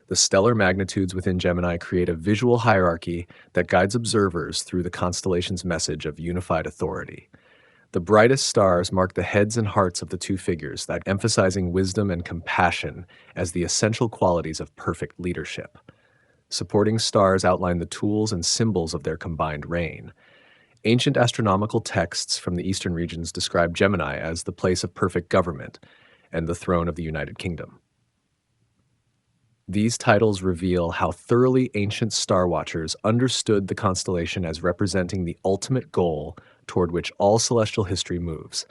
The stellar magnitudes within Gemini create a visual hierarchy that guides observers through the constellation's message of unified authority. The brightest stars mark the heads and hearts of the two figures, that emphasizing wisdom and compassion as the essential qualities of perfect leadership. Supporting stars outline the tools and symbols of their combined reign. Ancient astronomical texts from the eastern regions describe Gemini as the place of perfect government and the throne of the United Kingdom. These titles reveal how thoroughly ancient star watchers understood the constellation as representing the ultimate goal toward which all celestial history moves,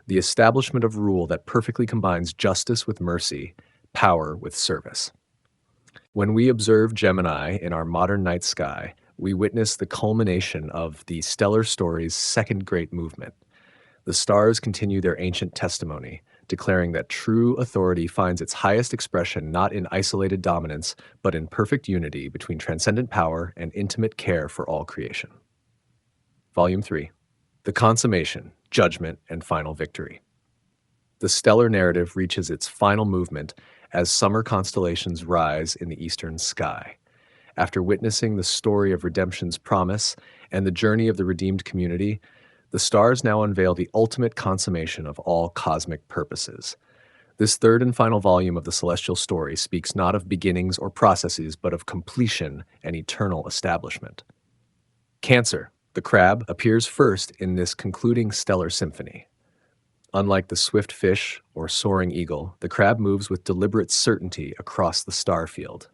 the establishment of rule that perfectly combines justice with mercy, power with service. When we observe Gemini in our modern night sky, we witness the culmination of the stellar story's second great movement. The stars continue their ancient testimony, declaring that true authority finds its highest expression not in isolated dominance, but in perfect unity between transcendent power and intimate care for all creation. Volume 3. The Consummation, Judgment, and Final Victory. The stellar narrative reaches its final movement as summer constellations rise in the eastern sky. After witnessing the story of redemption's promise and the journey of the redeemed community, the stars now unveil the ultimate consummation of all cosmic purposes. This third and final volume of the celestial story speaks not of beginnings or processes, but of completion and eternal establishment. Cancer, the crab, appears first in this concluding stellar symphony. Unlike the swift fish or soaring eagle, the crab moves with deliberate certainty across the star field.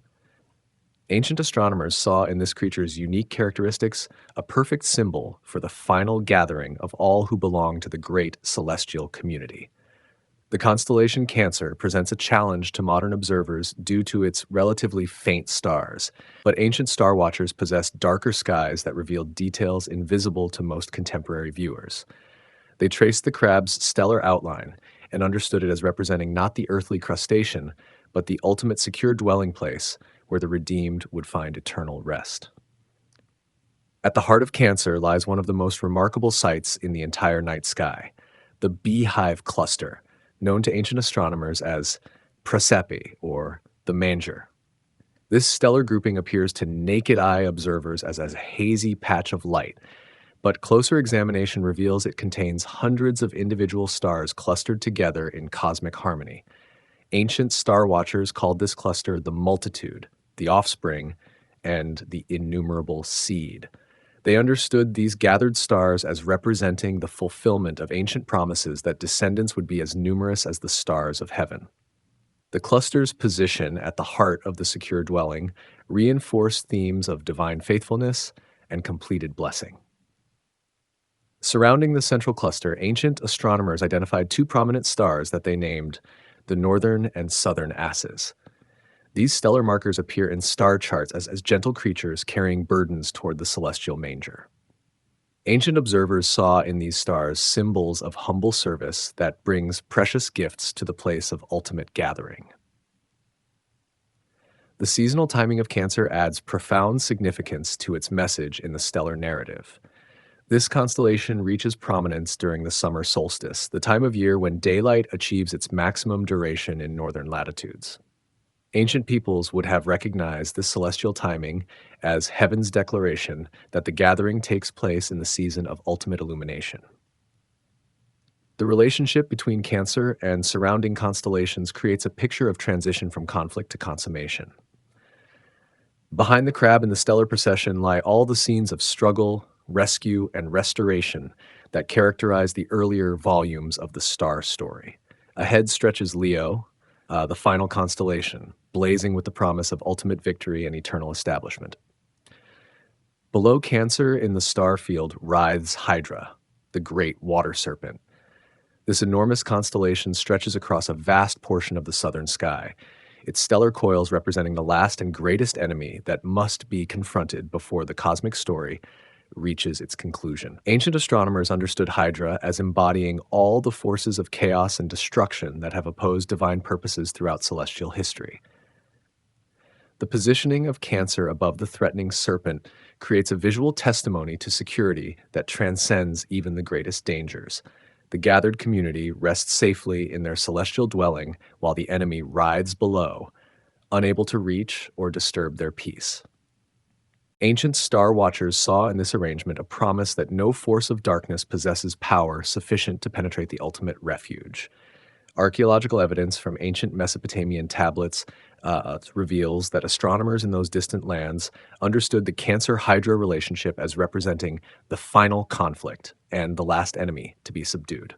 Ancient astronomers saw in this creature's unique characteristics a perfect symbol for the final gathering of all who belong to the great celestial community. The constellation Cancer presents a challenge to modern observers due to its relatively faint stars, but ancient star watchers possessed darker skies that revealed details invisible to most contemporary viewers. They traced the crab's stellar outline and understood it as representing not the earthly crustacean, but the ultimate secure dwelling place where the redeemed would find eternal rest. At the heart of Cancer lies one of the most remarkable sights in the entire night sky, the Beehive Cluster, known to ancient astronomers as Prasepe, or the Manger. This stellar grouping appears to naked eye observers as a hazy patch of light, but closer examination reveals it contains hundreds of individual stars clustered together in cosmic harmony. Ancient star watchers called this cluster the multitude, the offspring, and the innumerable seed. They understood these gathered stars as representing the fulfillment of ancient promises that descendants would be as numerous as the stars of heaven. The cluster's position at the heart of the secure dwelling reinforced themes of divine faithfulness and completed blessing. Surrounding the central cluster, ancient astronomers identified two prominent stars that they named the northern and southern asses. These stellar markers appear in star charts as gentle creatures carrying burdens toward the celestial manger. Ancient observers saw in these stars symbols of humble service that brings precious gifts to the place of ultimate gathering. The seasonal timing of Cancer adds profound significance to its message in the stellar narrative. This constellation reaches prominence during the summer solstice, the time of year when daylight achieves its maximum duration in northern latitudes. Ancient peoples would have recognized this celestial timing as heaven's declaration that the gathering takes place in the season of ultimate illumination. The relationship between Cancer and surrounding constellations creates a picture of transition from conflict to consummation. Behind the crab in the stellar procession lie all the scenes of struggle, rescue, and restoration that characterize the earlier volumes of the star story. Ahead stretches Leo, the final constellation, blazing with the promise of ultimate victory and eternal establishment. Below Cancer in the star field writhes Hydra, the great water serpent. This enormous constellation stretches across a vast portion of the southern sky, its stellar coils representing the last and greatest enemy that must be confronted before the cosmic story reaches its conclusion. Ancient astronomers understood Hydra as embodying all the forces of chaos and destruction that have opposed divine purposes throughout celestial history. The positioning of Cancer above the threatening serpent creates a visual testimony to security that transcends even the greatest dangers. The gathered community rests safely in their celestial dwelling while the enemy rides below, unable to reach or disturb their peace. Ancient star watchers saw in this arrangement a promise that no force of darkness possesses power sufficient to penetrate the ultimate refuge. Archaeological evidence from ancient Mesopotamian tablets reveals that astronomers in those distant lands understood the Cancer Hydra relationship as representing the final conflict and the last enemy to be subdued.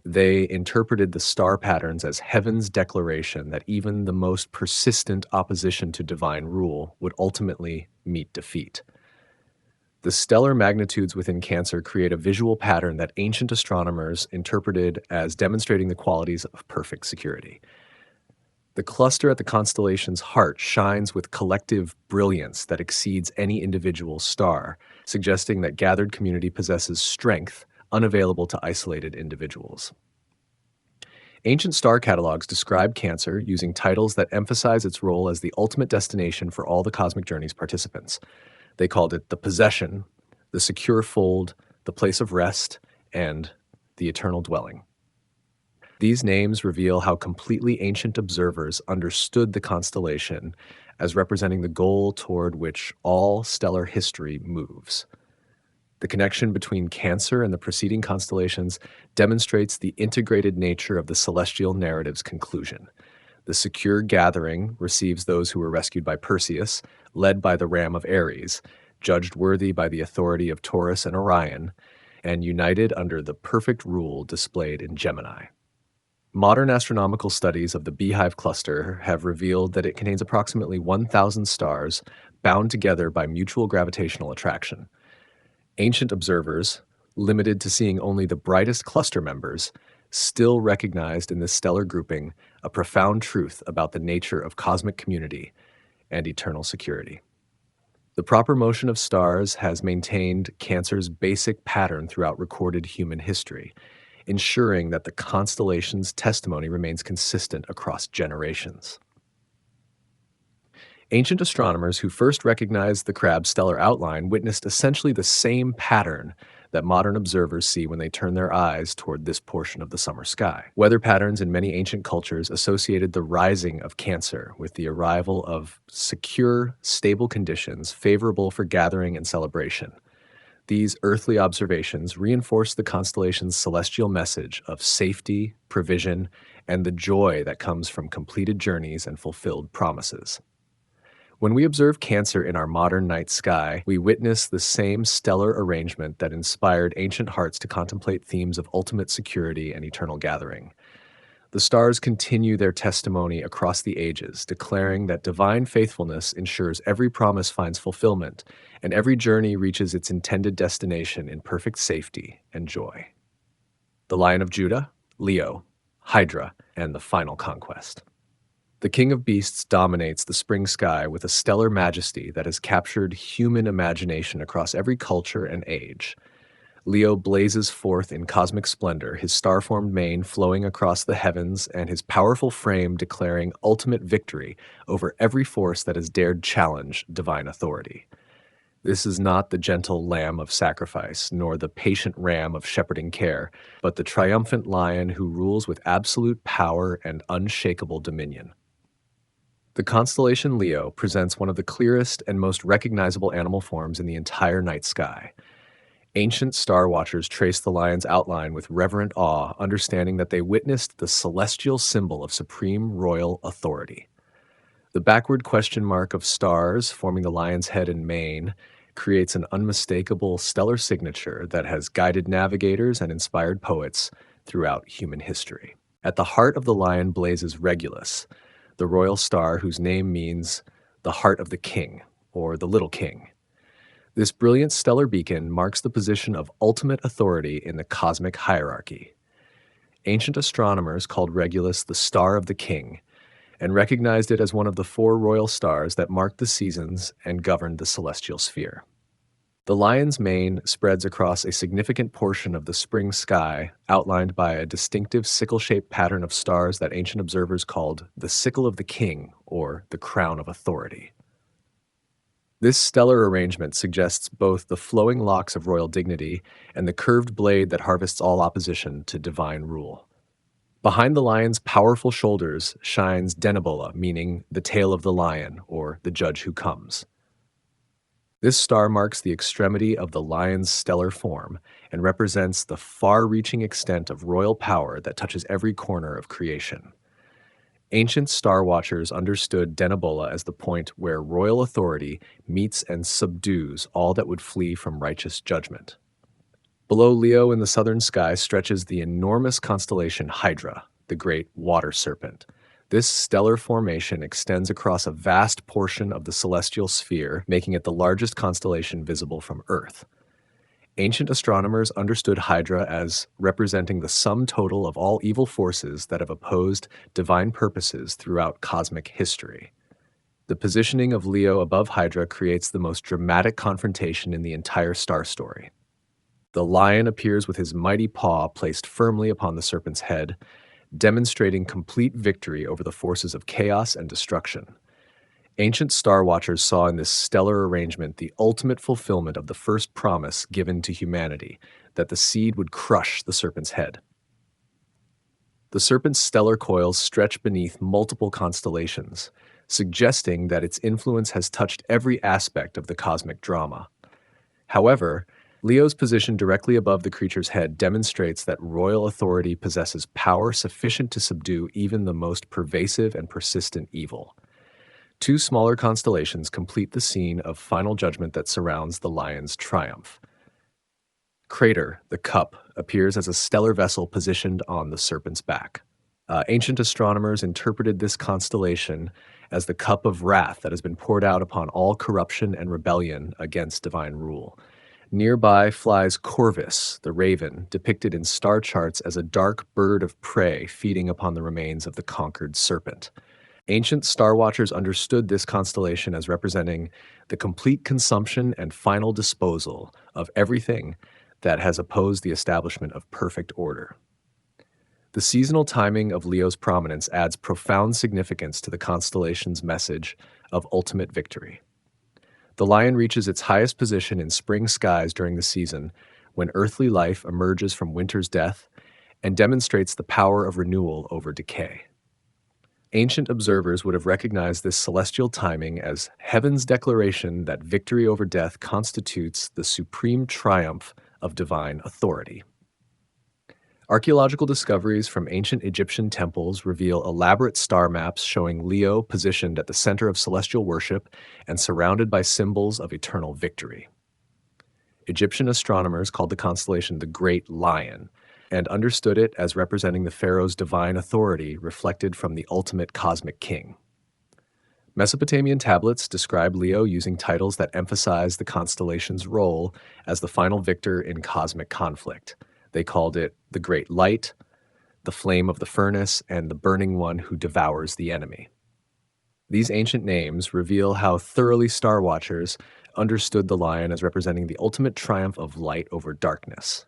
They interpreted the star patterns as heaven's declaration that even the most persistent opposition to divine rule would ultimately meet defeat. The stellar magnitudes within Cancer create a visual pattern that ancient astronomers interpreted as demonstrating the qualities of perfect security. The cluster at the constellation's heart shines with collective brilliance that exceeds any individual star, suggesting that gathered community possesses strength unavailable to isolated individuals. Ancient star catalogs describe Cancer using titles that emphasize its role as the ultimate destination for all the cosmic journey's participants. They called it the possession, the secure fold, the place of rest, and the eternal dwelling. These names reveal how completely ancient observers understood the constellation as representing the goal toward which all stellar history moves. The connection between Cancer and the preceding constellations demonstrates the integrated nature of the celestial narrative's conclusion. The secure gathering receives those who were rescued by Perseus, led by the ram of Aries, judged worthy by the authority of Taurus and Orion, and united under the perfect rule displayed in Gemini. Modern astronomical studies of the Beehive cluster have revealed that it contains approximately 1,000 stars bound together by mutual gravitational attraction. Ancient observers, limited to seeing only the brightest cluster members, still recognized in this stellar grouping a profound truth about the nature of cosmic community and eternal security. The proper motion of stars has maintained Cancer's basic pattern throughout recorded human history, ensuring that the constellation's testimony remains consistent across generations. Ancient astronomers who first recognized the crab's stellar outline witnessed essentially the same pattern that modern observers see when they turn their eyes toward this portion of the summer sky. Weather patterns in many ancient cultures associated the rising of Cancer with the arrival of secure, stable conditions favorable for gathering and celebration. These earthly observations reinforce the constellation's celestial message of safety, provision, and the joy that comes from completed journeys and fulfilled promises. When we observe Cancer in our modern night sky, we witness the same stellar arrangement that inspired ancient hearts to contemplate themes of ultimate security and eternal gathering. The stars continue their testimony across the ages, declaring that divine faithfulness ensures every promise finds fulfillment and every journey reaches its intended destination in perfect safety and joy. The Lion of Judah, Leo, Hydra, and the final conquest. The King of Beasts dominates the spring sky with a stellar majesty that has captured human imagination across every culture and age. Leo blazes forth in cosmic splendor, his star-formed mane flowing across the heavens and his powerful frame declaring ultimate victory over every force that has dared challenge divine authority. This is not the gentle lamb of sacrifice, nor the patient ram of shepherding care, but the triumphant lion who rules with absolute power and unshakable dominion. The constellation Leo presents one of the clearest and most recognizable animal forms in the entire night sky. Ancient star watchers trace the lion's outline with reverent awe, understanding that they witnessed the celestial symbol of supreme royal authority. The backward question mark of stars forming the lion's head and mane creates an unmistakable stellar signature that has guided navigators and inspired poets throughout human history. At the heart of the lion blazes Regulus, the royal star whose name means the heart of the king, or the little king. This brilliant stellar beacon marks the position of ultimate authority in the cosmic hierarchy. Ancient astronomers called Regulus the Star of the King, and recognized it as one of the four royal stars that marked the seasons and governed the celestial sphere. The lion's mane spreads across a significant portion of the spring sky, outlined by a distinctive sickle-shaped pattern of stars that ancient observers called the sickle of the king, or the crown of authority. This stellar arrangement suggests both the flowing locks of royal dignity and the curved blade that harvests all opposition to divine rule. Behind the lion's powerful shoulders shines Denebola, meaning the tail of the lion, or the judge who comes. This star marks the extremity of the lion's stellar form and represents the far-reaching extent of royal power that touches every corner of creation. Ancient star watchers understood Denebola as the point where royal authority meets and subdues all that would flee from righteous judgment. Below Leo in the southern sky stretches the enormous constellation Hydra, the great water serpent. This stellar formation extends across a vast portion of the celestial sphere, making it the largest constellation visible from Earth. Ancient astronomers understood Hydra as representing the sum total of all evil forces that have opposed divine purposes throughout cosmic history. The positioning of Leo above Hydra creates the most dramatic confrontation in the entire star story. The lion appears with his mighty paw placed firmly upon the serpent's head, demonstrating complete victory over the forces of chaos and destruction. Ancient star watchers saw in this stellar arrangement the ultimate fulfillment of the first promise given to humanity, that the seed would crush the serpent's head. The serpent's stellar coils stretch beneath multiple constellations, suggesting that its influence has touched every aspect of the cosmic drama. However, Leo's position directly above the creature's head demonstrates that royal authority possesses power sufficient to subdue even the most pervasive and persistent evil. Two smaller constellations complete the scene of final judgment that surrounds the lion's triumph. Crater, the cup, appears as a stellar vessel positioned on the serpent's back. Ancient astronomers interpreted this constellation as the cup of wrath that has been poured out upon all corruption and rebellion against divine rule. Nearby flies Corvus, the raven, depicted in star charts as a dark bird of prey feeding upon the remains of the conquered serpent. Ancient star watchers understood this constellation as representing the complete consumption and final disposal of everything that has opposed the establishment of perfect order. The seasonal timing of Leo's prominence adds profound significance to the constellation's message of ultimate victory. The lion reaches its highest position in spring skies during the season, when earthly life emerges from winter's death and demonstrates the power of renewal over decay. Ancient observers would have recognized this celestial timing as heaven's declaration that victory over death constitutes the supreme triumph of divine authority. Archaeological discoveries from ancient Egyptian temples reveal elaborate star maps showing Leo positioned at the center of celestial worship and surrounded by symbols of eternal victory. Egyptian astronomers called the constellation the Great Lion and understood it as representing the pharaoh's divine authority reflected from the ultimate cosmic king. Mesopotamian tablets describe Leo using titles that emphasize the constellation's role as the final victor in cosmic conflict. They called it the Great Light, the Flame of the Furnace, and the Burning One who devours the enemy. These ancient names reveal how thoroughly star watchers understood the lion as representing the ultimate triumph of light over darkness.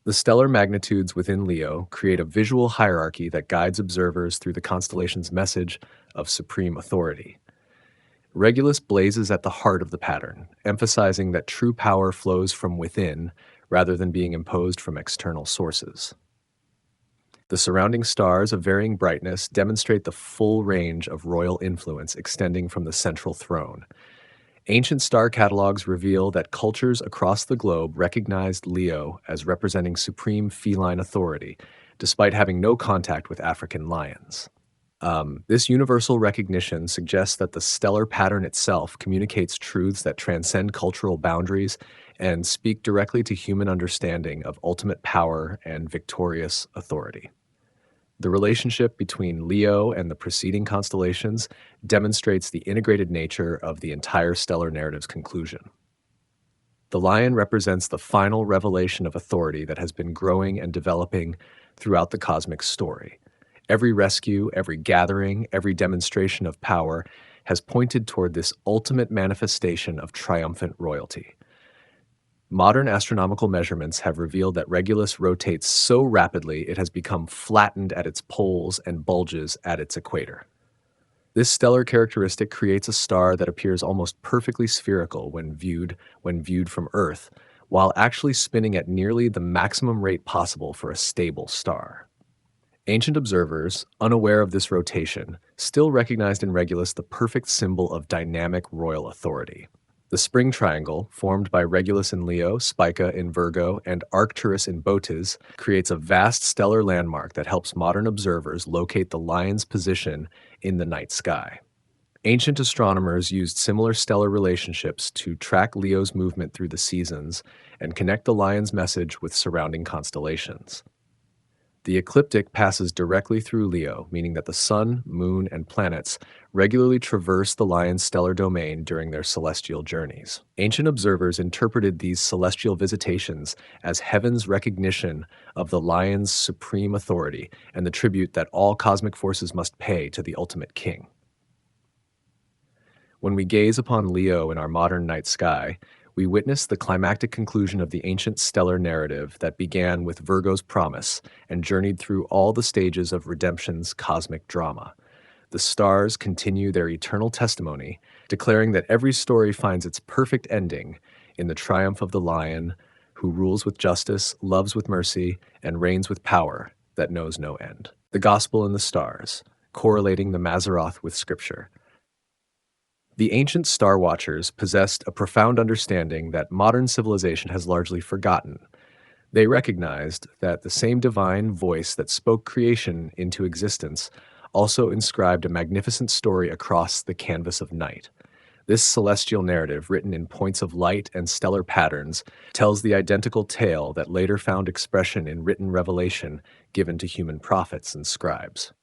The stellar magnitudes within Leo create a visual hierarchy that guides observers through the constellation's message of supreme authority. Regulus blazes at the heart of the pattern, emphasizing that true power flows from within rather than being imposed from external sources. The surrounding stars of varying brightness demonstrate the full range of royal influence extending from the central throne. Ancient star catalogs reveal that cultures across the globe recognized Leo as representing supreme feline authority, despite having no contact with African lions. This universal recognition suggests that the stellar pattern itself communicates truths that transcend cultural boundaries and speak directly to human understanding of ultimate power and victorious authority. The relationship between Leo and the preceding constellations demonstrates the integrated nature of the entire stellar narrative's conclusion. The lion represents the final revelation of authority that has been growing and developing throughout the cosmic story. Every rescue, every gathering, every demonstration of power has pointed toward this ultimate manifestation of triumphant royalty. Modern astronomical measurements have revealed that Regulus rotates so rapidly it has become flattened at its poles and bulges at its equator. This stellar characteristic creates a star that appears almost perfectly spherical when viewed from Earth, while actually spinning at nearly the maximum rate possible for a stable star. Ancient observers, unaware of this rotation, still recognized in Regulus the perfect symbol of dynamic royal authority. The spring triangle, formed by Regulus in Leo, Spica in Virgo, and Arcturus in Bootes, creates a vast stellar landmark that helps modern observers locate the lion's position in the night sky. Ancient astronomers used similar stellar relationships to track Leo's movement through the seasons and connect the lion's message with surrounding constellations. The ecliptic passes directly through Leo, meaning that the sun, moon, and planets regularly traverse the lion's stellar domain during their celestial journeys. Ancient observers interpreted these celestial visitations as heaven's recognition of the lion's supreme authority and the tribute that all cosmic forces must pay to the ultimate king. When we gaze upon Leo in our modern night sky, we witness the climactic conclusion of the ancient stellar narrative that began with Virgo's promise and journeyed through all the stages of redemption's cosmic drama. The stars continue their eternal testimony, declaring that every story finds its perfect ending in the triumph of the lion, who rules with justice, loves with mercy, and reigns with power that knows no end. The Gospel and the Stars, correlating the Mazzaroth with Scripture. The ancient star watchers possessed a profound understanding that modern civilization has largely forgotten. They recognized that the same divine voice that spoke creation into existence also inscribed a magnificent story across the canvas of night. This celestial narrative, written in points of light and stellar patterns, tells the identical tale that later found expression in written revelation given to human prophets and scribes.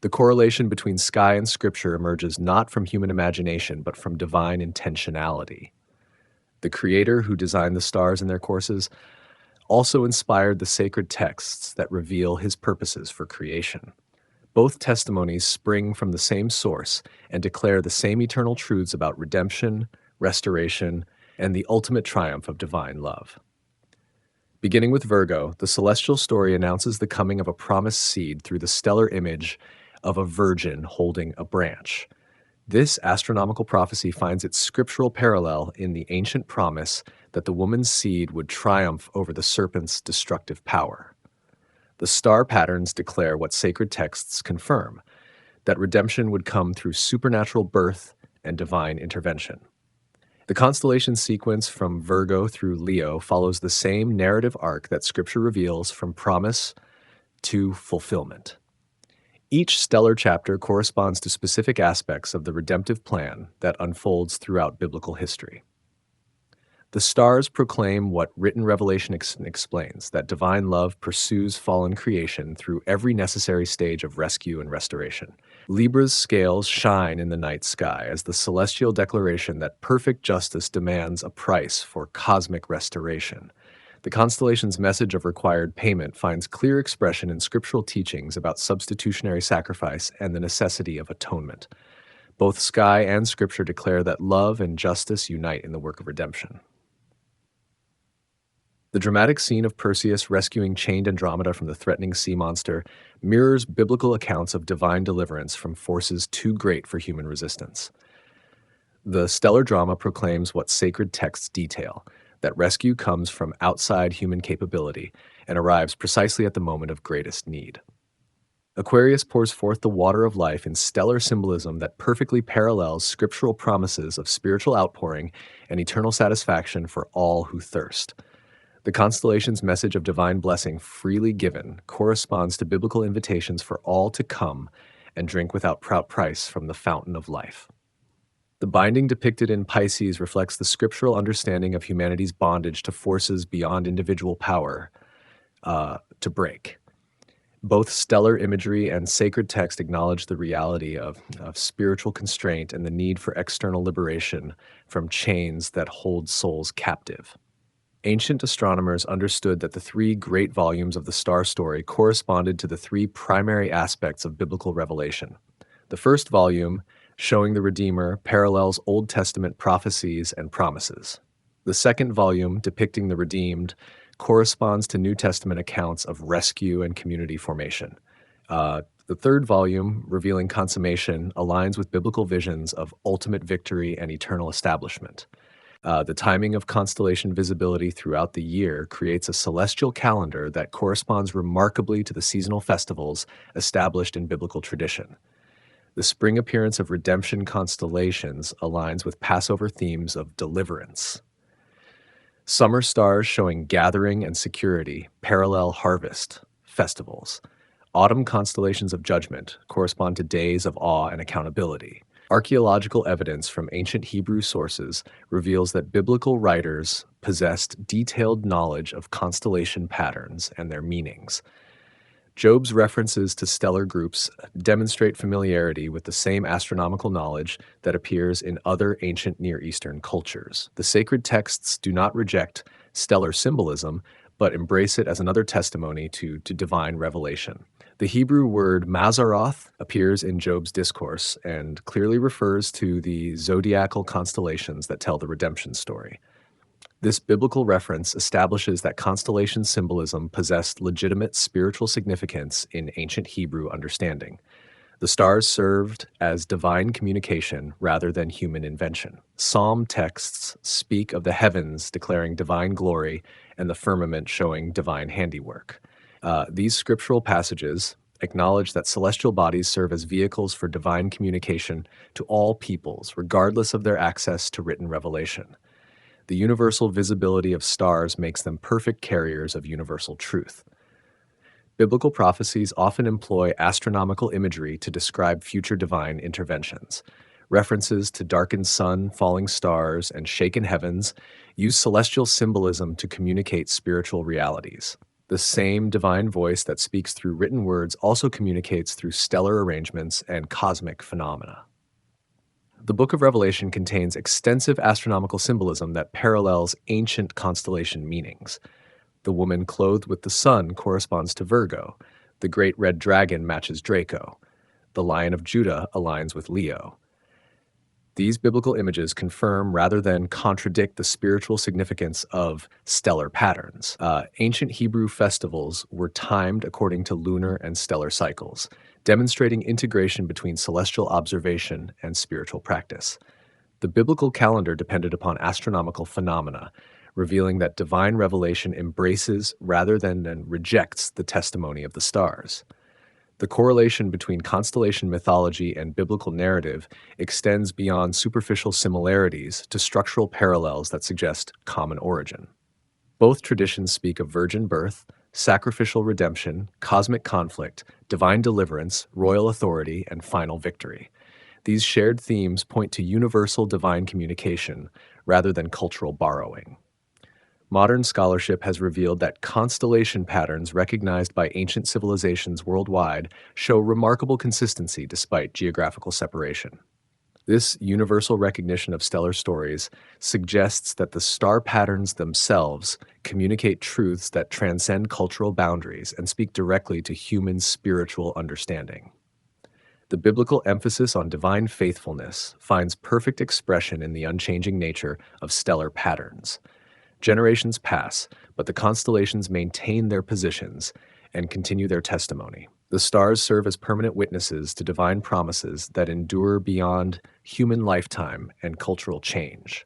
The correlation between sky and scripture emerges not from human imagination, but from divine intentionality. The Creator, who designed the stars in their courses, also inspired the sacred texts that reveal his purposes for creation. Both testimonies spring from the same source and declare the same eternal truths about redemption, restoration, and the ultimate triumph of divine love. Beginning with Virgo, the celestial story announces the coming of a promised seed through the stellar image of a virgin holding a branch. This astronomical prophecy finds its scriptural parallel in the ancient promise that the woman's seed would triumph over the serpent's destructive power. The star patterns declare what sacred texts confirm, that redemption would come through supernatural birth and divine intervention. The constellation sequence from Virgo through Leo follows the same narrative arc that Scripture reveals from promise to fulfillment. Each stellar chapter corresponds to specific aspects of the redemptive plan that unfolds throughout biblical history. The stars proclaim what written revelation explains, that divine love pursues fallen creation through every necessary stage of rescue and restoration. Libra's scales shine in the night sky as the celestial declaration that perfect justice demands a price for cosmic restoration. The constellation's message of required payment finds clear expression in scriptural teachings about substitutionary sacrifice and the necessity of atonement. Both sky and scripture declare that love and justice unite in the work of redemption. The dramatic scene of Perseus rescuing chained Andromeda from the threatening sea monster mirrors biblical accounts of divine deliverance from forces too great for human resistance. The stellar drama proclaims what sacred texts detail, that rescue comes from outside human capability and arrives precisely at the moment of greatest need. Aquarius pours forth the water of life in stellar symbolism that perfectly parallels scriptural promises of spiritual outpouring and eternal satisfaction for all who thirst. The constellation's message of divine blessing freely given corresponds to biblical invitations for all to come and drink without price from the fountain of life. The binding depicted in Pisces reflects the scriptural understanding of humanity's bondage to forces beyond individual power to break. Both stellar imagery and sacred text acknowledge the reality of spiritual constraint and the need for external liberation from chains that hold souls captive. Ancient astronomers understood that the three great volumes of the star story corresponded to the three primary aspects of biblical revelation. The first volume, showing the Redeemer, parallels Old Testament prophecies and promises. The second volume, depicting the redeemed, corresponds to New Testament accounts of rescue and community formation. The third volume, revealing consummation, aligns with biblical visions of ultimate victory and eternal establishment. The timing of constellation visibility throughout the year creates a celestial calendar that corresponds remarkably to the seasonal festivals established in biblical tradition. The spring appearance of redemption constellations aligns with Passover themes of deliverance. Summer stars showing gathering and security parallel harvest festivals. Autumn constellations of judgment correspond to days of awe and accountability. Archaeological evidence from ancient Hebrew sources reveals that biblical writers possessed detailed knowledge of constellation patterns and their meanings. Job's references to stellar groups demonstrate familiarity with the same astronomical knowledge that appears in other ancient Near Eastern cultures. The sacred texts do not reject stellar symbolism, but embrace it as another testimony to divine revelation. The Hebrew word Mazzaroth appears in Job's discourse and clearly refers to the zodiacal constellations that tell the redemption story. This biblical reference establishes that constellation symbolism possessed legitimate spiritual significance in ancient Hebrew understanding. The stars served as divine communication rather than human invention. Psalm texts speak of the heavens declaring divine glory and the firmament showing divine handiwork. These scriptural passages acknowledge that celestial bodies serve as vehicles for divine communication to all peoples, regardless of their access to written revelation. The universal visibility of stars makes them perfect carriers of universal truth. Biblical prophecies often employ astronomical imagery to describe future divine interventions. References to darkened sun, falling stars, and shaken heavens use celestial symbolism to communicate spiritual realities. The same divine voice that speaks through written words also communicates through stellar arrangements and cosmic phenomena. The Book of Revelation contains extensive astronomical symbolism that parallels ancient constellation meanings. The woman clothed with the sun corresponds to Virgo. The great red dragon matches Draco. The Lion of Judah aligns with Leo. These biblical images confirm rather than contradict the spiritual significance of stellar patterns. Ancient Hebrew festivals were timed according to lunar and stellar cycles, demonstrating integration between celestial observation and spiritual practice. The biblical calendar depended upon astronomical phenomena, revealing that divine revelation embraces rather than rejects the testimony of the stars. The correlation between constellation mythology and biblical narrative extends beyond superficial similarities to structural parallels that suggest common origin. Both traditions speak of virgin birth, sacrificial redemption, cosmic conflict, divine deliverance, royal authority, and final victory. These shared themes point to universal divine communication rather than cultural borrowing. Modern scholarship has revealed that constellation patterns recognized by ancient civilizations worldwide show remarkable consistency despite geographical separation. This universal recognition of stellar stories suggests that the star patterns themselves communicate truths that transcend cultural boundaries and speak directly to human spiritual understanding. The biblical emphasis on divine faithfulness finds perfect expression in the unchanging nature of stellar patterns. Generations pass, but the constellations maintain their positions and continue their testimony. The stars serve as permanent witnesses to divine promises that endure beyond human lifetime and cultural change.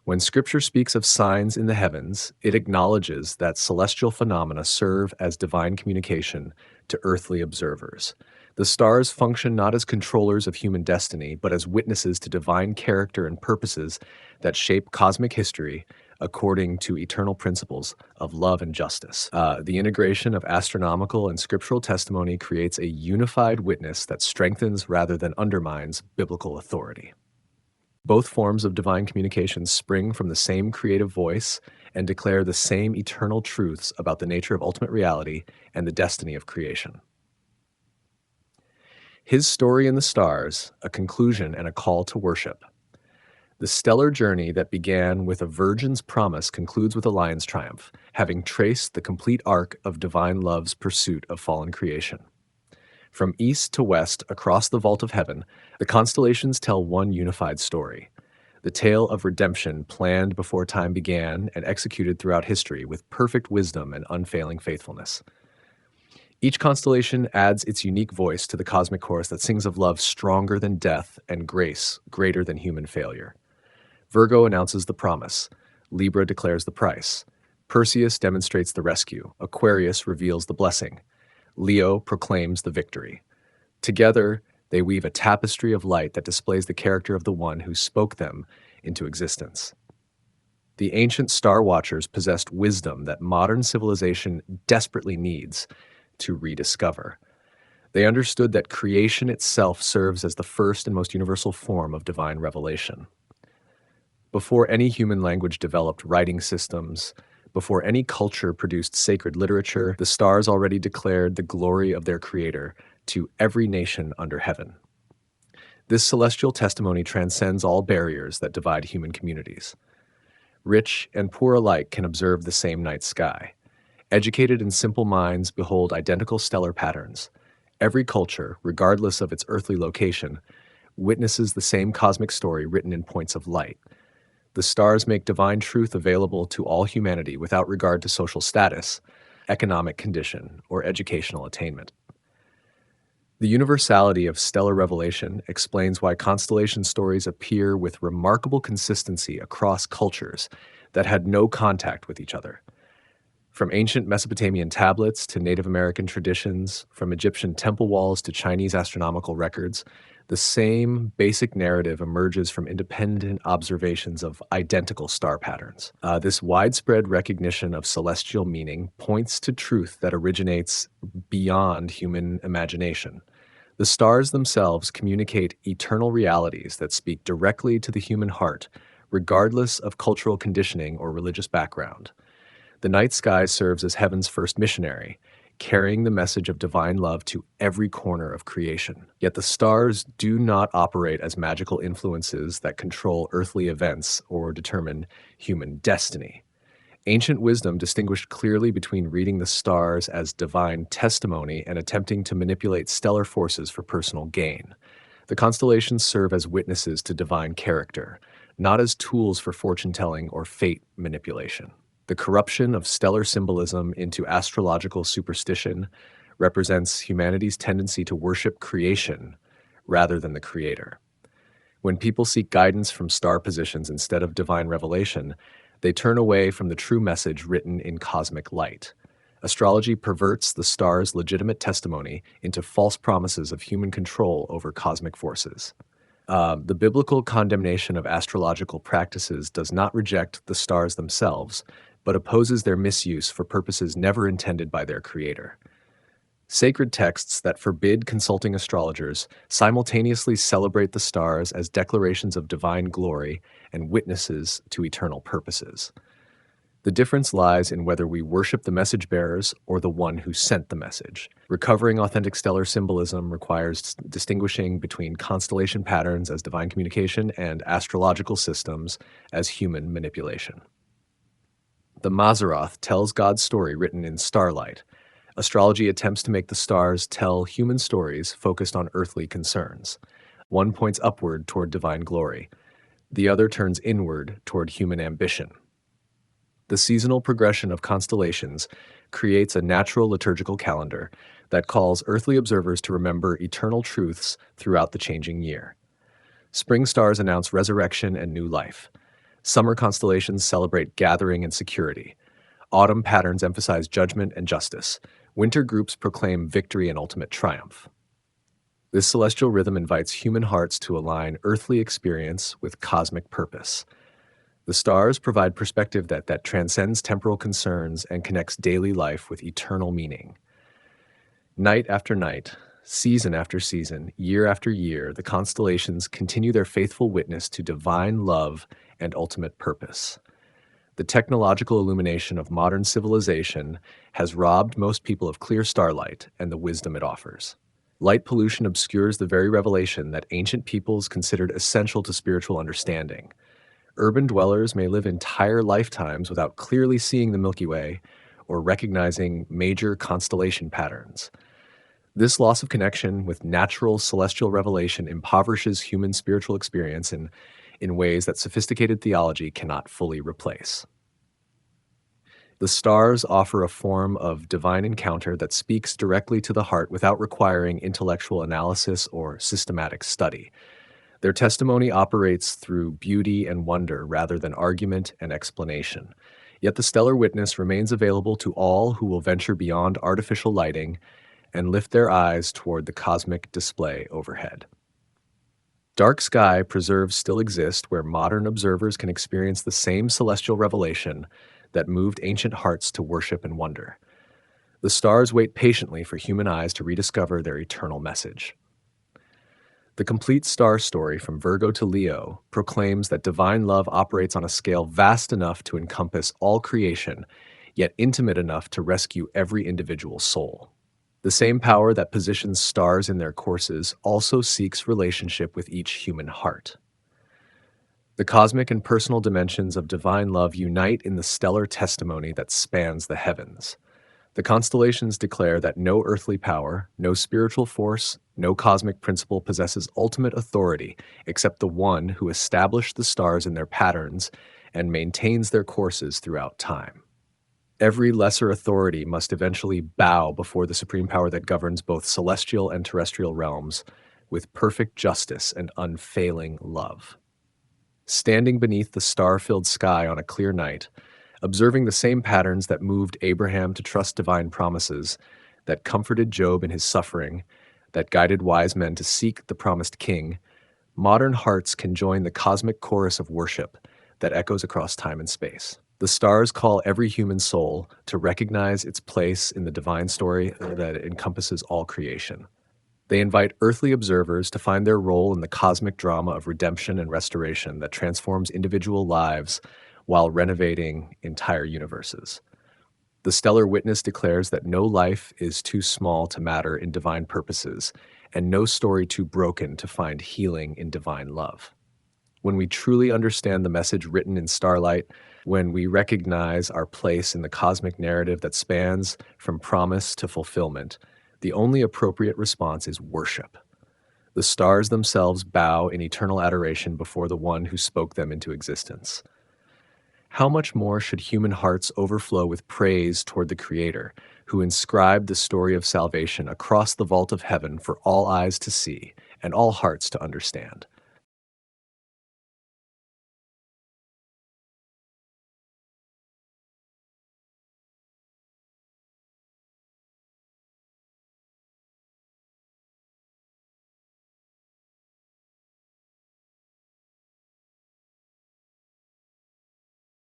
When Scripture speaks of signs in the heavens, it acknowledges that celestial phenomena serve as divine communication to earthly observers. The stars function not as controllers of human destiny, but as witnesses to divine character and purposes that shape cosmic history according to eternal principles of love and justice. The integration of astronomical and scriptural testimony creates a unified witness that strengthens rather than undermines biblical authority. Both forms of divine communication spring from the same creative voice and declare the same eternal truths about the nature of ultimate reality and the destiny of creation. His story in the stars, a conclusion and a call to worship. The stellar journey that began with a virgin's promise concludes with a lion's triumph, having traced the complete arc of divine love's pursuit of fallen creation. From east to west, across the vault of heaven, the constellations tell one unified story. the tale of redemption planned before time began and executed throughout history with perfect wisdom and unfailing faithfulness. Each constellation adds its unique voice to the cosmic chorus that sings of love stronger than death and grace greater than human failure. Virgo announces the promise. Libra declares the price. Perseus demonstrates the rescue. Aquarius reveals the blessing. Leo proclaims the victory. Together, they weave a tapestry of light that displays the character of the one who spoke them into existence. The ancient star watchers possessed wisdom that modern civilization desperately needs to rediscover. They understood that creation itself serves as the first and most universal form of divine revelation. Before any human language developed writing systems, before any culture produced sacred literature, the stars already declared the glory of their creator to every nation under heaven. This celestial testimony transcends all barriers that divide human communities. Rich and poor alike can observe the same night sky. Educated and simple minds behold identical stellar patterns. Every culture, regardless of its earthly location, witnesses the same cosmic story written in points of light. The stars make divine truth available to all humanity without regard to social status, economic condition, or educational attainment. The universality of stellar revelation explains why constellation stories appear with remarkable consistency across cultures that had no contact with each other. From ancient Mesopotamian tablets to Native American traditions, from Egyptian temple walls to Chinese astronomical records, the same basic narrative emerges from independent observations of identical star patterns. This widespread recognition of celestial meaning points to truth that originates beyond human imagination. The stars themselves communicate eternal realities that speak directly to the human heart, regardless of cultural conditioning or religious background. The night sky serves as heaven's first missionary, carrying the message of divine love to every corner of creation. Yet the stars do not operate as magical influences that control earthly events or determine human destiny. Ancient wisdom distinguished clearly between reading the stars as divine testimony and attempting to manipulate stellar forces for personal gain. The constellations serve as witnesses to divine character, not as tools for fortune-telling or fate manipulation. The corruption of stellar symbolism into astrological superstition represents humanity's tendency to worship creation rather than the creator. When people seek guidance from star positions instead of divine revelation, they turn away from the true message written in cosmic light. Astrology perverts the stars' legitimate testimony into false promises of human control over cosmic forces. The biblical condemnation of astrological practices does not reject the stars themselves, but opposes their misuse for purposes never intended by their creator. Sacred texts that forbid consulting astrologers simultaneously celebrate the stars as declarations of divine glory and witnesses to eternal purposes. The difference lies in whether we worship the message bearers or the one who sent the message. Recovering authentic stellar symbolism requires distinguishing between constellation patterns as divine communication and astrological systems as human manipulation. The Mazzaroth tells God's story written in starlight. Astrology attempts to make the stars tell human stories focused on earthly concerns. One points upward toward divine glory. The other turns inward toward human ambition. The seasonal progression of constellations creates a natural liturgical calendar that calls earthly observers to remember eternal truths throughout the changing year. Spring stars announce resurrection and new life. Summer constellations celebrate gathering and security. Autumn patterns emphasize judgment and justice. Winter groups proclaim victory and ultimate triumph. This celestial rhythm invites human hearts to align earthly experience with cosmic purpose. The stars provide perspective that transcends temporal concerns and connects daily life with eternal meaning. Night after night, season after season, year after year, the constellations continue their faithful witness to divine love and ultimate purpose. The technological illumination of modern civilization has robbed most people of clear starlight and the wisdom it offers. Light pollution obscures the very revelation that ancient peoples considered essential to spiritual understanding. Urban dwellers may live entire lifetimes without clearly seeing the Milky Way or recognizing major constellation patterns. This loss of connection with natural celestial revelation impoverishes human spiritual experience and in ways that sophisticated theology cannot fully replace. The stars offer a form of divine encounter that speaks directly to the heart without requiring intellectual analysis or systematic study. Their testimony operates through beauty and wonder rather than argument and explanation. Yet the stellar witness remains available to all who will venture beyond artificial lighting and lift their eyes toward the cosmic display overhead. Dark sky preserves still exist where modern observers can experience the same celestial revelation that moved ancient hearts to worship and wonder. The stars wait patiently for human eyes to rediscover their eternal message. The complete star story from Virgo to Leo proclaims that divine love operates on a scale vast enough to encompass all creation, yet intimate enough to rescue every individual soul. The same power that positions stars in their courses also seeks relationship with each human heart. The cosmic and personal dimensions of divine love unite in the stellar testimony that spans the heavens. The constellations declare that no earthly power, no spiritual force, no cosmic principle possesses ultimate authority except the one who established the stars in their patterns and maintains their courses throughout time. Every lesser authority must eventually bow before the supreme power that governs both celestial and terrestrial realms with perfect justice and unfailing love. Standing beneath the star-filled sky on a clear night, observing the same patterns that moved Abraham to trust divine promises, that comforted Job in his suffering, that guided wise men to seek the promised king, modern hearts can join the cosmic chorus of worship that echoes across time and space. The stars call every human soul to recognize its place in the divine story that encompasses all creation. They invite earthly observers to find their role in the cosmic drama of redemption and restoration that transforms individual lives while renovating entire universes. The stellar witness declares that no life is too small to matter in divine purposes, and no story too broken to find healing in divine love. When we truly understand the message written in starlight, when we recognize our place in the cosmic narrative that spans from promise to fulfillment, the only appropriate response is worship. The stars themselves bow in eternal adoration before the one who spoke them into existence. How much more should human hearts overflow with praise toward the Creator, who inscribed the story of salvation across the vault of heaven for all eyes to see and all hearts to understand?